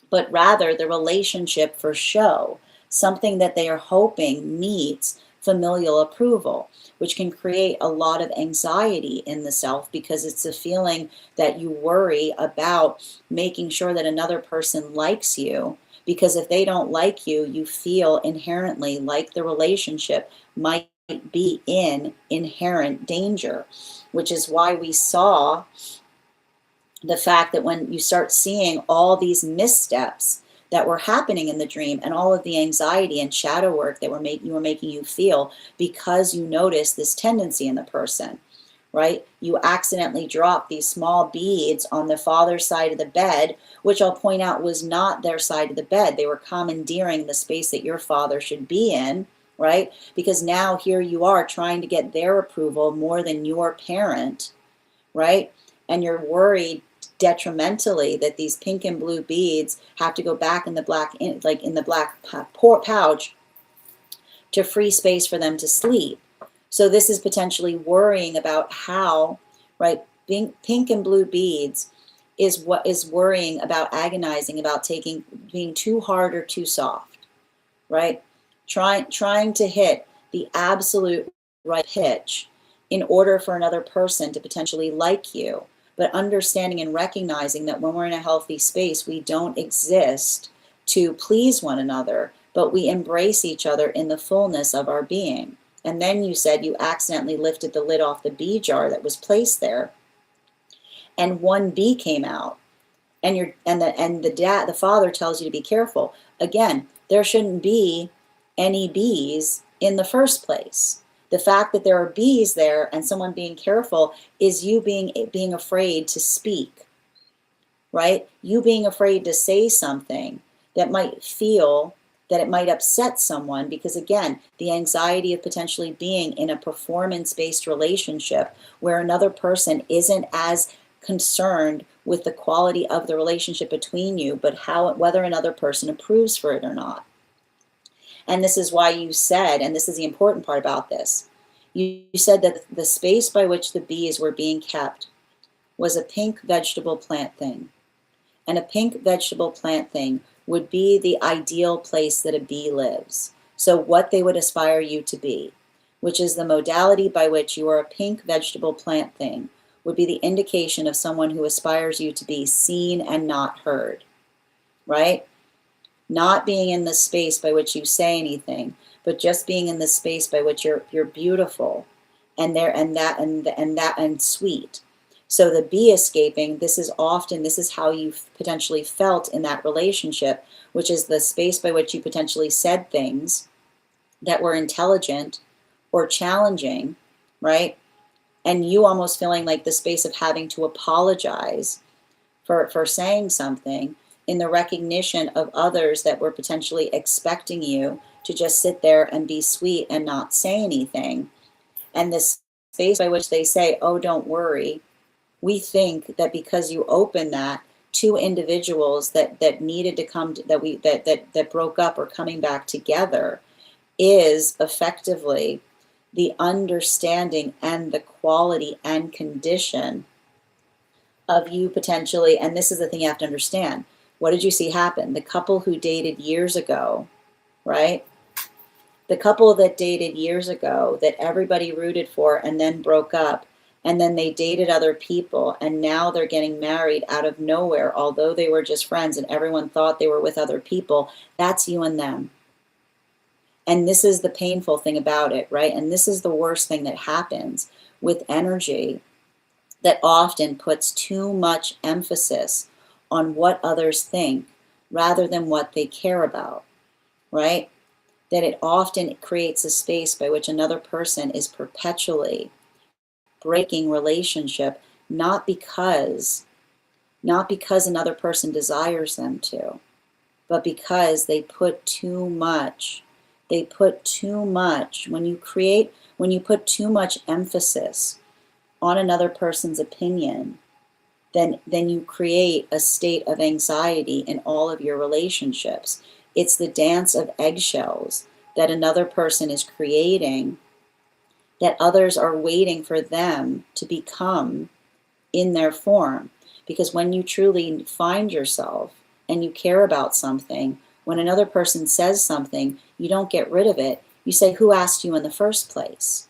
but rather the relationship for show, something that they are hoping meets familial approval, which can create a lot of anxiety in the self because it's a feeling that you worry about making sure that another person likes you. Because if they don't like you, you feel inherently like the relationship might be in inherent danger, which is why we saw the fact that when you start seeing all these missteps that were happening in the dream and all of the anxiety and shadow work that were making you feel because you noticed this tendency in the person, right? You accidentally dropped these small beads on the father's side of the bed, which I'll point out was not their side of the bed. They were commandeering the space that your father should be in, right? Because now here you are trying to get their approval more than your parent, right? And you're worried detrimentally that these pink and blue beads have to go back in the black, like in the black pouch, to free space for them to sleep. So this is potentially worrying about how, right, pink and blue beads is what is worrying about, agonizing about being too hard or too soft, right? Trying to hit the absolute right pitch in order for another person to potentially like you, but understanding and recognizing that when we're in a healthy space, we don't exist to please one another, but we embrace each other in the fullness of our being. And then you said you accidentally lifted the lid off the bee jar that was placed there, and one bee came out, and the father tells you to be careful. Again, there shouldn't be any bees in the first place. The fact that there are bees there and someone being careful is you being afraid to speak, right? You being afraid to say something that might feel that it might upset someone, because again, the anxiety of potentially being in a performance-based relationship where another person isn't as concerned with the quality of the relationship between you, but whether another person approves for it or not. And this is why you said, and this is the important part about this, you said that the space by which the bees were being kept was a pink vegetable plant thing. And a pink vegetable plant thing would be the ideal place that a bee lives. So what they would aspire you to be, which is the modality by which you are a pink vegetable plant thing, would be the indication of someone who aspires you to be seen and not heard, right? Not being in the space by which you say anything, but just being in the space by which you're beautiful and sweet. So the bee escaping, this is how you potentially felt in that relationship, which is the space by which you potentially said things that were intelligent or challenging, right? And you almost feeling like the space of having to apologize for saying something, in the recognition of others that were potentially expecting you to just sit there and be sweet and not say anything. And this space by which they say, oh, don't worry, we think that because you open that, two individuals that needed to come to, that broke up or coming back together, is effectively the understanding and the quality and condition of you potentially. And this is the thing you have to understand. What did you see happen? The couple who dated years ago, right? The couple that dated years ago that everybody rooted for and then broke up, and then they dated other people, and now they're getting married out of nowhere, although they were just friends and everyone thought they were with other people. That's you and them. And this is the painful thing about it, right? And this is the worst thing that happens with energy that often puts too much emphasis on what others think rather than what they care about, right? That it often creates a space by which another person is perpetually breaking relationship, not because another person desires them to, but because they put too much, when you put too much emphasis on another person's opinion, then you create a state of anxiety in all of your relationships. It's the dance of eggshells that another person is creating, that others are waiting for them to become in their form. Because when you truly find yourself and you care about something, when another person says something, you don't get rid of it. You say, who asked you in the first place?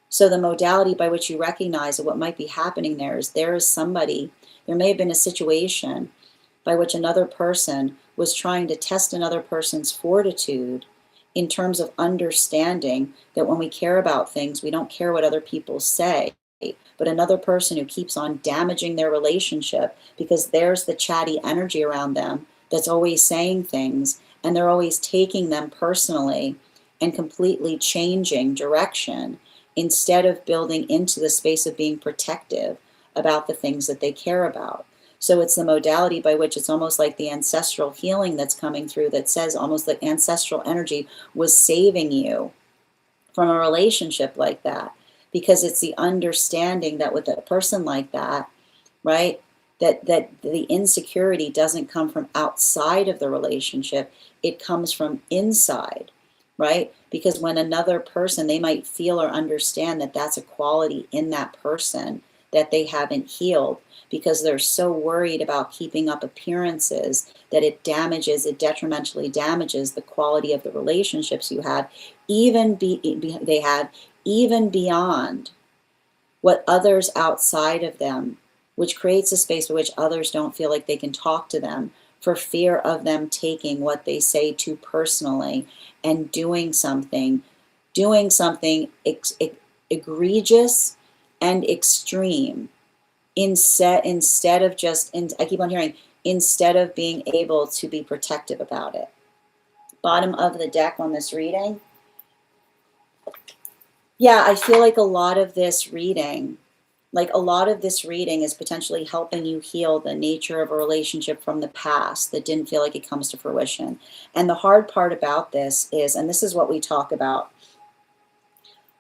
So the modality by which you recognize what might be happening there is somebody, there may have been a situation by which another person was trying to test another person's fortitude in terms of understanding that when we care about things, we don't care what other people say, but another person who keeps on damaging their relationship because there's the chatty energy around them that's always saying things, and they're always taking them personally and completely changing direction instead of building into the space of being protective about the things that they care about. So it's the modality by which it's almost like the ancestral healing that's coming through that says almost that ancestral energy was saving you from a relationship like that, because it's the understanding that with a person like that, right, that the insecurity doesn't come from outside of the relationship, it comes from inside, right? Because when another person, they might feel or understand that that's a quality in that person that they haven't healed, because they're so worried about keeping up appearances that it detrimentally damages the quality of the relationships you have, even even beyond what others outside of them, which creates a space in which others don't feel like they can talk to them for fear of them taking what they say too personally and doing something egregious and extreme instead of just, I keep on hearing, instead of being able to be protective about it. Bottom of the deck on this reading. Yeah, I feel like a lot of this reading is potentially helping you heal the nature of a relationship from the past that didn't feel like it comes to fruition. And the hard part about this is, and this is what we talk about,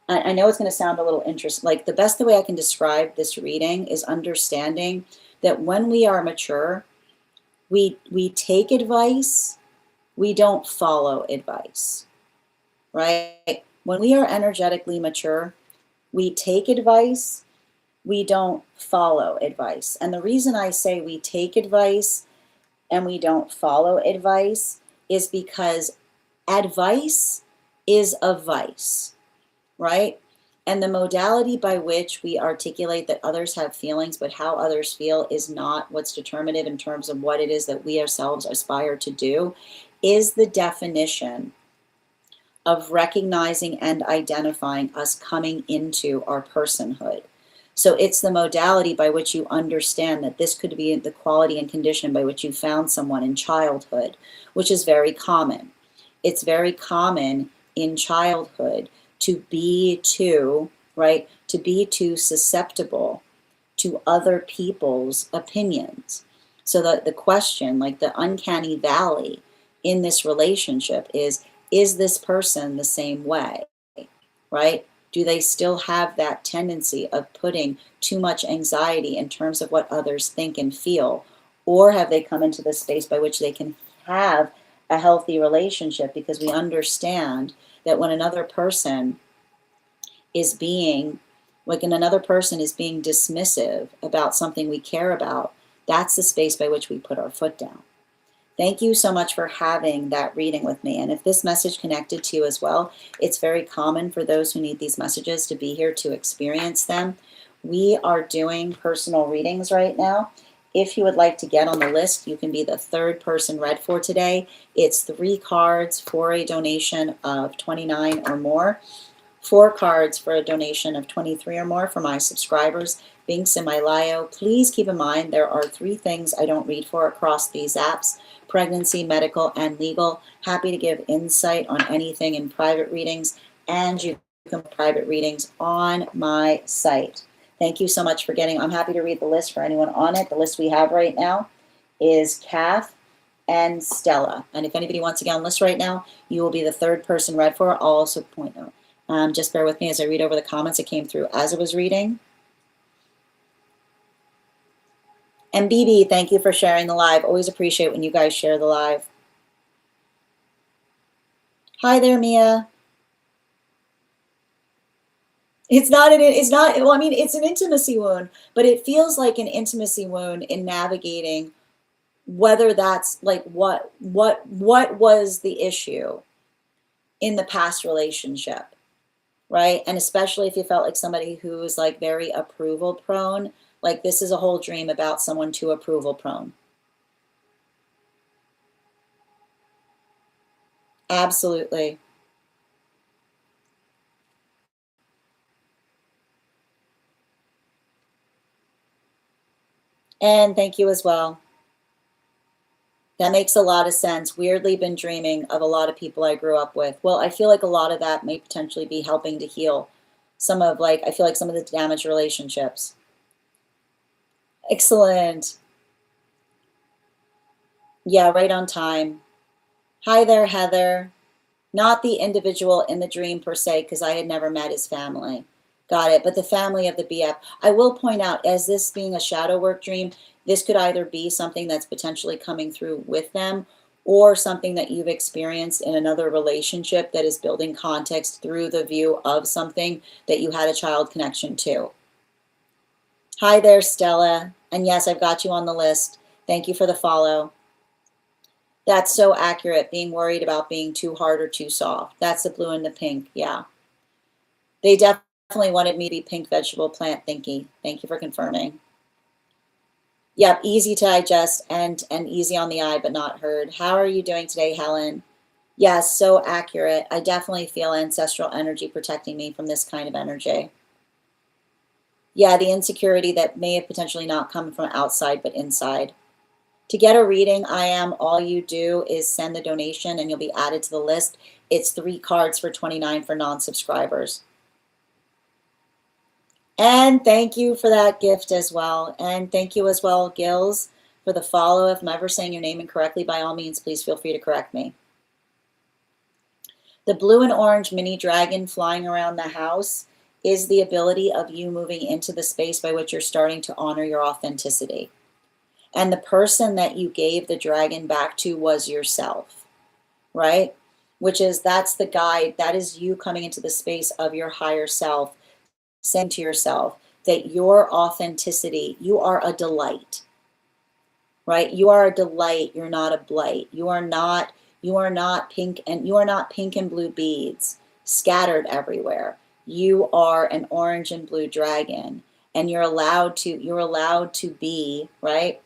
I know it's going to sound a little interesting, like the best way I can describe this reading is understanding that when we are mature, we take advice, we don't follow advice, right? When we are energetically mature, we take advice, we don't follow advice. And the reason I say we take advice and we don't follow advice is because advice is a vice, right? And the modality by which we articulate that others have feelings, but how others feel is not what's determinative in terms of what it is that we ourselves aspire to do, is the definition of recognizing and identifying us coming into our personhood. So it's the modality by which you understand that this could be the quality and condition by which you found someone in childhood, which is very common. It's very common in childhood to be too susceptible to other people's opinions. So that the question, like the uncanny valley in this relationship is this person the same way, right? Do they still have that tendency of putting too much anxiety in terms of what others think and feel? Or have they come into the space by which they can have a healthy relationship, because we understand that when another person is being dismissive about something we care about, that's the space by which we put our foot down. Thank you so much for having that reading with me. And if this message connected to you as well, it's very common for those who need these messages to be here to experience them. We are doing personal readings right now. If you would like to get on the list, you can be the third person read for today. It's 3 cards for a donation of $29 or more. 4 cards for a donation of $23 or more for my subscribers. Binks in my Lio. Please keep in mind there are 3 things I don't read for across these apps: pregnancy, medical, and legal. Happy to give insight on anything in private readings, and you can private readings on my site. Thank you so much for I'm happy to read the list for anyone on it. The list we have right now is Kath and Stella. And if anybody wants to get on the list right now, you will be the third person read for. I'll also point out. Just bear with me as I read over the comments that came through as I was reading. And BB, thank you for sharing the live. Always appreciate when you guys share the live. Hi there, Mia. It's not, well, I mean, it's an intimacy wound, but it feels like an intimacy wound in navigating whether that's like what was the issue. in the past relationship, right? And especially if you felt like somebody who was like very approval prone, like this is a whole dream about someone too approval prone. Absolutely. And thank you as well. That makes a lot of sense. Weirdly been dreaming of a lot of people I grew up with. Well, I feel like a lot of that may potentially be helping to heal some of like, I feel like some of the damaged relationships. Excellent. Yeah, right on time. Hi there, Heather. Not the individual in the dream per se, because I had never met his family. Got it. But the family of the BF. I will point out, as this being a shadow work dream, this could either be something that's potentially coming through with them or something that you've experienced in another relationship that is building context through the view of something that you had a child connection to. Hi there, Stella. And yes, I've got you on the list. Thank you for the follow. That's so accurate, being worried about being too hard or too soft. That's the blue and the pink, yeah. They definitely wanted me to be pink vegetable plant thinky. Thank you for confirming. Yep, easy to digest and easy on the eye, but not heard. How are you doing today, Helen? Yes, so accurate. I definitely feel ancestral energy protecting me from this kind of energy. Yeah, the insecurity that may have potentially not come from outside, but inside. To get a reading, all you do is send the donation and you'll be added to the list. It's 3 cards for $29 for non-subscribers. And thank you for that gift as well. And thank you as well, Gills, for the follow. If I'm ever saying your name incorrectly, by all means, please feel free to correct me. The blue and orange mini dragon flying around the house is the ability of you moving into the space by which you're starting to honor your authenticity. And the person that you gave the dragon back to was yourself, right? That's the guide. That is you coming into the space of your higher self, saying to yourself that your authenticity, you are a delight, right? You are a delight. You're not a blight. You are not pink and blue beads scattered everywhere. You are an orange and blue dragon, and you're allowed to be, right?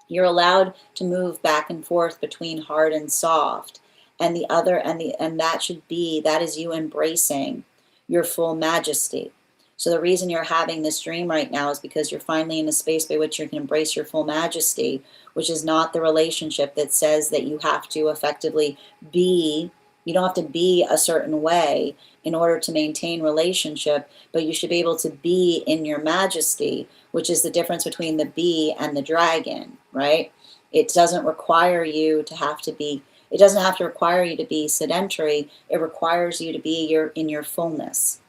You're allowed to move back and forth between hard and soft. And that is you embracing your full majesty. So the reason you're having this dream right now is because you're finally in a space by which you can embrace your full majesty, which is not the relationship that says that you have to effectively be, you don't have to be a certain way in order to maintain relationship, but you should be able to be in your majesty, which is the difference between the bee and the dragon, right? It doesn't require you to have to be, it doesn't have to require you to be sedentary. It requires you to be in your fullness.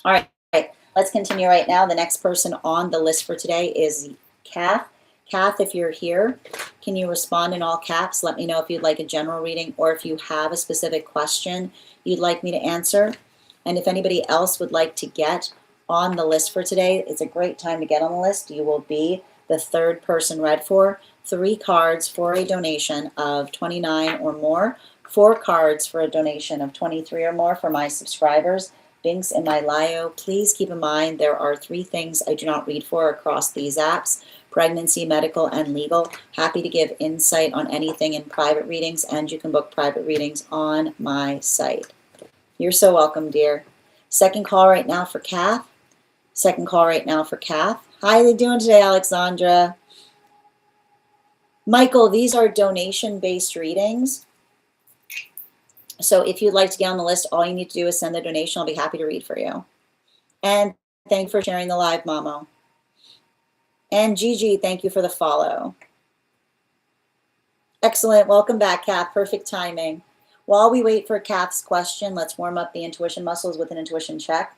All right, let's continue right now. The next person on the list for today is Kath. Kath, if you're here, can you respond in all caps? Let me know if you'd like a general reading or if you have a specific question you'd like me to answer. And if anybody else would like to get on the list for today, it's a great time to get on the list. You will be the 3rd person read for. 3 cards for a donation of $29 or more. 4 cards for a donation of $23 or more for my subscribers. Links in my bio. Please keep in mind there are 3 things I do not read for across these apps: pregnancy, medical, and legal. Happy to give insight on anything in private readings, and you can book private readings on my site. You're so welcome, dear. Second call right now for Kath. Second call right now for Kath. How are you doing today, Alexandra? Michael, these are donation-based readings. So if you'd like to get on the list, all you need to do is send the donation. I'll be happy to read for you. And thank you for sharing the live, Momo. And Gigi, thank you for the follow. Excellent. Welcome back, Kath. Perfect timing. While we wait for Kath's question, let's warm up the intuition muscles with an intuition check.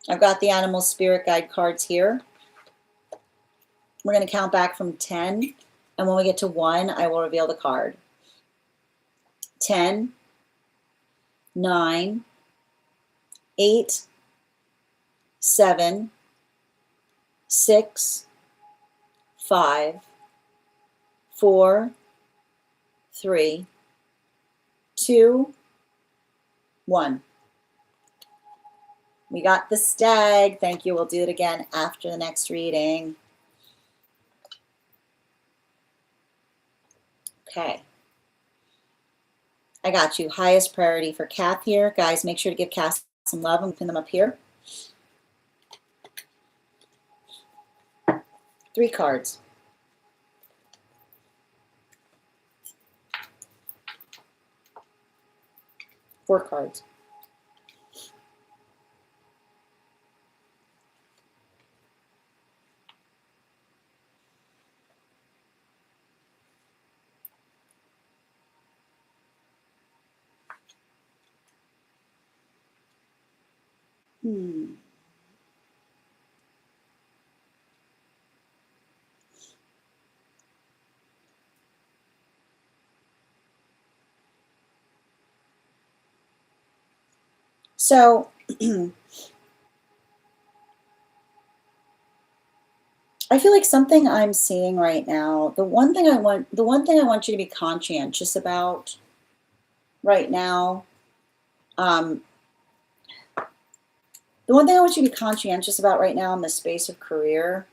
I've got the animal spirit guide cards here. We're going to count back from 10. And when we get to 1, I will reveal the card. 10, 9, 8, 7, 6, 5, 4, 3, 2, 1. We got the stag. Thank you. We'll do it again after the next reading. Okay. I got you. Highest priority for Kath here. Guys, make sure to give Kath some love and pin them up here. 3 cards. 4 cards. So I feel like something I'm seeing right now, the one thing I want you to be conscientious about right now, the one thing I want you to be conscientious about right now in the space of career,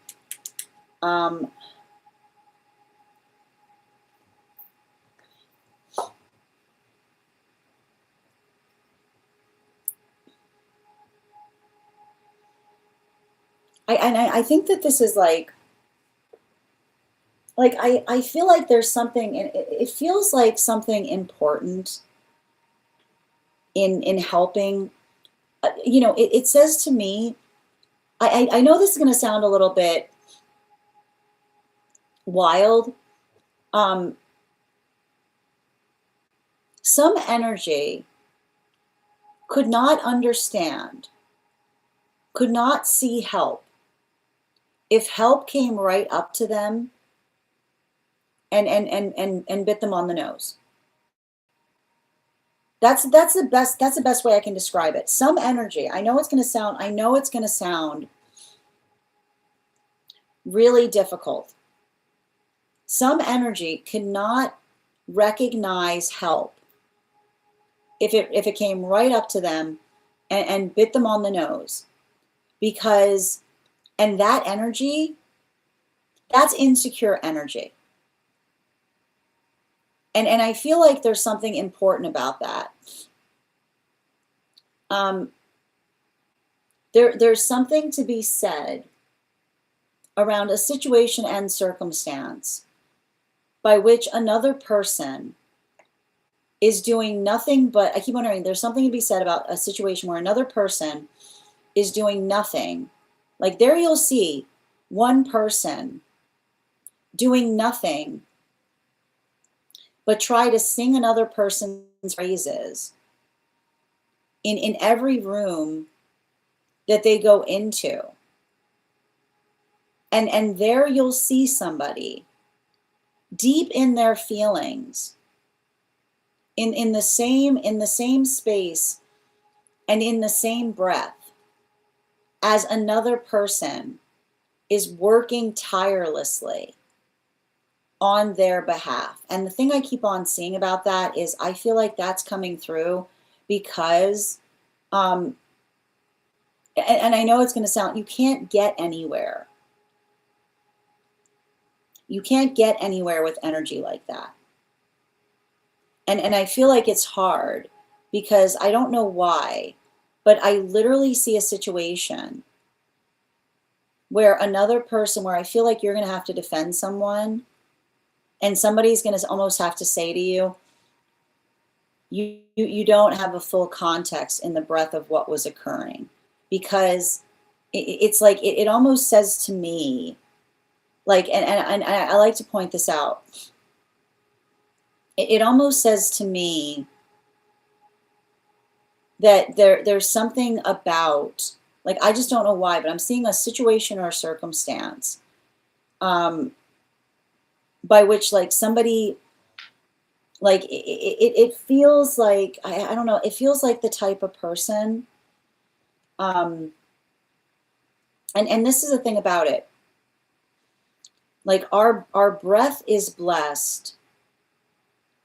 I think that this is like I feel like there's something, it feels like something important in helping. You know, it says to me, I know this is going to sound a little bit wild. Some energy could not understand, could not see help if help came right up to them and bit them on the nose. That's the best way I can describe it. Some energy, I know it's going to sound really difficult. Some energy cannot recognize help if it came right up to them and bit them on the nose, because, and that energy, that's insecure energy. And I feel like there's something important about that. There's something to be said around a situation and circumstance by which another person is doing nothing but, I keep wondering, there's something to be said about a situation where another person is doing nothing. Like there you'll see one person doing nothing but try to sing another person's praises in every room that they go into. And there you'll see somebody deep in their feelings, in the same space and in the same breath as another person is working tirelessly on their behalf. And the thing I keep on seeing about that is I feel like that's coming through because, and I know it's going to sound, you can't get anywhere. You can't get anywhere with energy like that. And I feel like it's hard because I don't know why, but I literally see a situation where another person, where I feel like you're going to have to defend someone, and somebody's going to almost have to say to you, you don't have a full context in the breadth of what was occurring, because it's like it almost says to me, like, and I like to point this out. It almost says to me that there's something about, like, I just don't know why, but I'm seeing a situation or a circumstance by which, like, somebody, like, it feels like, I don't know, it feels like the type of person, and this is the thing about it, like, our breath is blessed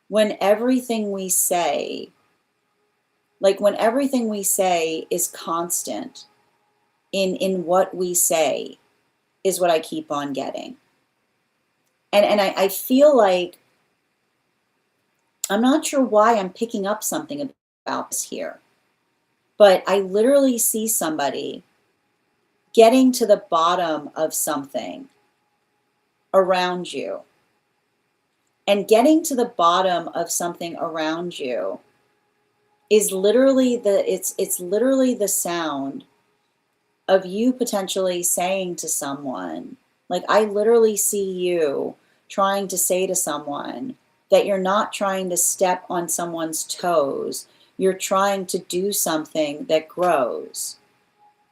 when everything we say, when everything we say is constant in what we say, is what I keep on getting. And I feel like, I'm not sure why I'm picking up something about this here, but I literally see somebody getting to the bottom of something around you. And getting to the bottom of something around you is literally it's literally the sound of you potentially saying to someone, like, I literally see you trying to say to someone that you're not trying to step on someone's toes, you're trying to do something that grows.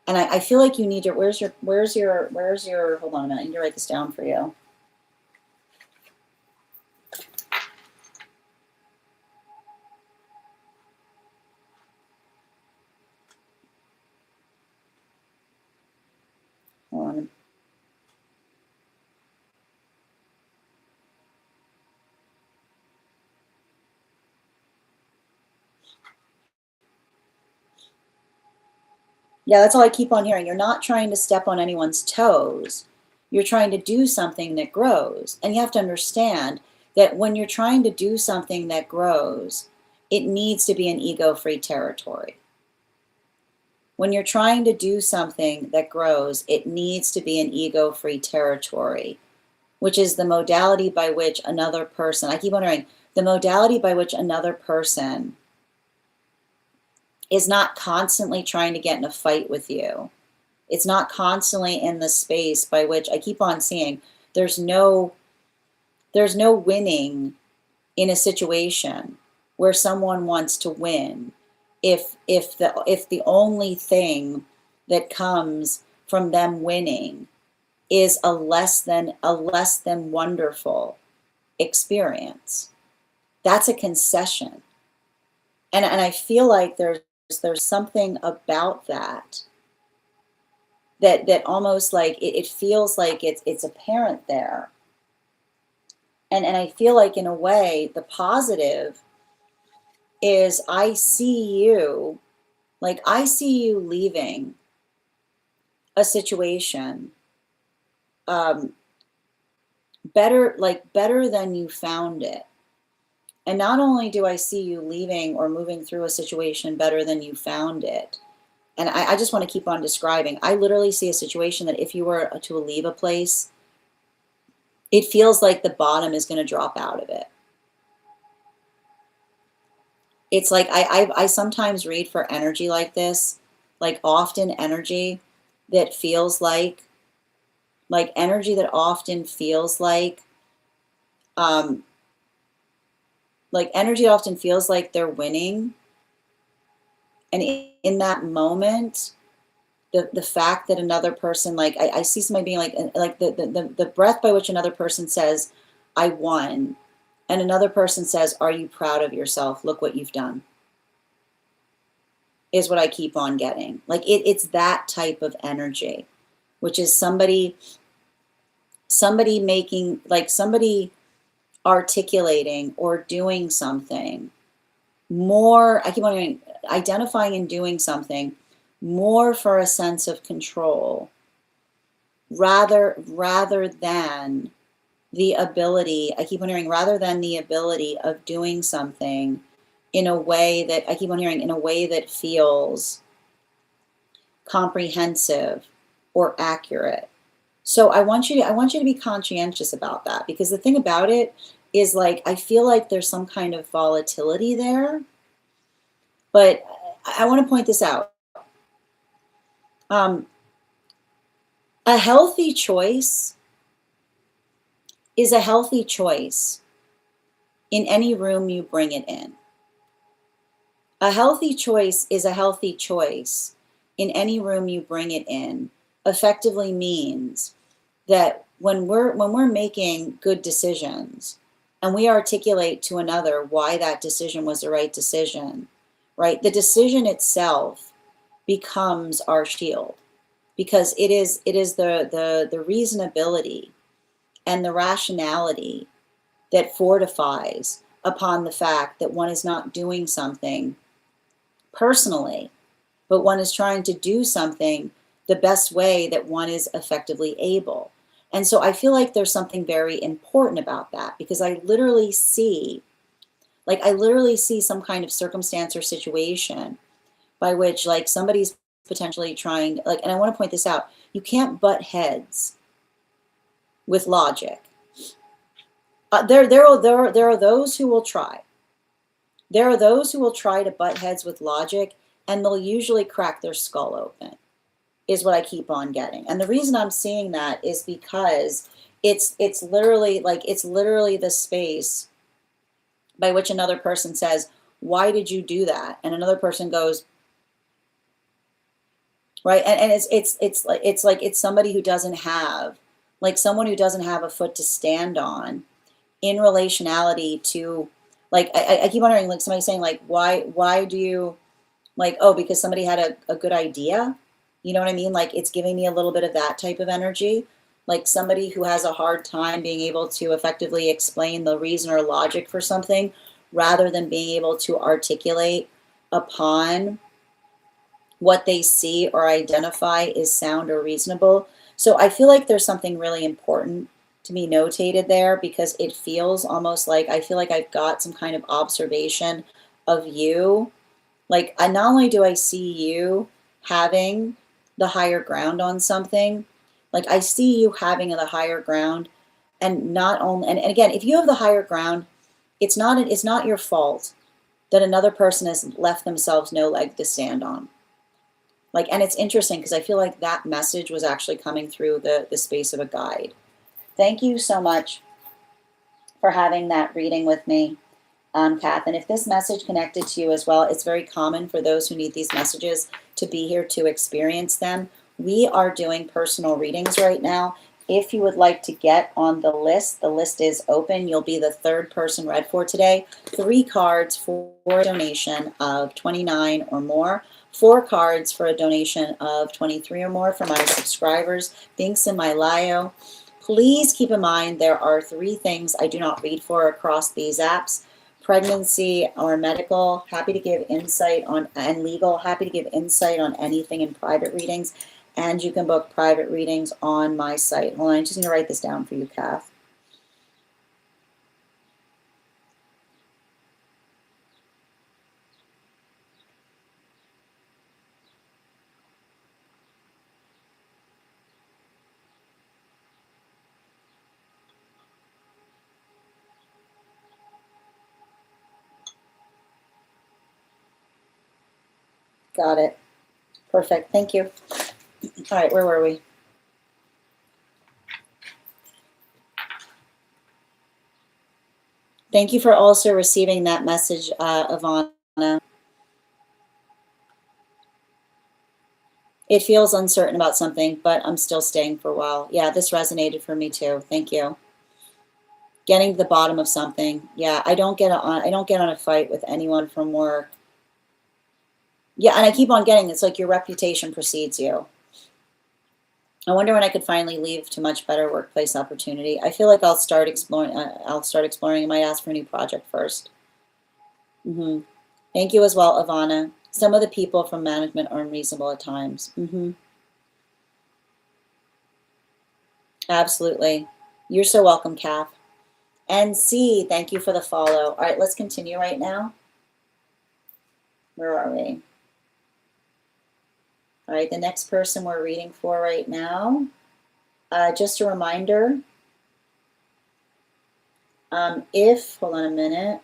And I feel like you need to, where's your, hold on a minute, I need to write this down for you. Hold on. Yeah, that's all I keep on hearing. You're not trying to step on anyone's toes. You're trying to do something that grows. And you have to understand that when you're trying to do something that grows, it needs to be an ego-free territory. When you're trying to do something that grows, it needs to be an ego-free territory, which is the modality by which another person, I keep wondering, the modality by which another person is not constantly trying to get in a fight with you. It's not constantly in the space by which I keep on seeing there's no winning in a situation where someone wants to win if the only thing that comes from them winning is a less than wonderful experience. That's a concession. And I feel like there's something about that almost like it feels like it's apparent there. And I feel like, in a way, the positive is I see you leaving a situation better than you found it. And not only do I see you leaving or moving through a situation better than you found it, and I just want to keep on describing, I literally see a situation that if you were to leave a place, it feels like the bottom is going to drop out of it. It's like I sometimes read for energy like this, like often energy that feels like energy that often feels like energy often feels like they're winning. And in that moment, the fact that another person, like I see somebody being like the breath by which another person says, I won, and another person says, are you proud of yourself? Look what you've done, is what I keep on getting. Like it's that type of energy, which is somebody making, like somebody articulating or doing something more, I keep on identifying and doing something more for a sense of control rather than the ability, I keep on hearing, rather than the ability of doing something in a way that, I keep on hearing, in a way that feels comprehensive or accurate. So I want you to be conscientious about that, because the thing about it is, like, I feel like there's some kind of volatility there. But I want to point this out. A healthy choice is a healthy choice in any room you bring it in. A healthy choice is a healthy choice in any room you bring it in. Effectively means that when we're making good decisions and we articulate to another why that decision was the right decision, right? The decision itself becomes our shield, because it is the reasonability and the rationality that fortifies upon the fact that one is not doing something personally, but one is trying to do something the best way that one is effectively able. And so I feel like there's something very important about that, because I literally see some kind of circumstance or situation by which like somebody's potentially trying, like, and I want to point this out, you can't butt heads with logic. There are those who will try. There are those who will try to butt heads with logic, and they'll usually crack their skull open, is what I keep on getting. And the reason I'm seeing that is because it's literally the space by which another person says, why did you do that? And another person goes, right? And it's somebody who doesn't have, like someone who doesn't have a foot to stand on in relationality to, like, I keep wondering, like somebody saying like, why do you, like, oh, because somebody had a good idea. You know what I mean? Like, it's giving me a little bit of that type of energy. Like somebody who has a hard time being able to effectively explain the reason or logic for something, rather than being able to articulate upon what they see or identify is sound or reasonable. So I feel like there's something really important to be notated there, because it feels almost like, I feel like I've got some kind of observation of you. Like, not only do I see you having the higher ground on something, like I see you having the higher ground, and not only, and again, if you have the higher ground, it's not your fault that another person has left themselves no leg to stand on. Like, and it's interesting because I feel like that message was actually coming through the space of a guide. Thank you so much for having that reading with me, Kath. And if this message connected to you as well, it's very common for those who need these messages to be here to experience them. We are doing personal readings right now. If you would like to get on the list is open. You'll be the third person read for today. 3 cards for a donation of $29 or more. 4 cards for a donation of $23 or more for my subscribers. Links in my bio. Please keep in mind there are 3 things I do not read for across these apps. Pregnancy or medical, happy to give insight on, and legal, happy to give insight on anything in private readings. And you can book private readings on my site. Hold on, I just need to write this down for you, Kath. Got it. Perfect. Thank you. All right, where were we? Thank you for also receiving that message, Ivana. It feels uncertain about something, but I'm still staying for a while. Yeah, this resonated for me too. Thank you. Getting to the bottom of something. Yeah, I don't get on a fight with anyone from work. Yeah, and I keep on getting, it's like your reputation precedes you. I wonder when I could finally leave to much better workplace opportunity. I feel like I'll start exploring. I might ask for a new project first. Thank you as well, Ivana. Some of the people from management are unreasonable at times. Absolutely. You're so welcome, Kath. And C, thank you for the follow. All right, let's continue right now. Where are we? All right, the next person we're reading for right now, just a reminder, hold on a minute.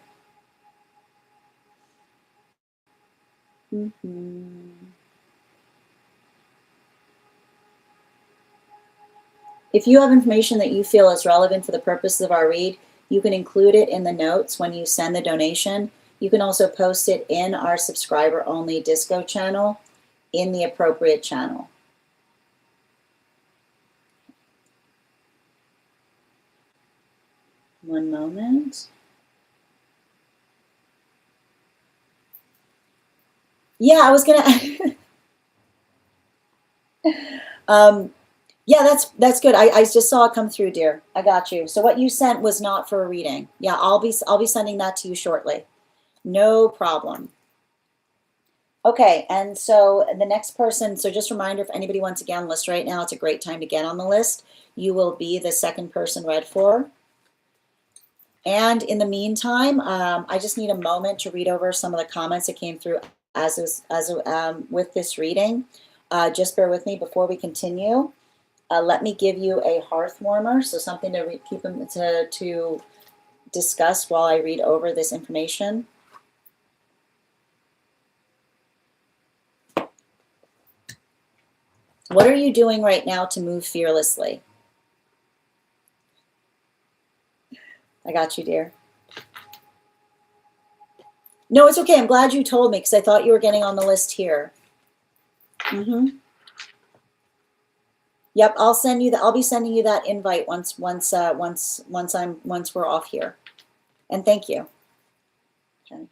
If you have information that you feel is relevant for the purposes of our read, you can include it in the notes when you send the donation. You can also post it in our subscriber-only Disco channel in the appropriate channel. One moment. Yeah, I was gonna. Yeah, that's good. I just saw it come through, dear. I got you. So what you sent was not for a reading. Yeah, I'll be sending that to you shortly. No problem. Okay, and so the next person, so just a reminder, if anybody wants to get on the list right now, it's a great time to get on the list. You will be the second person read for. And in the meantime, I just need a moment to read over some of the comments that came through with this reading. Just bear with me before we continue. Let me give you a hearth warmer, so something to keep them to discuss while I read over this information. What are you doing right now to move fearlessly? I got you, dear. No, it's okay. I'm glad you told me because I thought you were getting on the list here. Yep, I'll be sending you that invite once we're off here. And thank you. Okay.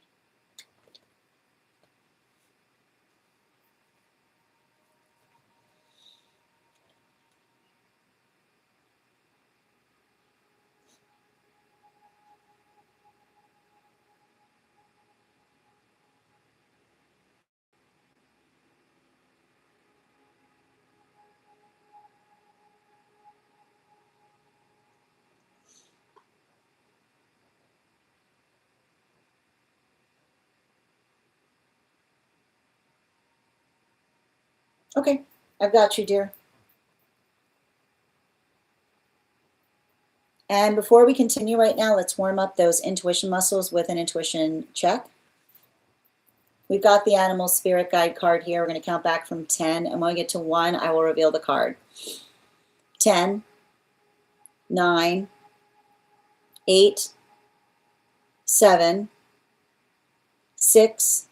Okay, I've got you, dear. And before we continue right now, let's warm up those intuition muscles with an intuition check. We've got the animal spirit guide card here. We're going to count back from 10, and when we get to 1, I will reveal the card. 10, 9, 8, 7, 6,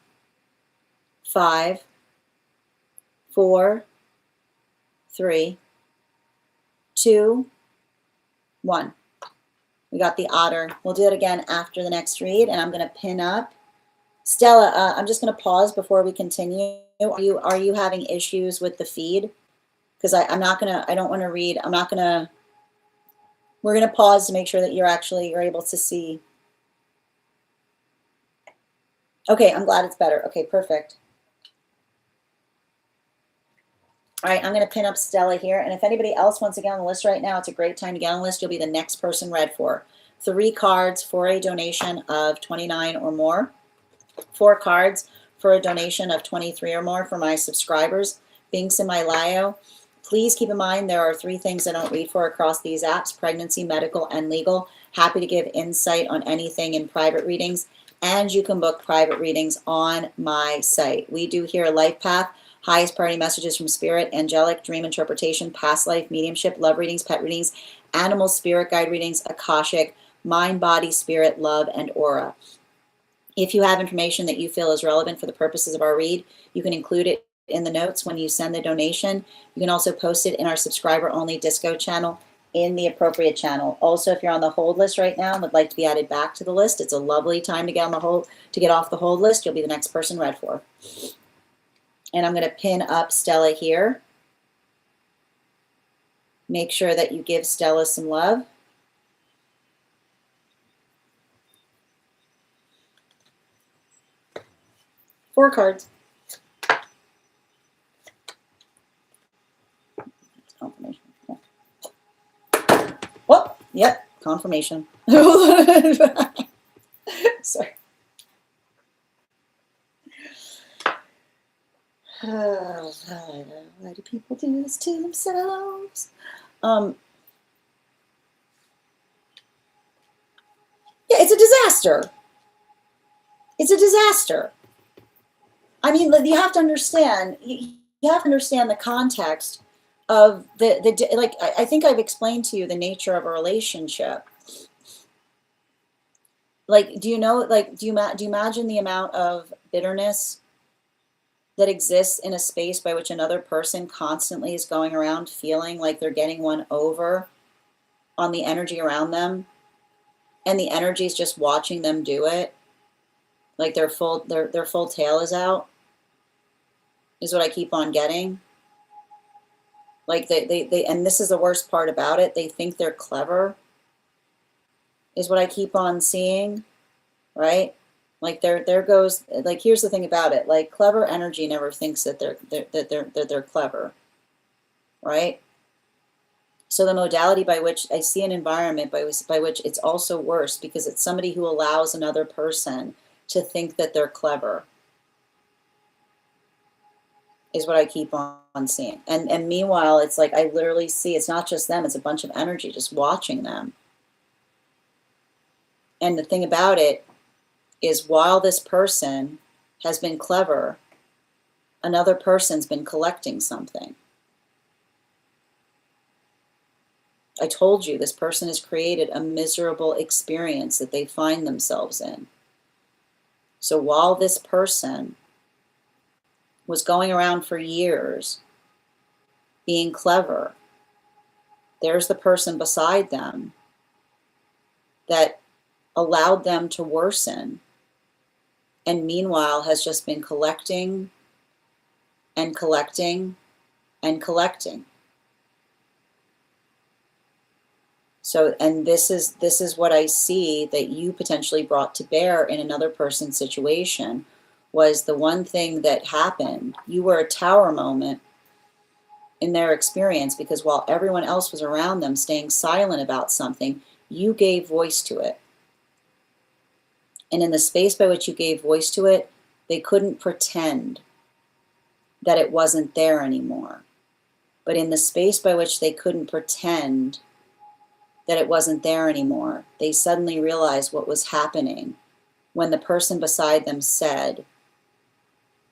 5, 4, 3, 2, 1. We got the otter. We'll do it again after the next read, and I'm going to pin up. Stella, I'm just going to pause before we continue. Are you having issues with the feed? Because I don't want to read. We're going to pause to make sure that you're able to see. Okay, I'm glad it's better. Okay, perfect. All right, I'm going to pin up Stella here. And if anybody else wants to get on the list right now, it's a great time to get on the list. You'll be the next person read for. 3 cards for a donation of $29 or more. 4 cards for a donation of $23 or more for my subscribers. Binks in my Lio. Please keep in mind there are 3 things I don't read for across these apps: pregnancy, medical, and legal. Happy to give insight on anything in private readings. And you can book private readings on my site. We do here Life Path, highest priority messages from spirit, angelic, dream interpretation, past life, mediumship, love readings, pet readings, animal spirit guide readings, akashic, mind, body, spirit, love, and aura. If you have information that you feel is relevant for the purposes of our read, you can include it in the notes when you send the donation. You can also post it in our subscriber-only Disco channel in the appropriate channel. Also, if you're on the hold list right now and would like to be added back to the list, it's a lovely time to get off the hold list. You'll be the next person read for. And I'm going to pin up Stella here. Make sure that you give Stella some love. Four cards. Confirmation. Oh, yep, confirmation. Sorry. Why do people do this to themselves? Yeah, it's a disaster. It's a disaster. I mean, you have to understand. You have to understand the context of like. I think I've explained to you the nature of a relationship. Like, do you know? Like, do you imagine the amount of bitterness that exists in a space by which another person constantly is going around feeling like they're getting one over on the energy around them, and the energy is just watching them do it, like their full tail is out, is what I keep on getting. Like and this is the worst part about it, they think they're clever, is what I keep on seeing, right? Like there goes, like, here's the thing about it, like clever energy never thinks that they're clever, right? So the modality by which I see an environment by which it's also worse because it's somebody who allows another person to think that they're clever, is what I keep on seeing. And meanwhile, it's like I literally see it's not just them, it's a bunch of energy just watching them. And the thing about it is, while this person has been clever, another person's been collecting something. I told you, this person has created a miserable experience that they find themselves in. So while this person was going around for years being clever, there's the person beside them that allowed them to worsen, and meanwhile has just been collecting and collecting and collecting. So, and this is what I see that you potentially brought to bear in another person's situation, was the one thing that happened. You were a tower moment in their experience because while everyone else was around them staying silent about something, you gave voice to it. And in the space by which you gave voice to it, they couldn't pretend that it wasn't there anymore. But in the space by which they couldn't pretend that it wasn't there anymore, they suddenly realized what was happening when the person beside them said,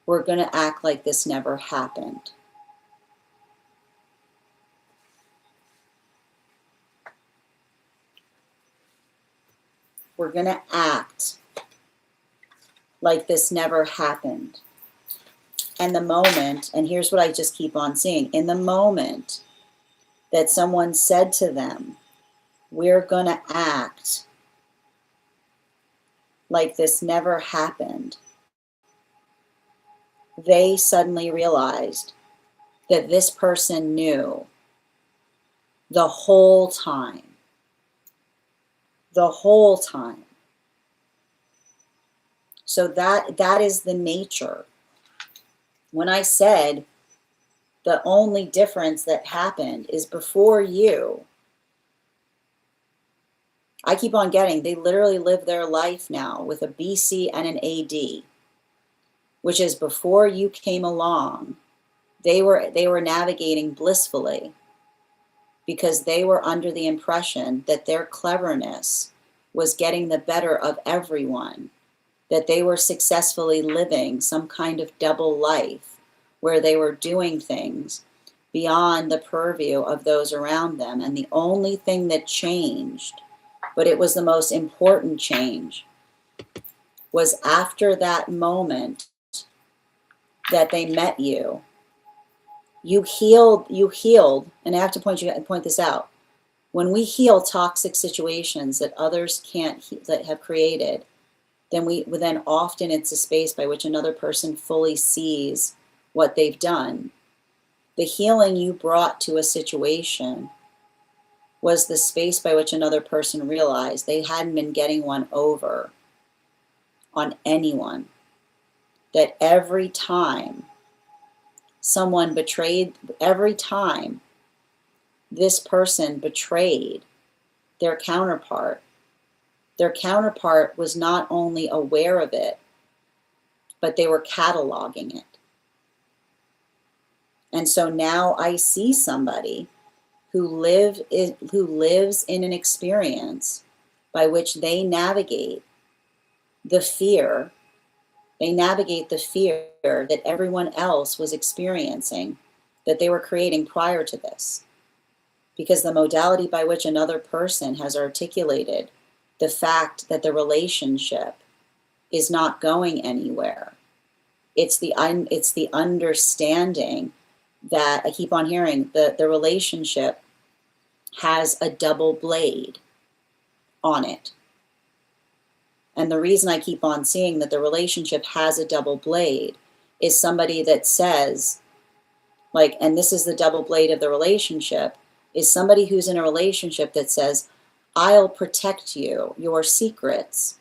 "We're going to act like this never happened." We're going to act like this never happened. And the moment, and here's what I just keep on seeing, in the moment that someone said to them, "We're going to act like this never happened," they suddenly realized that this person knew the whole time. The whole time. So that is the nature. When I said the only difference that happened is before you, I keep on getting, they literally live their life now with a BC and an AD, which is before you came along. They were navigating blissfully because they were under the impression that their cleverness was getting the better of everyone, that they were successfully living some kind of double life where they were doing things beyond the purview of those around them. And the only thing that changed, but it was the most important change, was after that moment that they met you. You healed, and I have to point this out. When we heal toxic situations that others can't, that have created, then often it's a space by which another person fully sees what they've done. The healing you brought to a situation was the space by which another person realized they hadn't been getting one over on anyone. That every time someone betrayed, every time this person betrayed their counterpart was not only aware of it, but they were cataloging it. And so now I see somebody who lives in an experience by which they navigate the fear. They navigate the fear that everyone else was experiencing, that they were creating prior to this. Because the modality by which another person has articulated the fact that the relationship is not going anywhere. It's the understanding that I keep on hearing, the relationship has a double blade on it. And the reason I keep on seeing that the relationship has a double blade is somebody that says, Like, and this is the double blade of the relationship, is somebody who's in a relationship that says, I'll protect you, your secrets,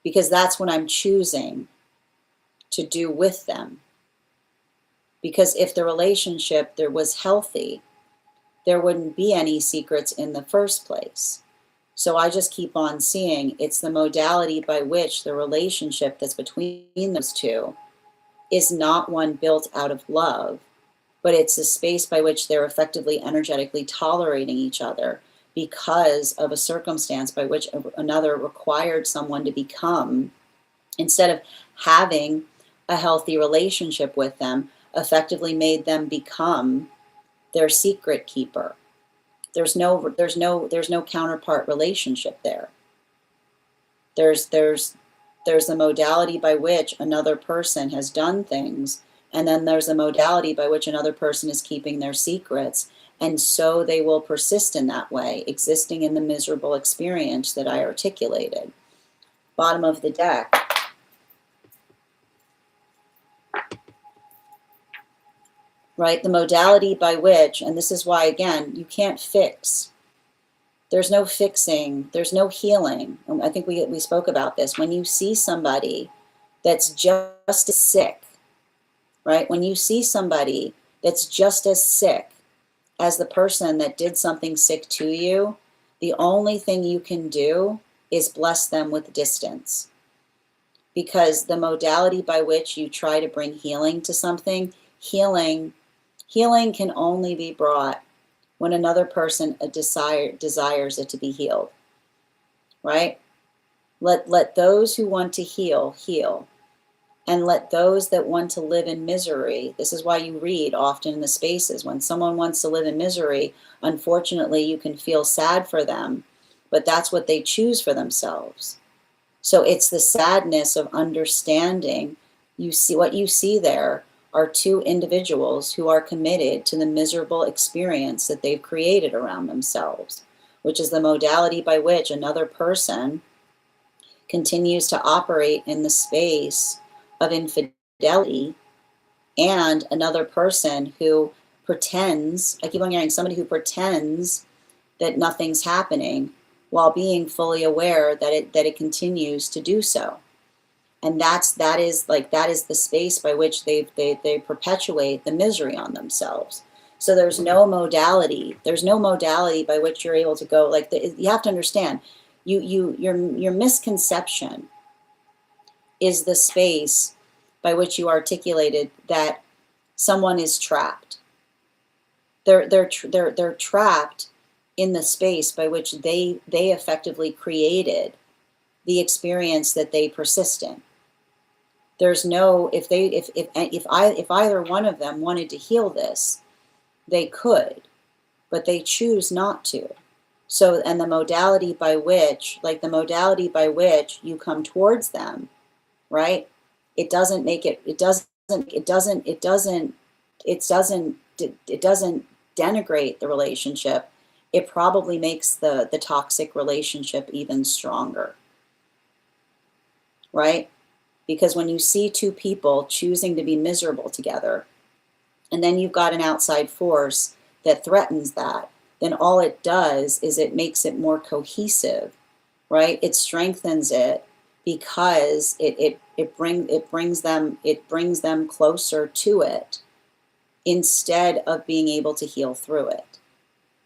because that's what I'm choosing to do with them. Because if the relationship there was healthy, there wouldn't be any secrets in the first place. So I just keep on seeing it's the modality by which the relationship that's between those two is not one built out of love, but it's the space by which they're effectively energetically tolerating each other because of a circumstance by which another required someone to become, instead of having a healthy relationship with them, effectively made them become their secret keeper. There's no counterpart relationship there. There's a modality by which another person has done things, and then there's a modality by which another person is keeping their secrets, and so they will persist in that way, existing in the miserable experience that I articulated. Bottom of the deck. Right? The modality by which, and this is why, again, you can't fix. There's no fixing. There's no healing. And I think we spoke about this. When you see somebody that's just as sick, right? When you see somebody that's just as sick as the person that did something sick to you, the only thing you can do is bless them with distance. Because the modality by which you try to bring healing to something, healing can only be brought when another person desires it to be healed, right? Let those who want to heal, heal. And let those that want to live in misery, this is why you read often in the spaces, when someone wants to live in misery, unfortunately, you can feel sad for them, but that's what they choose for themselves. So it's the sadness of understanding. You see, what you see there are two individuals who are committed to the miserable experience that they've created around themselves, which is the modality by which another person continues to operate in the space of infidelity, and another person who pretends, I keep on hearing somebody who pretends that nothing's happening while being fully aware that it continues to do so. And that is the space by which they perpetuate the misery on themselves. So there's no modality by which you're able to go, like, you have to understand, your misconception is the space by which you articulated that someone is trapped. They're trapped in the space by which they effectively created the experience that they persist in. There's no, if either one of them wanted to heal this, they could, but they choose not to. So, and the modality by which you come towards them, right? It doesn't denigrate the relationship. It probably makes the toxic relationship even stronger, right? Because when you see two people choosing to be miserable together, and then you've got an outside force that threatens that, then all it does is it makes it more cohesive, right? It strengthens it, because it brings them closer to it, instead of being able to heal through it.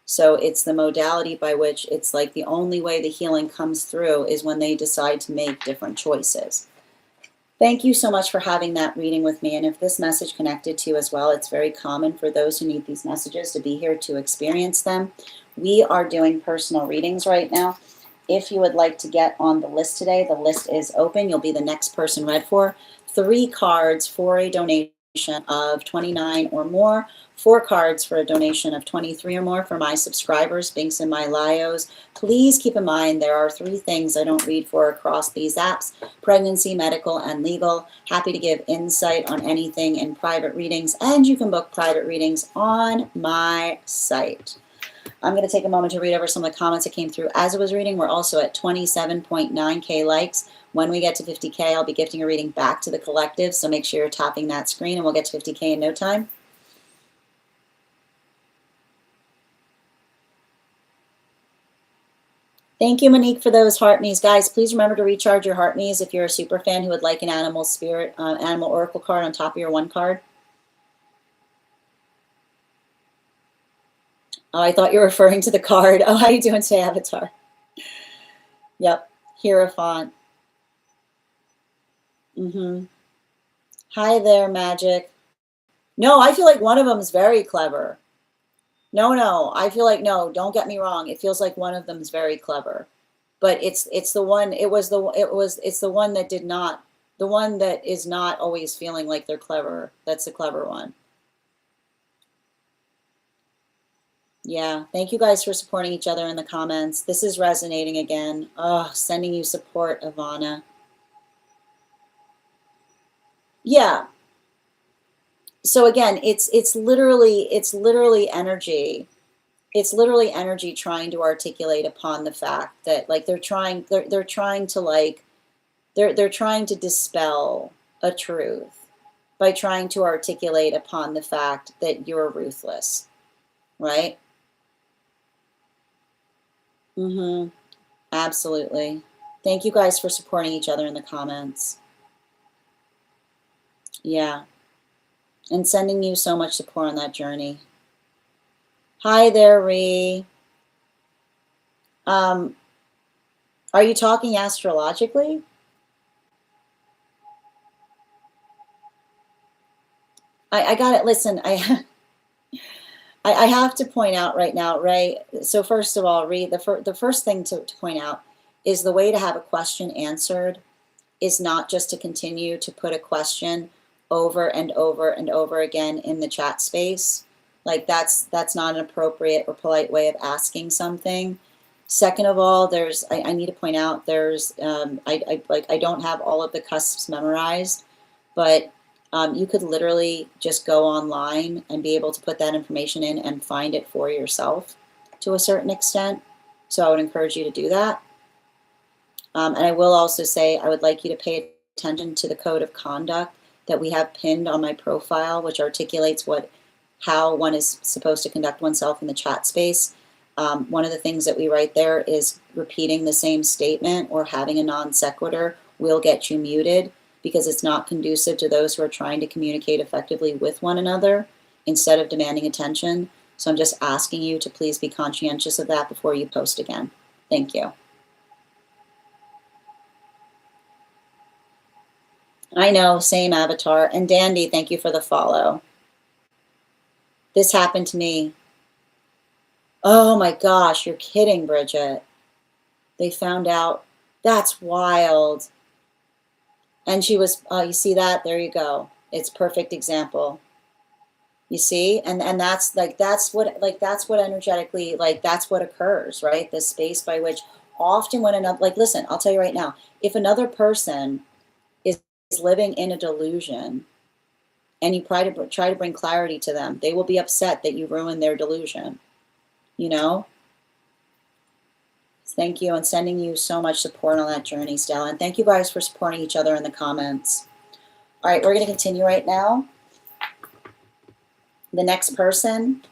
So it's the modality by which it's like the only way the healing comes through is when they decide to make different choices. Thank you so much for having that reading with me. And if this message connected to you as well, it's very common for those who need these messages to be here to experience them. We are doing personal readings right now. If you would like to get on the list today, the list is open. You'll be the next person read for. 3 cards for a donation of $29 or more. 4 cards for a donation of $23 or more for my subscribers, Binks and my Lios. Please keep in mind there are 3 things I don't read for across these apps: pregnancy, medical, and legal. Happy to give insight on anything in private readings, and you can book private readings on my site. I'm going to take a moment to read over some of the comments that came through as I was reading. We're also at 27.9K likes. When we get to 50K, I'll be gifting a reading back to the collective, so make sure you're tapping that screen, and we'll get to 50K in no time. Thank you, Monique, for those heart me's. Guys, please remember to recharge your heart me's if you're a super fan who would like an animal spirit, animal oracle card on top of your one card. Oh, I thought you were referring to the card. Oh, how are you doing today, Avatar? Yep, Hierophant. Hi there, Magic. No, I feel like one of them is very clever. No, I feel like, no, don't get me wrong. It feels like one of them is very clever, but it's the one, it's the one that did not, the one that is not always feeling like they're clever. That's the clever one. Yeah, thank you guys for supporting each other in the comments. This is resonating again. Oh, sending you support, Ivana. Yeah. So again, it's literally energy. It's literally energy trying to articulate upon the fact that, like, they're trying to dispel a truth by trying to articulate upon the fact that you're ruthless, right? Absolutely. Thank you guys for supporting each other in the comments. Yeah. And sending you so much support on that journey. Hi there, Ree. Are you talking astrologically? I got it. Listen, I have to point out right now, Ray. So first of all, Ree, the first thing to point out is the way to have a question answered is not just to continue to put a question over and over and over again in the chat space. Like that's not an appropriate or polite way of asking something. Second of all, I need to point out I don't have all of the cusps memorized, but you could literally just go online and be able to put that information in and find it for yourself to a certain extent. So I would encourage you to do that. And I will also say I would like you to pay attention to the code of conduct that we have pinned on my profile, which articulates how one is supposed to conduct oneself in the chat space. One of the things that we write there is repeating the same statement or having a non sequitur will get you muted because it's not conducive to those who are trying to communicate effectively with one another instead of demanding attention. So I'm just asking you to please be conscientious of that before you post again. Thank you. I know, same, Avatar. And Dandy, thank you for the follow. This happened to me. Oh my gosh, you're kidding, Bridget. They found out. That's wild. And she was, you see that? There you go. It's perfect example. You see? And that's what energetically, like that's what occurs, right? The space by which often when another, like, listen, I'll tell you right now, if another person is living in a delusion and you try to bring clarity to them, they will be upset that you ruined their delusion, you know? Thank you, and sending you so much support on that journey, Stella. And thank you guys for supporting each other in the comments. All right, we're going to continue right now. The next person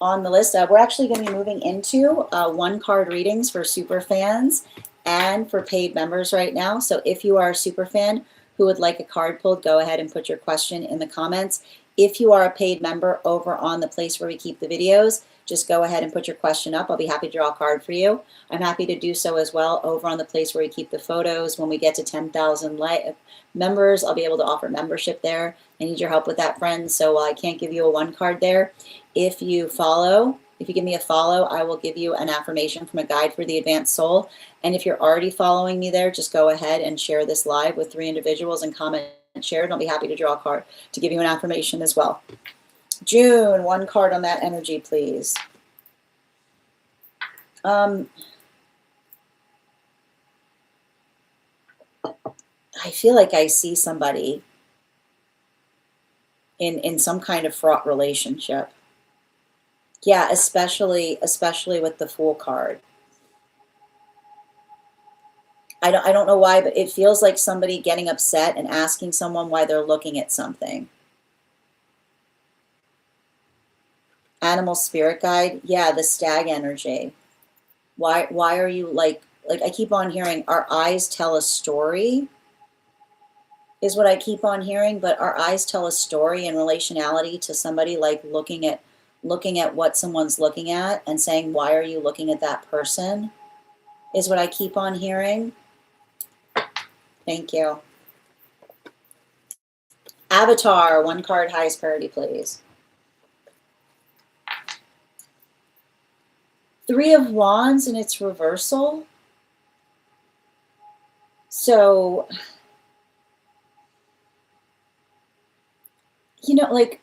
on the list, we're actually going to be moving into one-card readings for super fans and for paid members right now. So if you are a super fan who would like a card pulled, go ahead and put your question in the comments. If you are a paid member over on the place where we keep the videos, just go ahead and put your question up. I'll be happy to draw a card for you. I'm happy to do so as well over on the place where we keep the photos. When we get to 10,000 members, I'll be able to offer membership there. I need your help with that, friends. So while I can't give you a one card there, if you give me a follow, I will give you an affirmation from a guide for the advanced soul. And if you're already following me there, just go ahead and share this live with 3 individuals and comment and share, and I'll be happy to draw a card to give you an affirmation as well. June, one card on that energy, please. I feel like I see somebody in some kind of fraught relationship. Yeah, especially with the Fool card. I don't know why, but it feels like somebody getting upset and asking someone why they're looking at something. Animal spirit guide, yeah, the stag energy. Why are you like I keep on hearing our eyes tell a story is what I keep on hearing, but our eyes tell a story in relationality to somebody, like looking at what someone's looking at and saying, why are you looking at that person? Is what I keep on hearing. Thank you. Avatar, one card, highest priority, please. Three of Wands and its reversal. So, you know, like,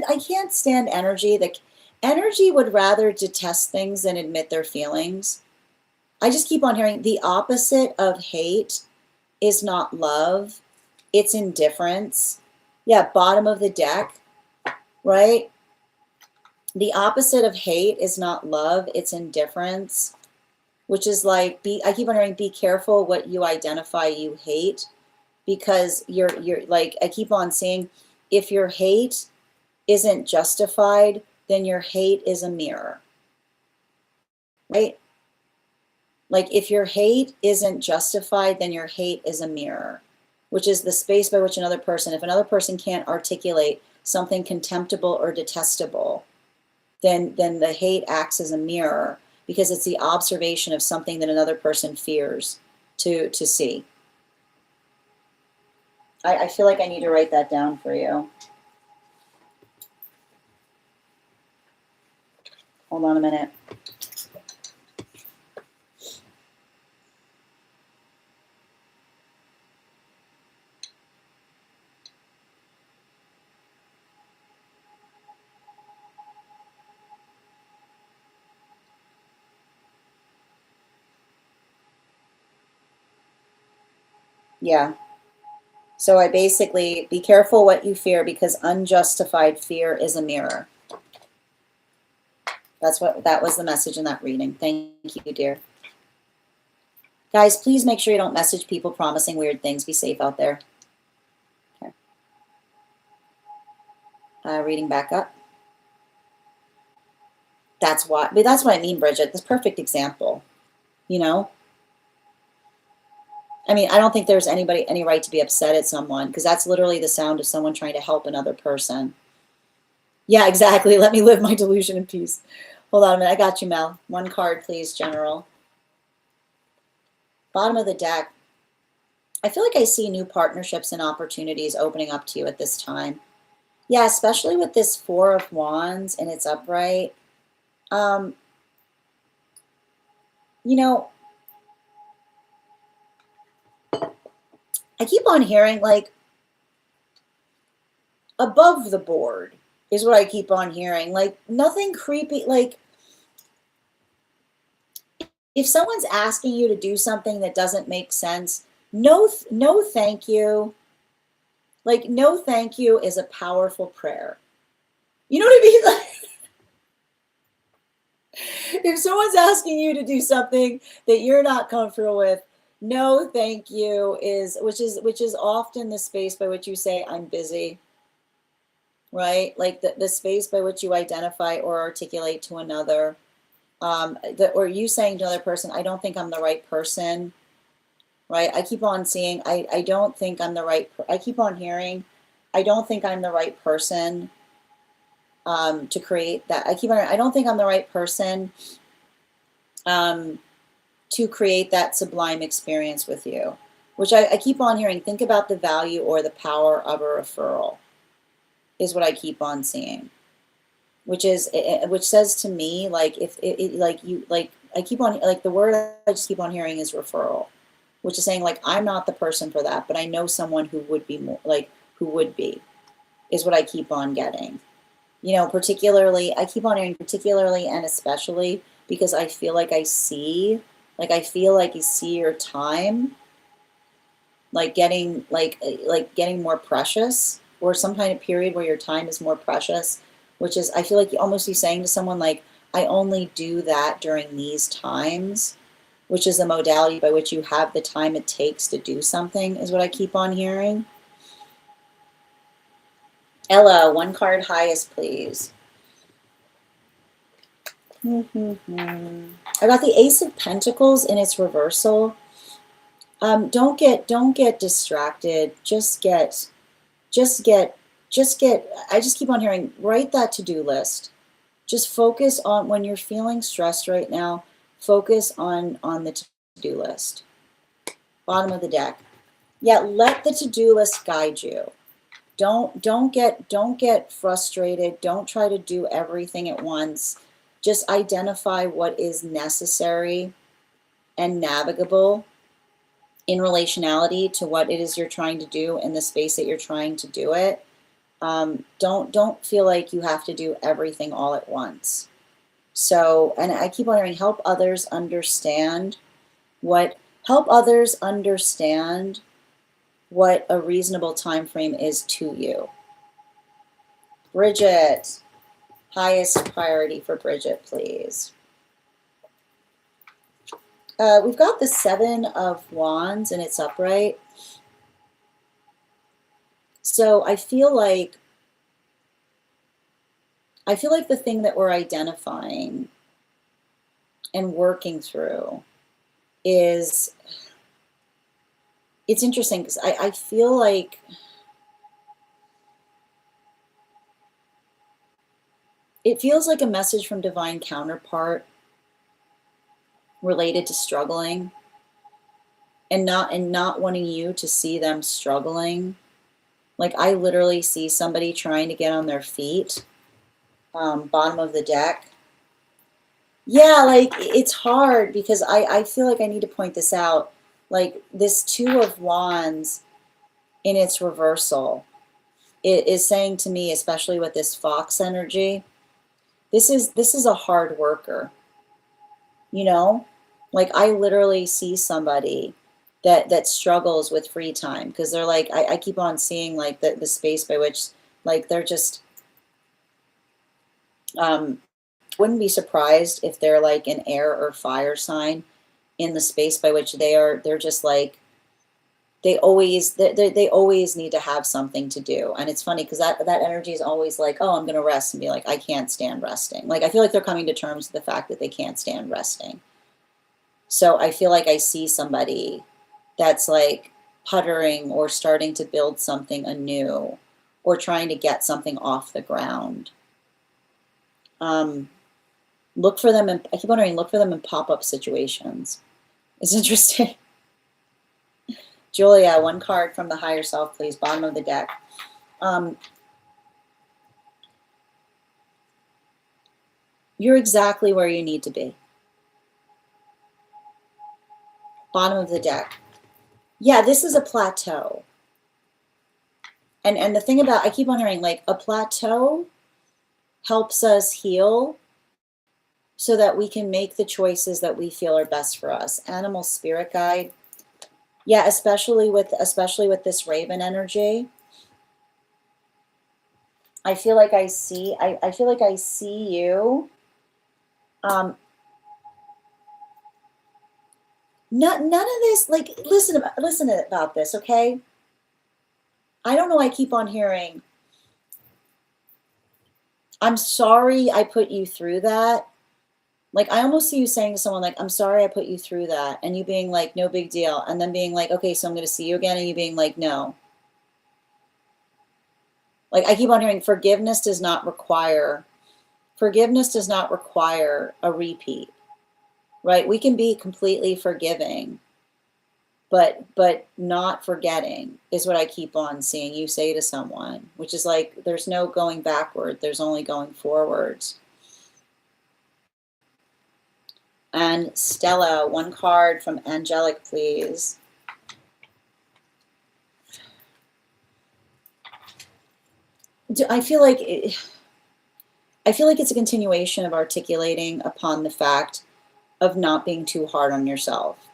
I can't stand energy. The energy would rather detest things than admit their feelings. I just keep on hearing the opposite of hate is not love, it's indifference. Yeah, bottom of the deck, right? The opposite of hate is not love, it's indifference, which is like I keep on hearing be careful what you identify you hate, because you're like I keep on saying if your hate isn't justified, then your hate is a mirror. Right? Like if your hate isn't justified, then your hate is a mirror, which is the space by which if another person can't articulate something contemptible or detestable, then the hate acts as a mirror because it's the observation of something that another person fears to see. I feel like I need to write that down for you. Hold on a minute. Yeah. So I basically, be careful what you fear because unjustified fear is a mirror. That was the message in that reading. Thank you, dear. Guys, please make sure you don't message people promising weird things. Be safe out there. Okay. Reading back up. That's what I mean, Bridget. This perfect example, you know? I mean, I don't think there's any right to be upset at someone because that's literally the sound of someone trying to help another person. Yeah, exactly. Let me live my delusion in peace. Hold on a minute. I got you, Mel. One card, please, General. Bottom of the deck. I feel like I see new partnerships and opportunities opening up to you at this time. Yeah, especially with this Four of Wands and it's upright. You know, I keep on hearing like above the board is what I keep on hearing. Like nothing creepy. Like if someone's asking you to do something that doesn't make sense, no thank you. Like no thank you is a powerful prayer. You know what I mean? Like, if someone's asking you to do something that you're not comfortable with, no thank you is which is often the space by which you say I'm busy, right? Like the space by which you identify or articulate to another, or you saying to another person, I don't think I'm the right person, right? I keep on seeing, I don't think I'm the right, I keep on hearing, I don't think I'm the right person to create that. I don't think I'm the right person to create that sublime experience with you, which I keep on hearing, think about the value or the power of a referral is what I keep on seeing, which says to me, like, if it like you, like, I keep on, like, the word I just keep on hearing is referral, which is saying, like, I'm not the person for that, but I know someone who would be more, like, who would be, is what I keep on getting. You know, particularly, I keep on hearing particularly and especially because I feel like I see, like, I feel like you see your time. like getting getting more precious, or some kind of period where your time is more precious, which is, I feel like almost you saying to someone like, I only do that during these times, which is a modality by which you have the time it takes to do something, is what I keep on hearing. Ella, one card highest, please. I got the Ace of Pentacles in its reversal. Don't get distracted. Just get. I just keep on hearing, write that to-do list. Just focus on, when you're feeling stressed right now, focus on the to-do list. Bottom of the deck. Yeah, let the to-do list guide you. Don't get frustrated. Don't try to do everything at once. Just identify what is necessary and navigable in relationality to what it is you're trying to do in the space that you're trying to do it. Don't feel like you have to do everything all at once. So, and I keep on hearing, help others understand what a reasonable time frame is to you. Bridget, highest priority for Bridget, please. We've got the Seven of Wands and it's upright. So I feel like the thing that we're identifying and working through is, it's interesting because I feel like it feels like a message from divine counterpart related to struggling and not wanting you to see them struggling. Like, I literally see somebody trying to get on their feet. Bottom of the deck. Yeah, like, it's hard because I feel like I need to point this out. Like, this Two of Wands in its reversal, it is saying to me, especially with this Fox energy, this is a hard worker. You know? Like, I literally see somebody that struggles with free time because they're like, I keep on seeing like the space by which, like, they're just, wouldn't be surprised if they're like an air or fire sign in the space by which they're just like, they always need to have something to do. And it's funny because that energy is always like, oh, I'm gonna rest, and be like, I can't stand resting. Like, I feel like they're coming to terms with the fact that they can't stand resting. So I feel like I see somebody that's like puttering or starting to build something anew or trying to get something off the ground. Look for them, and I keep wondering, look for them in pop-up situations. It's interesting. Julia, one card from the higher self, please. Bottom of the deck. You're exactly where you need to be. Bottom of the deck. Yeah, this is a plateau. And the thing about, I keep on hearing, like, a plateau helps us heal so that we can make the choices that we feel are best for us. Animal spirit guide. Yeah, especially with this Raven energy. I feel like I see you. None of this, like, listen about this, okay? I don't know, I keep on hearing, I'm sorry I put you through that. Like, I almost see you saying to someone, like, I'm sorry I put you through that. And you being like, no big deal. And then being like, okay, so I'm going to see you again. And you being like, no. Like, I keep on hearing forgiveness does not require a repeat, right? We can be completely forgiving, but not forgetting is what I keep on seeing you say to someone, which is like, there's no going backward. There's only going forwards. And Stella, one card from Angelic, please. I feel like it's a continuation of articulating upon the fact of not being too hard on yourself.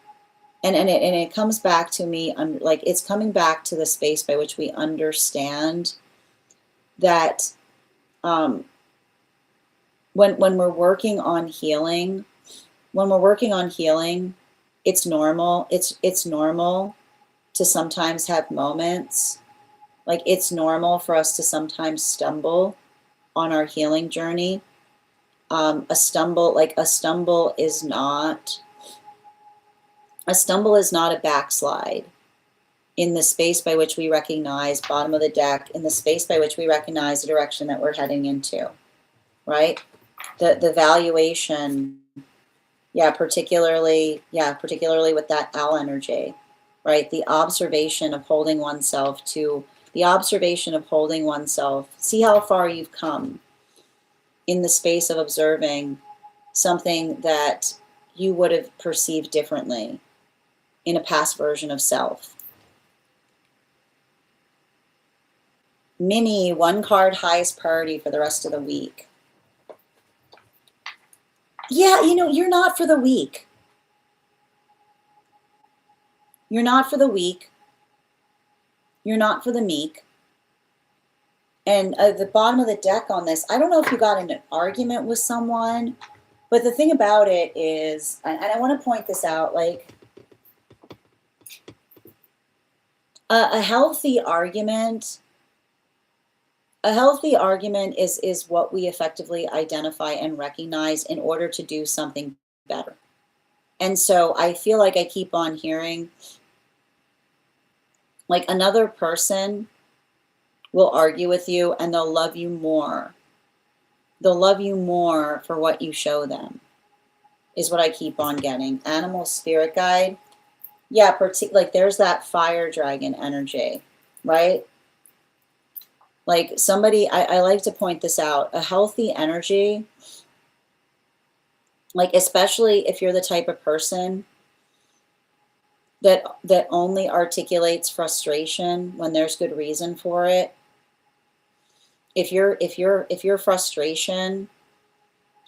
And it comes back to me, like it's coming back to the space by which we understand that when we're working on healing, it's normal. It's normal to sometimes have moments. Like it's normal for us to sometimes stumble on our healing journey. A stumble is not a backslide. In the space by which we recognize, bottom of the deck, in the space by which we recognize the direction that we're heading into, right? The valuation, particularly with that owl energy, right? The observation of holding oneself, see how far you've come in the space of observing something that you would have perceived differently in a past version of self. Mini, 1 card, highest priority for the rest of the week. Yeah, you're not for the weak. You're not for the weak. You're not for the meek. And the bottom of the deck on this, I don't know if you got in an argument with someone, but the thing about it is, and I want to point this out, like a healthy argument is what we effectively identify and recognize in order to do something better. And so I feel like I keep on hearing, like another person will argue with you and they'll love you more. They'll love you more for what you show them, is what I keep on getting. Animal spirit guide. Yeah, like there's that fire dragon energy, right? Like somebody, I like to point this out, a healthy energy, like especially if you're the type of person that only articulates frustration when there's good reason for it. If your frustration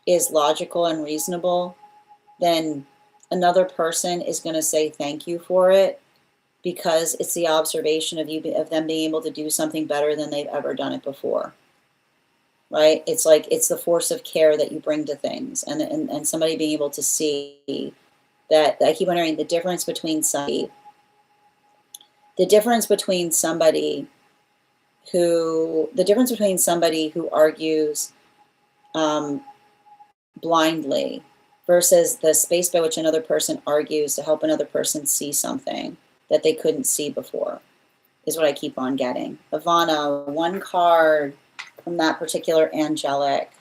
is logical and reasonable, then another person is going to say thank you for it, because it's the observation of them being able to do something better than they've ever done it before, right? It's like it's the force of care that you bring to things, and somebody being able to see that. I keep wondering the difference between somebody who argues blindly versus the space by which another person argues to help another person see something that they couldn't see before, is what I keep on getting. Ivana, 1 card from that particular angelic.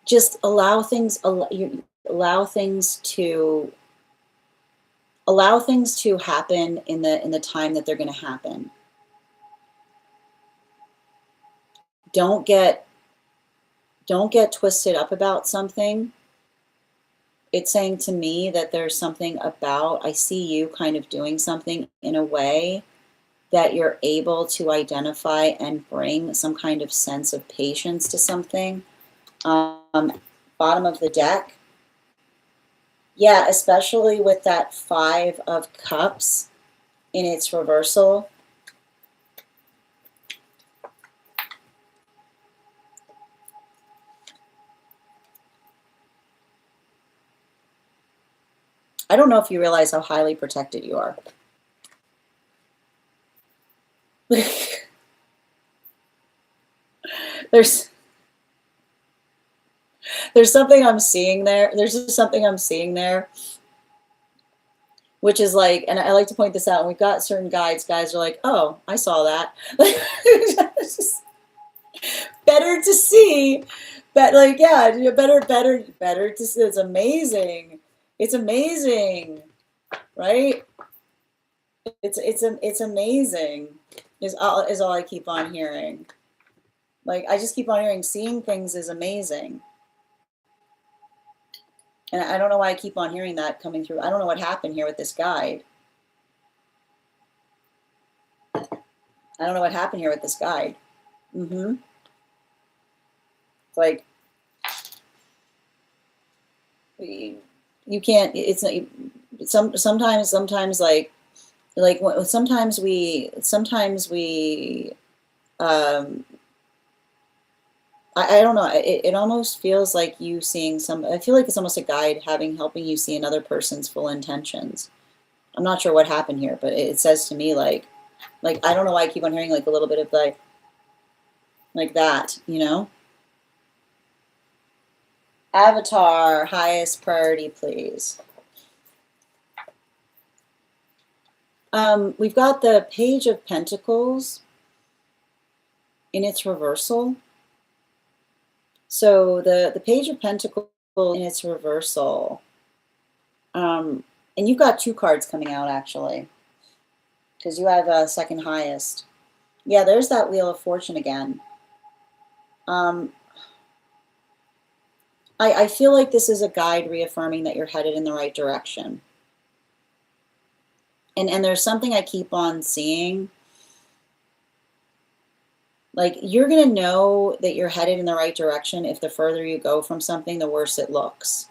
Just allow things to happen in the time that they're going to happen. Don't get twisted up about something. It's saying to me that there's something about, I see you kind of doing something in a way that you're able to identify and bring some kind of sense of patience to something. Bottom of the deck. Yeah, especially with that 5 of Cups in its reversal. I don't know if you realize how highly protected you are. There's something I'm seeing there. There's just something I'm seeing there, which is like, and I like to point this out, and we've got certain guides. Guys are like, oh, I saw that. It's just better to see, but like, yeah, better to see. It's amazing. It's amazing, right? It's amazing. Is all I keep on hearing. Like I just keep on hearing, seeing things is amazing. And I don't know why I keep on hearing that coming through. I don't know what happened here with this guide. I don't know what happened here with this guide. It's like, you can't, it's not, sometimes sometimes we I don't know, it almost feels like you seeing I feel like it's almost a guide helping you see another person's full intentions. I'm not sure what happened here, but it says to me like I don't know why I keep on hearing like a little bit of like that, you know? Avatar, highest priority, please. We've got the Page of Pentacles in its reversal. So the Page of Pentacles in its reversal, and you've got 2 cards coming out actually, because you have second highest. Yeah, there's that Wheel of Fortune again. I feel like this is a guide reaffirming that you're headed in the right direction. And there's something I keep on seeing. Like, you're going to know that you're headed in the right direction if the further you go from something, the worse it looks,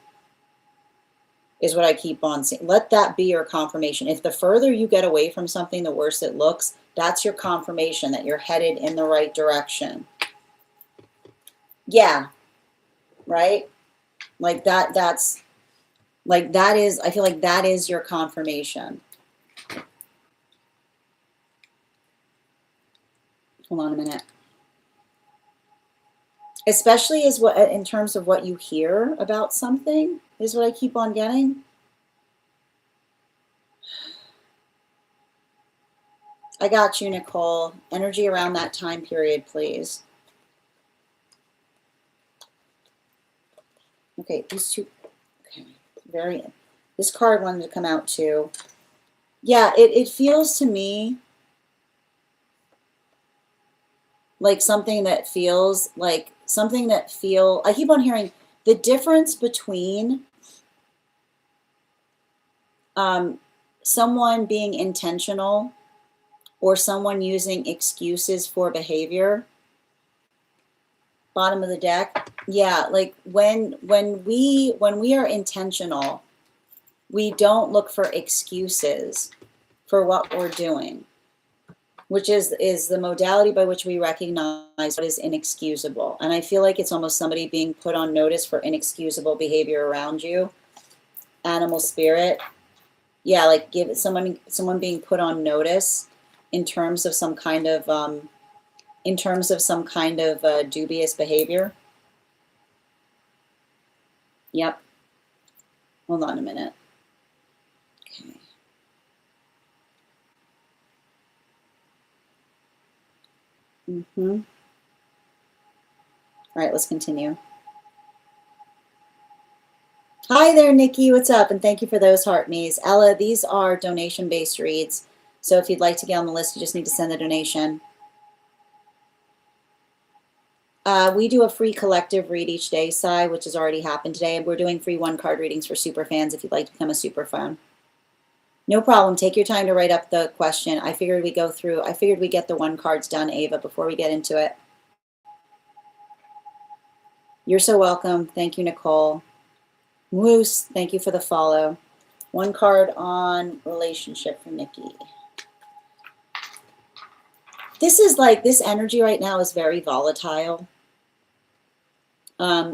is what I keep on seeing. Let that be your confirmation. If the further you get away from something, the worse it looks, that's your confirmation that you're headed in the right direction. Yeah, right? Like that's, like that is, I feel like that is your confirmation. Hold on a minute. Especially is what, in terms of what you hear about something, is what I keep on getting. I got you, Nicole. Energy around that time period, please. Okay, these 2, okay, this card wanted to come out too. Yeah, it feels to me like something that feels, I keep on hearing the difference between someone being intentional or someone using excuses for behavior. Bottom of the deck. Yeah, like when we are intentional, we don't look for excuses for what we're doing, which is the modality by which we recognize what is inexcusable. And I feel like it's almost somebody being put on notice for inexcusable behavior around you. Animal spirit. Yeah, like give someone being put on notice in terms of some kind of dubious behavior. Yep. Hold on a minute. Okay. All right, let's continue. Hi there, Nikki. What's up? And thank you for those heart me's. Ella, these are donation-based reads. So if you'd like to get on the list, you just need to send the donation. We do a free collective read each day, Sai, which has already happened today. And we're doing free 1-card readings for super fans if you'd like to become a super fan. No problem. Take your time to write up the question. I figured we get the 1 cards done, Ava, before we get into it. You're so welcome. Thank you, Nicole. Moose, thank you for the follow. 1 card on relationship for Nikki. This is like, this energy right now is very volatile.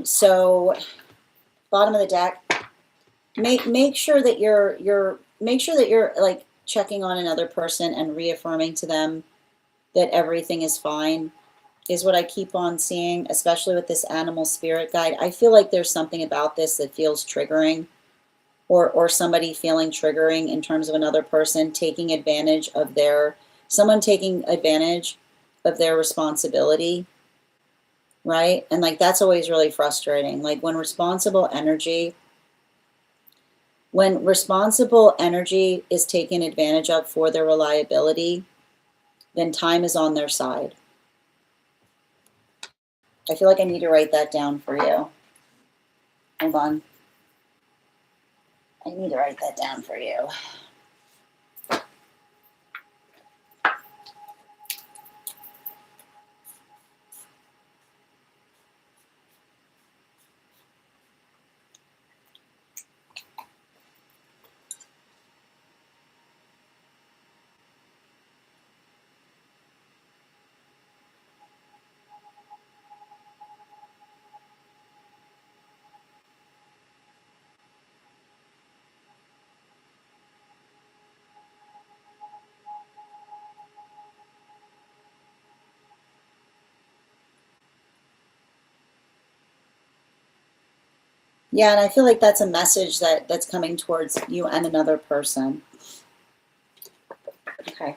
So bottom of the deck, make sure that you're like checking on another person and reaffirming to them that everything is fine, is what I keep on seeing, especially with this animal spirit guide. I feel like there's something about this that feels triggering, or somebody feeling triggering in terms of another person taking advantage of someone taking advantage of their responsibility, right? And like, that's always really frustrating. Like when responsible energy is taken advantage of for their reliability, then time is on their side. I feel like I need to write that down for you. Hold on. I need to write that down for you. Yeah, and I feel like that's a message that's coming towards you and another person. Okay.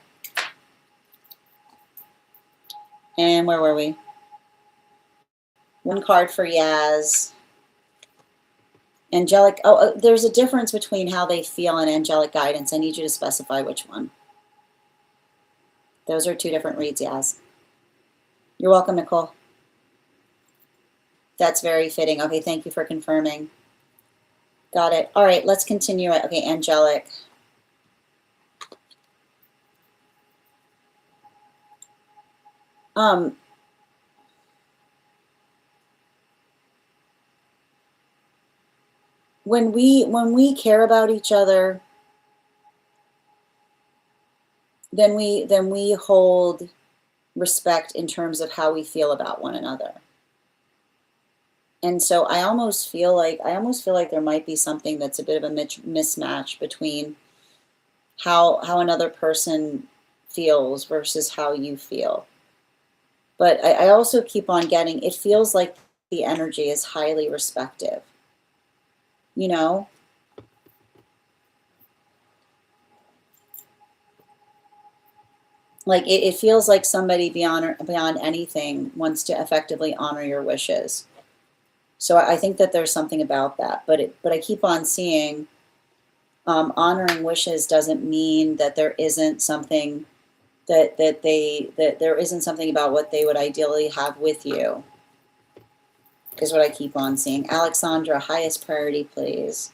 And where were we? One card for Yaz. Angelic. Oh, there's a difference between how they feel and angelic guidance. I need you to specify which one. Those are two different reads, Yaz. You're welcome, Nicole. That's very fitting. Okay, thank you for confirming. Got it. All right, let's continue it. Okay, angelic. When we care about each other, then we hold respect in terms of how we feel about one another. And so I almost feel like there might be something that's a bit of a mismatch between how another person feels versus how you feel. But I also keep on getting, it feels like the energy is highly respective. You know? Like it feels like somebody beyond anything wants to effectively honor your wishes. So I think that there's something about that. But I keep on seeing honoring wishes doesn't mean that there isn't something that there isn't something about what they would ideally have with you, is what I keep on seeing. Alexandra, highest priority, please.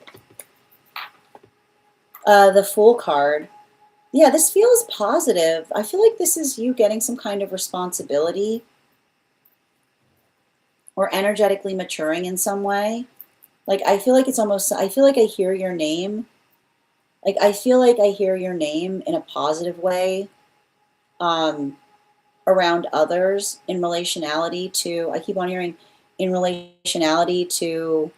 The Fool card. Yeah, this feels positive. I feel like this is you getting some kind of responsibility or energetically maturing in some way. Like I feel like it's almost, I feel like I hear your name. Like I feel like I hear your name in a positive way around others in relationality to, I keep on hearing in relationality to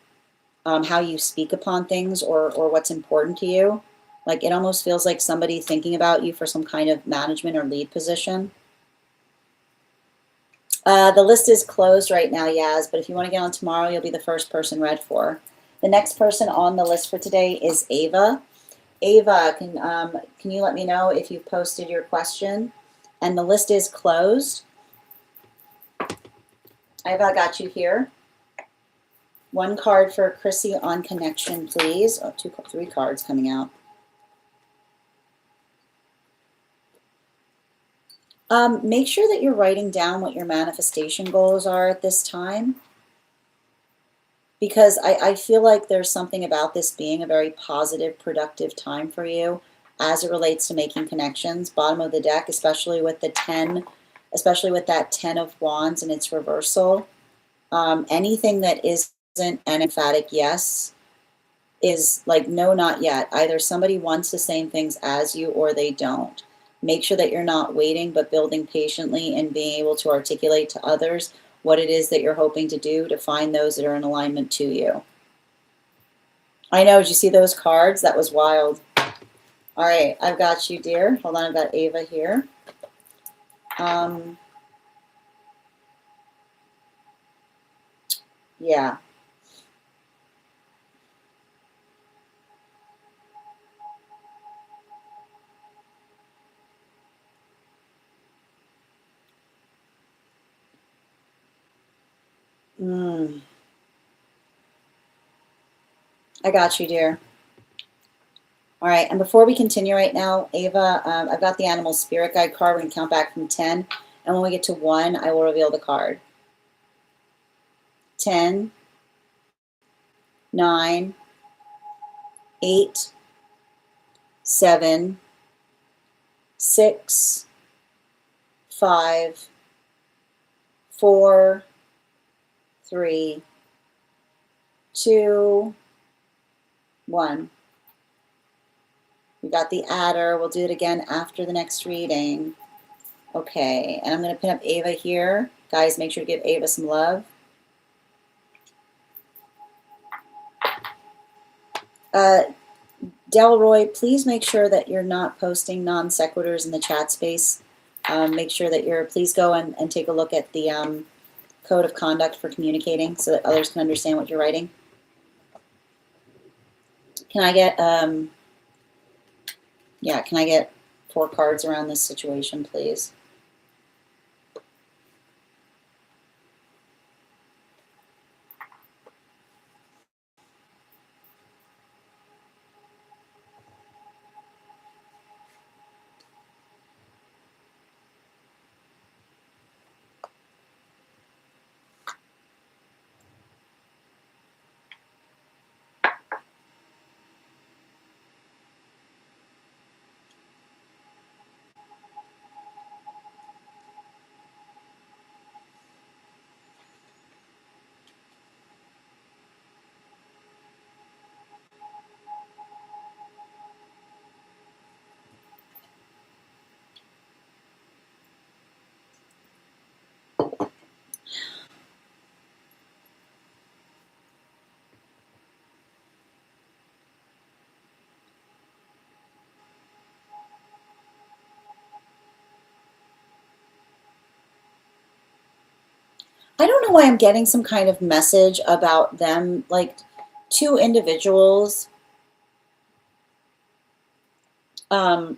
how you speak upon things or what's important to you. Like it almost feels like somebody thinking about you for some kind of management or lead position. The list is closed right now, Yaz, but if you want to get on tomorrow, you'll be the first person read for. The next person on the list for today is Ava. Ava, can you let me know if you've posted your question? And the list is closed. Ava, got you here. One card for Chrissy on connection, please. Oh, three cards coming out. Make sure that you're writing down what your manifestation goals are at this time, because I feel like there's something about this being a very positive, productive time for you as it relates to making connections. Bottom of the deck, especially with the 10, especially with that 10 of Wands and its reversal. Anything that isn't an emphatic yes is like, no, not yet. Either somebody wants the same things as you or they don't. Make sure that you're not waiting, but building patiently and being able to articulate to others what it is that you're hoping to do to find those that are in alignment to you. I know, did you see those cards? That was wild. All right, I've got you, dear. Hold on, I've got Ava here. Yeah. I got you, dear. All right, and before we continue right now, Ava, I've got the animal spirit guide card. We're going to count back from 10, and when we get to 1, I will reveal the card. 10, 9, 8, 7, 6, 5, 4, 3, 2, 1. We got the adder. We'll do it again after the next reading. Okay, and I'm going to pin up Ava here. Guys, make sure to give Ava some love. Delroy, please make sure that you're not posting non sequiturs in the chat space. Make sure that please go and take a look at the code of conduct for communicating so that others can understand what you're writing. Can I get, yeah, can I get 4 cards around this situation, please? I don't know why I'm getting some kind of message about them, like 2 individuals. Like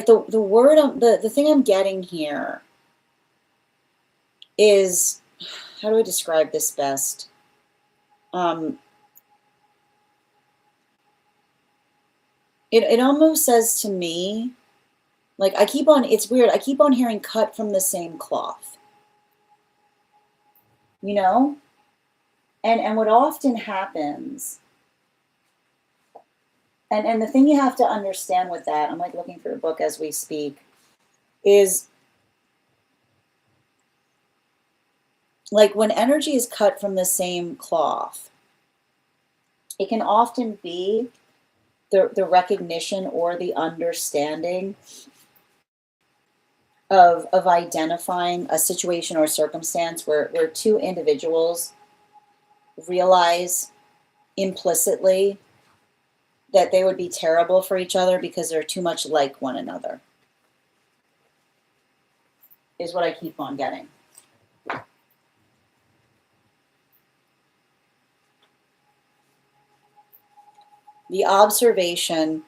the word, the thing I'm getting here is, how do I describe this best? It almost says to me, like I keep on, it's weird, I keep on hearing cut from the same cloth, you know? And what often happens, and the thing you have to understand with that, I'm like looking for a book as we speak, is like when energy is cut from the same cloth, it can often be the recognition or the understanding of identifying a situation or circumstance where 2 individuals realize implicitly that they would be terrible for each other because they're too much like one another, is what I keep on getting. The observation,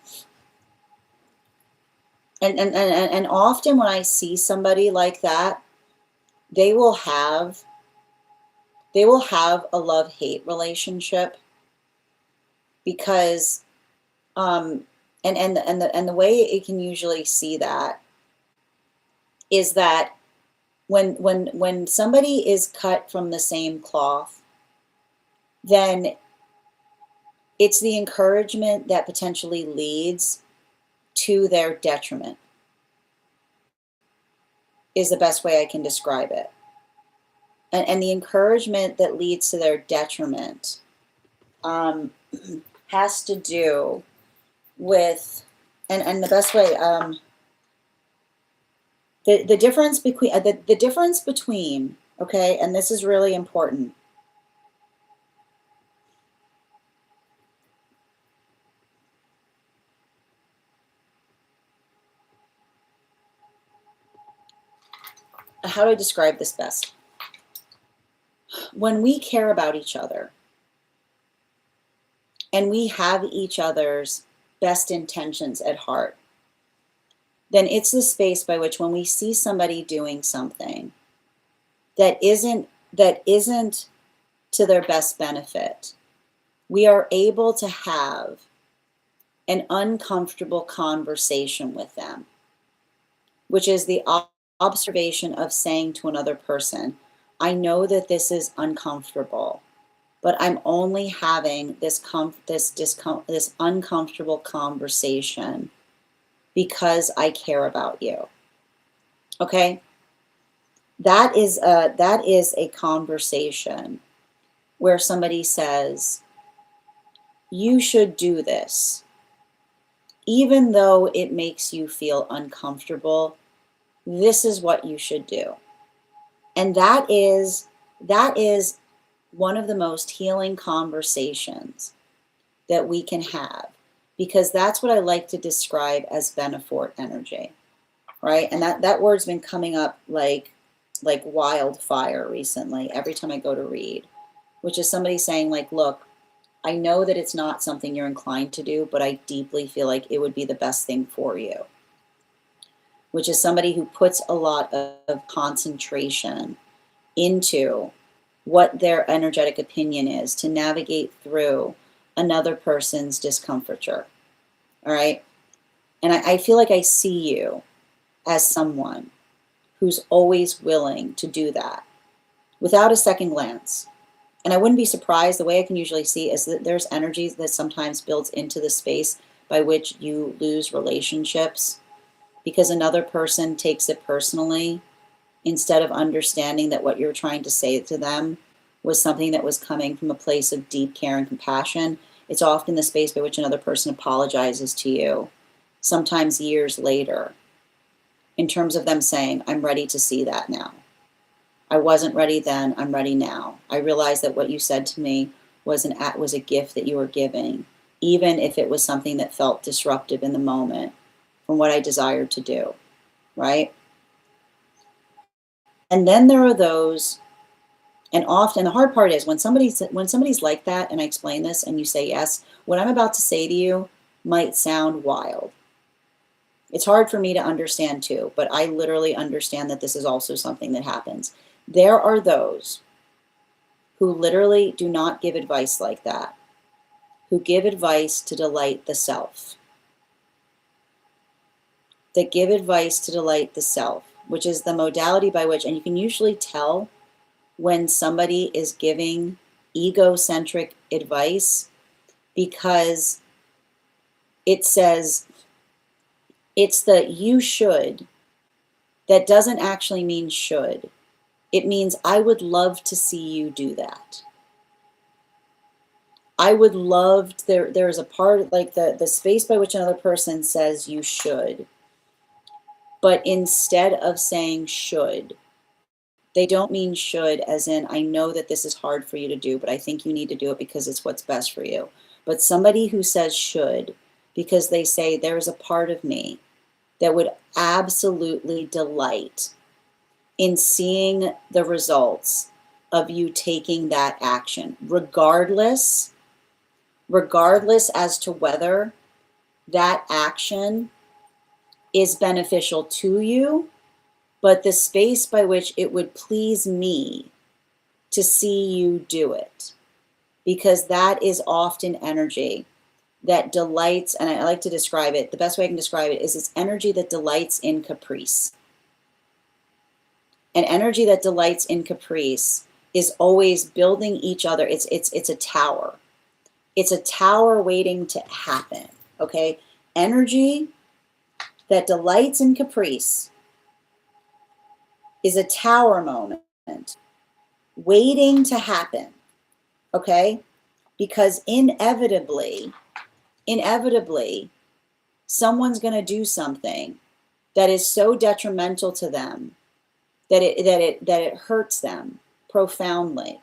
and often when I see somebody like that, they will have a love-hate relationship because the way it can usually see that is that when somebody is cut from the same cloth, then it's the encouragement that potentially leads to their detriment, is the best way I can describe it. And the encouragement that leads to their detriment has to do with, and the best way, the difference between, the difference between, okay, and this is really important. How do I describe this best? When we care about each other and we have each other's best intentions at heart, then it's the space by which when we see somebody doing something that isn't to their best benefit, we are able to have an uncomfortable conversation with them, which is the observation of saying to another person, I know that this is uncomfortable, but I'm only having this uncomfortable conversation because I care about you. Okay? That is a conversation where somebody says, you should do this. Even though it makes you feel uncomfortable, this is what you should do. And that is one of the most healing conversations that we can have, because that's what I like to describe as beneficial energy, right? And that word's been coming up like like wildfire recently every time I go to read, which is somebody saying like, look, I know that it's not something you're inclined to do, but I deeply feel like it would be the best thing for you, which is somebody who puts a lot of concentration into what their energetic opinion is to navigate through another person's discomfiture. All right. And I feel like I see you as someone who's always willing to do that without a second glance. And I wouldn't be surprised. The way I can usually see is that there's energy that sometimes builds into the space by which you lose relationships because another person takes it personally instead of understanding that what you're trying to say to them was something that was coming from a place of deep care and compassion. It's often the space by which another person apologizes to you, sometimes years later, in terms of them saying, I'm ready to see that now. I wasn't ready then, I'm ready now. I realized that what you said to me was a gift that you were giving, even if it was something that felt disruptive in the moment from what I desired to do, right? And then there are those, and often the hard part is when somebody's like that, and I explain this and you say yes, what I'm about to say to you might sound wild. It's hard for me to understand too, but I literally understand that this is also something that happens. There are those who literally do not give advice like that, who give advice to delight the self. That give advice to delight the self, which is the modality by which, and you can usually tell when somebody is giving egocentric advice because it says, it's the you should that doesn't actually mean should. It means I would love to see you do that. I would love, there's a part like the space by which another person says you should. But instead of saying should, they don't mean should as in, I know that this is hard for you to do, but I think you need to do it because it's what's best for you. But somebody who says should, because they say there's a part of me that would absolutely delight in seeing the results of you taking that action, regardless as to whether that action is beneficial to you, but the space by which it would please me to see you do it. Because that is often energy that delights, and I like to describe it, the best way I can describe it is it's energy that delights in caprice. An energy that delights in caprice is always building each other. It's a tower. It's a tower waiting to happen, okay? Energy that delights in caprice is a tower moment waiting to happen, okay? Because inevitably, someone's going to do something that is so detrimental to them that it hurts them profoundly.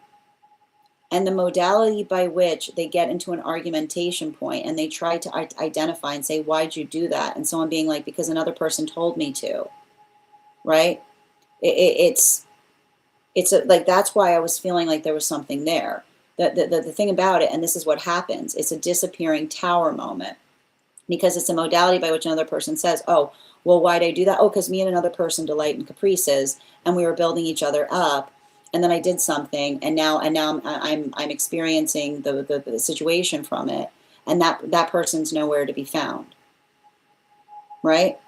And the modality by which they get into an argumentation point and they try to identify and say, why'd you do that? And someone being like, because another person told me to, right? It's like, that's why I was feeling like there was something there. The thing about it, and this is what happens, it's a disappearing tower moment because it's a modality by which another person says, oh, well, why'd I do that? Oh, because me and another person delight in caprices and we were building each other up. And then I did something, and now I'm experiencing the situation from it, and that person's nowhere to be found, right?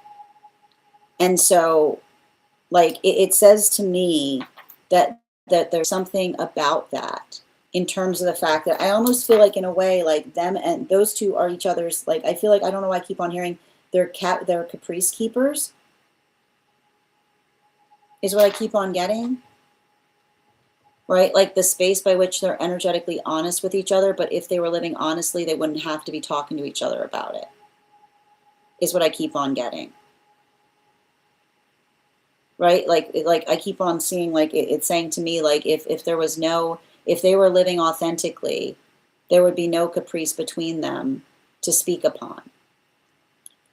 And so, like it says to me that there's something about that in terms of the fact that I almost feel like in a way like them and those two are each other's. Like I feel like I don't know why I keep on hearing they're caprice keepers. Is what I keep on getting. Right? Like the space by which they're energetically honest with each other, but if they were living honestly, they wouldn't have to be talking to each other about it, is what I keep on getting. Right? Like I keep on seeing, like it's saying to me, like if they were living authentically, there would be no caprice between them to speak upon.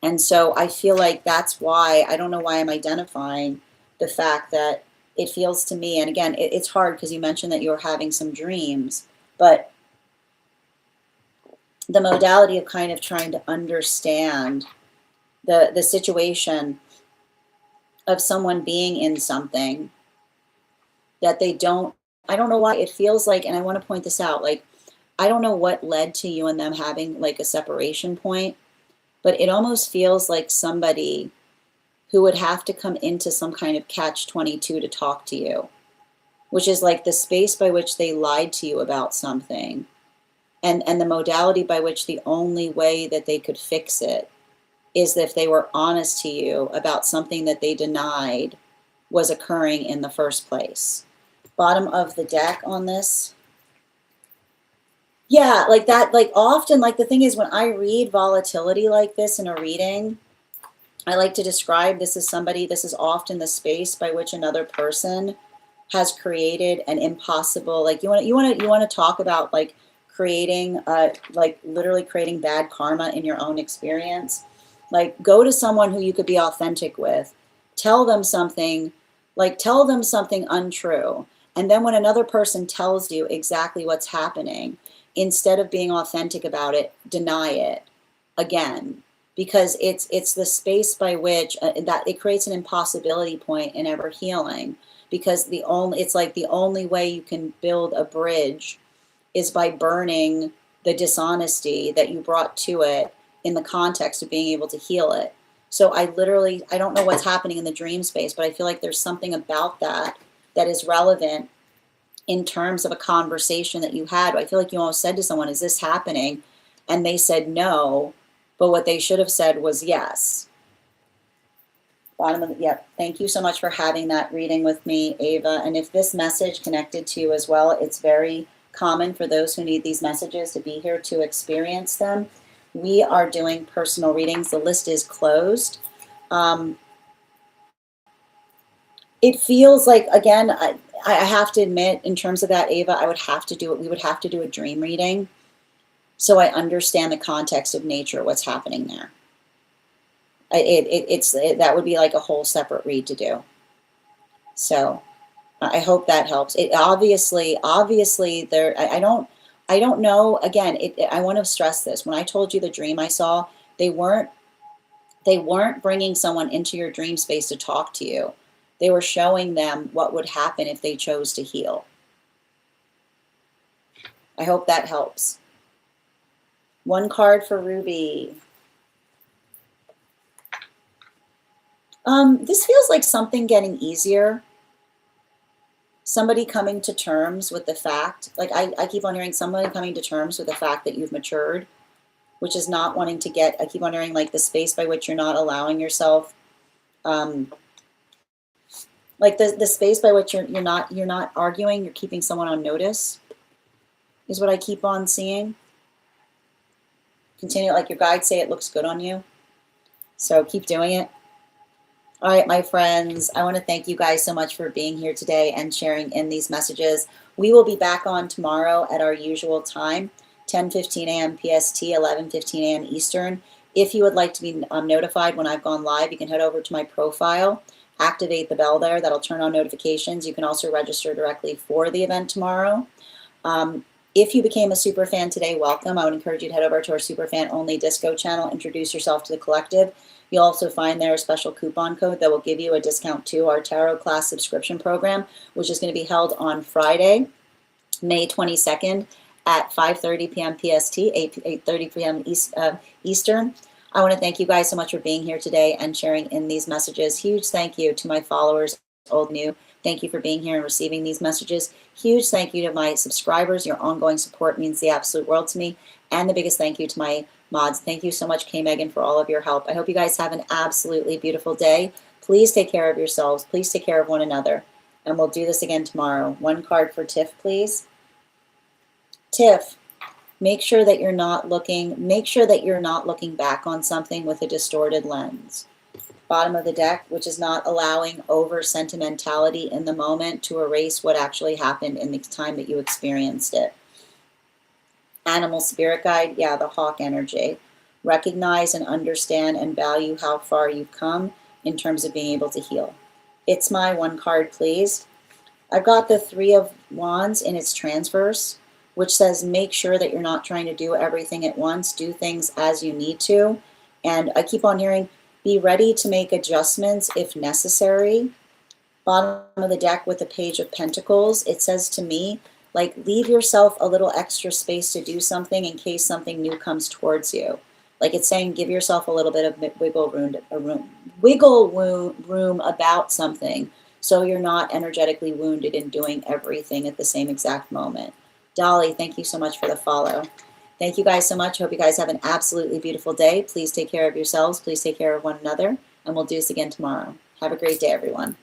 And so I feel like that's why, I don't know why I'm identifying the fact that it feels to me, and again, it's hard because you mentioned that you're having some dreams, but the modality of kind of trying to understand the situation of someone being in something that they don't, I don't know why it feels like, and I want to point this out, like, I don't know what led to you and them having like a separation point, but it almost feels like somebody who would have to come into some kind of catch-22 to talk to you, which is like the space by which they lied to you about something, and the modality by which the only way that they could fix it is if they were honest to you about something that they denied was occurring in the first place. Bottom of the deck on this. Yeah, like that, like often, like the thing is when I read volatility like this in a reading, I like to describe this as somebody, this is often the space by which another person has created an impossible, like you want to talk about like creating, like literally creating bad karma in your own experience. Like go to someone who you could be authentic with, tell them something, like tell them something untrue. And then when another person tells you exactly what's happening, instead of being authentic about it, deny it again, because it's the space by which that it creates an impossibility point in ever healing, because it's like the only way you can build a bridge is by burning the dishonesty that you brought to it in the context of being able to heal it. So I don't know what's happening in the dream space, but I feel like there's something about that that is relevant in terms of a conversation that you had. I feel like you almost said to someone, is this happening? And they said no, but what they should have said was yes. Bottom of the, yep. Thank you so much for having that reading with me, Ava. And if this message connected to you as well, it's very common for those who need these messages to be here to experience them. We are doing personal readings. The list is closed. It feels like, again, I have to admit, in terms of that, Ava, I would have to do it. We would have to do a dream reading so I understand the context of nature, what's happening there. That would be like a whole separate read to do. So I hope that helps. It obviously there. I don't know. Again, I want to stress this. When I told you the dream I saw, they weren't bringing someone into your dream space to talk to you. They were showing them what would happen if they chose to heal. I hope that helps. One card for Ruby. This feels like something getting easier. Somebody coming to terms with the fact, like I keep on hearing somebody coming to terms with the fact that you've matured, which is not wanting to I keep on hearing like the space by which you're not allowing yourself, like the space by which you're not arguing, you're keeping someone on notice, is what I keep on seeing. Continue, like your guides say, it looks good on you. So keep doing it. All right, my friends, I want to thank you guys so much for being here today and sharing in these messages. We will be back on tomorrow at our usual time, 10:15 a.m. PST, 11:15 a.m. Eastern. If you would like to be notified when I've gone live, you can head over to my profile, activate the bell there. That'll turn on notifications. You can also register directly for the event tomorrow. If you became a super fan today, welcome. I would encourage you to head over to our super fan only disco channel, introduce yourself to the collective. You'll also find there a special coupon code that will give you a discount to our tarot class subscription program, which is going to be held on Friday, May 22nd at 5:30 p.m. PST, 8:30 p.m. Eastern. I want to thank you guys so much for being here today and sharing in these messages. Huge thank you to my followers, old, new. Thank you for being here and receiving these messages. Huge thank you to my subscribers. Your ongoing support means the absolute world to me. And the biggest thank you to my mods. Thank you so much, K. Megan, for all of your help. I hope you guys have an absolutely beautiful day. Please take care of yourselves. Please take care of one another. And we'll do this again tomorrow. One card for Tiff, please. Tiff, make sure that you're not looking back on something with a distorted lens. Bottom of the deck, which is not allowing over sentimentality in the moment to erase what actually happened in the time that you experienced it. Animal spirit guide, yeah, the hawk energy. Recognize and understand and value how far you've come in terms of being able to heal. It's my one card, please. I've got the Three of Wands in its transverse, which says make sure that you're not trying to do everything at once. Do things as you need to. And I keep on hearing, be ready to make adjustments if necessary. Bottom of the deck with the Page of Pentacles, it says to me, like, leave yourself a little extra space to do something in case something new comes towards you. Like it's saying, give yourself a little bit of wiggle room about something, so you're not energetically wounded in doing everything at the same exact moment. Dolly, thank you so much for the follow. Thank you guys so much. Hope you guys have an absolutely beautiful day. Please take care of yourselves. Please take care of one another. And we'll do this again tomorrow. Have a great day, everyone.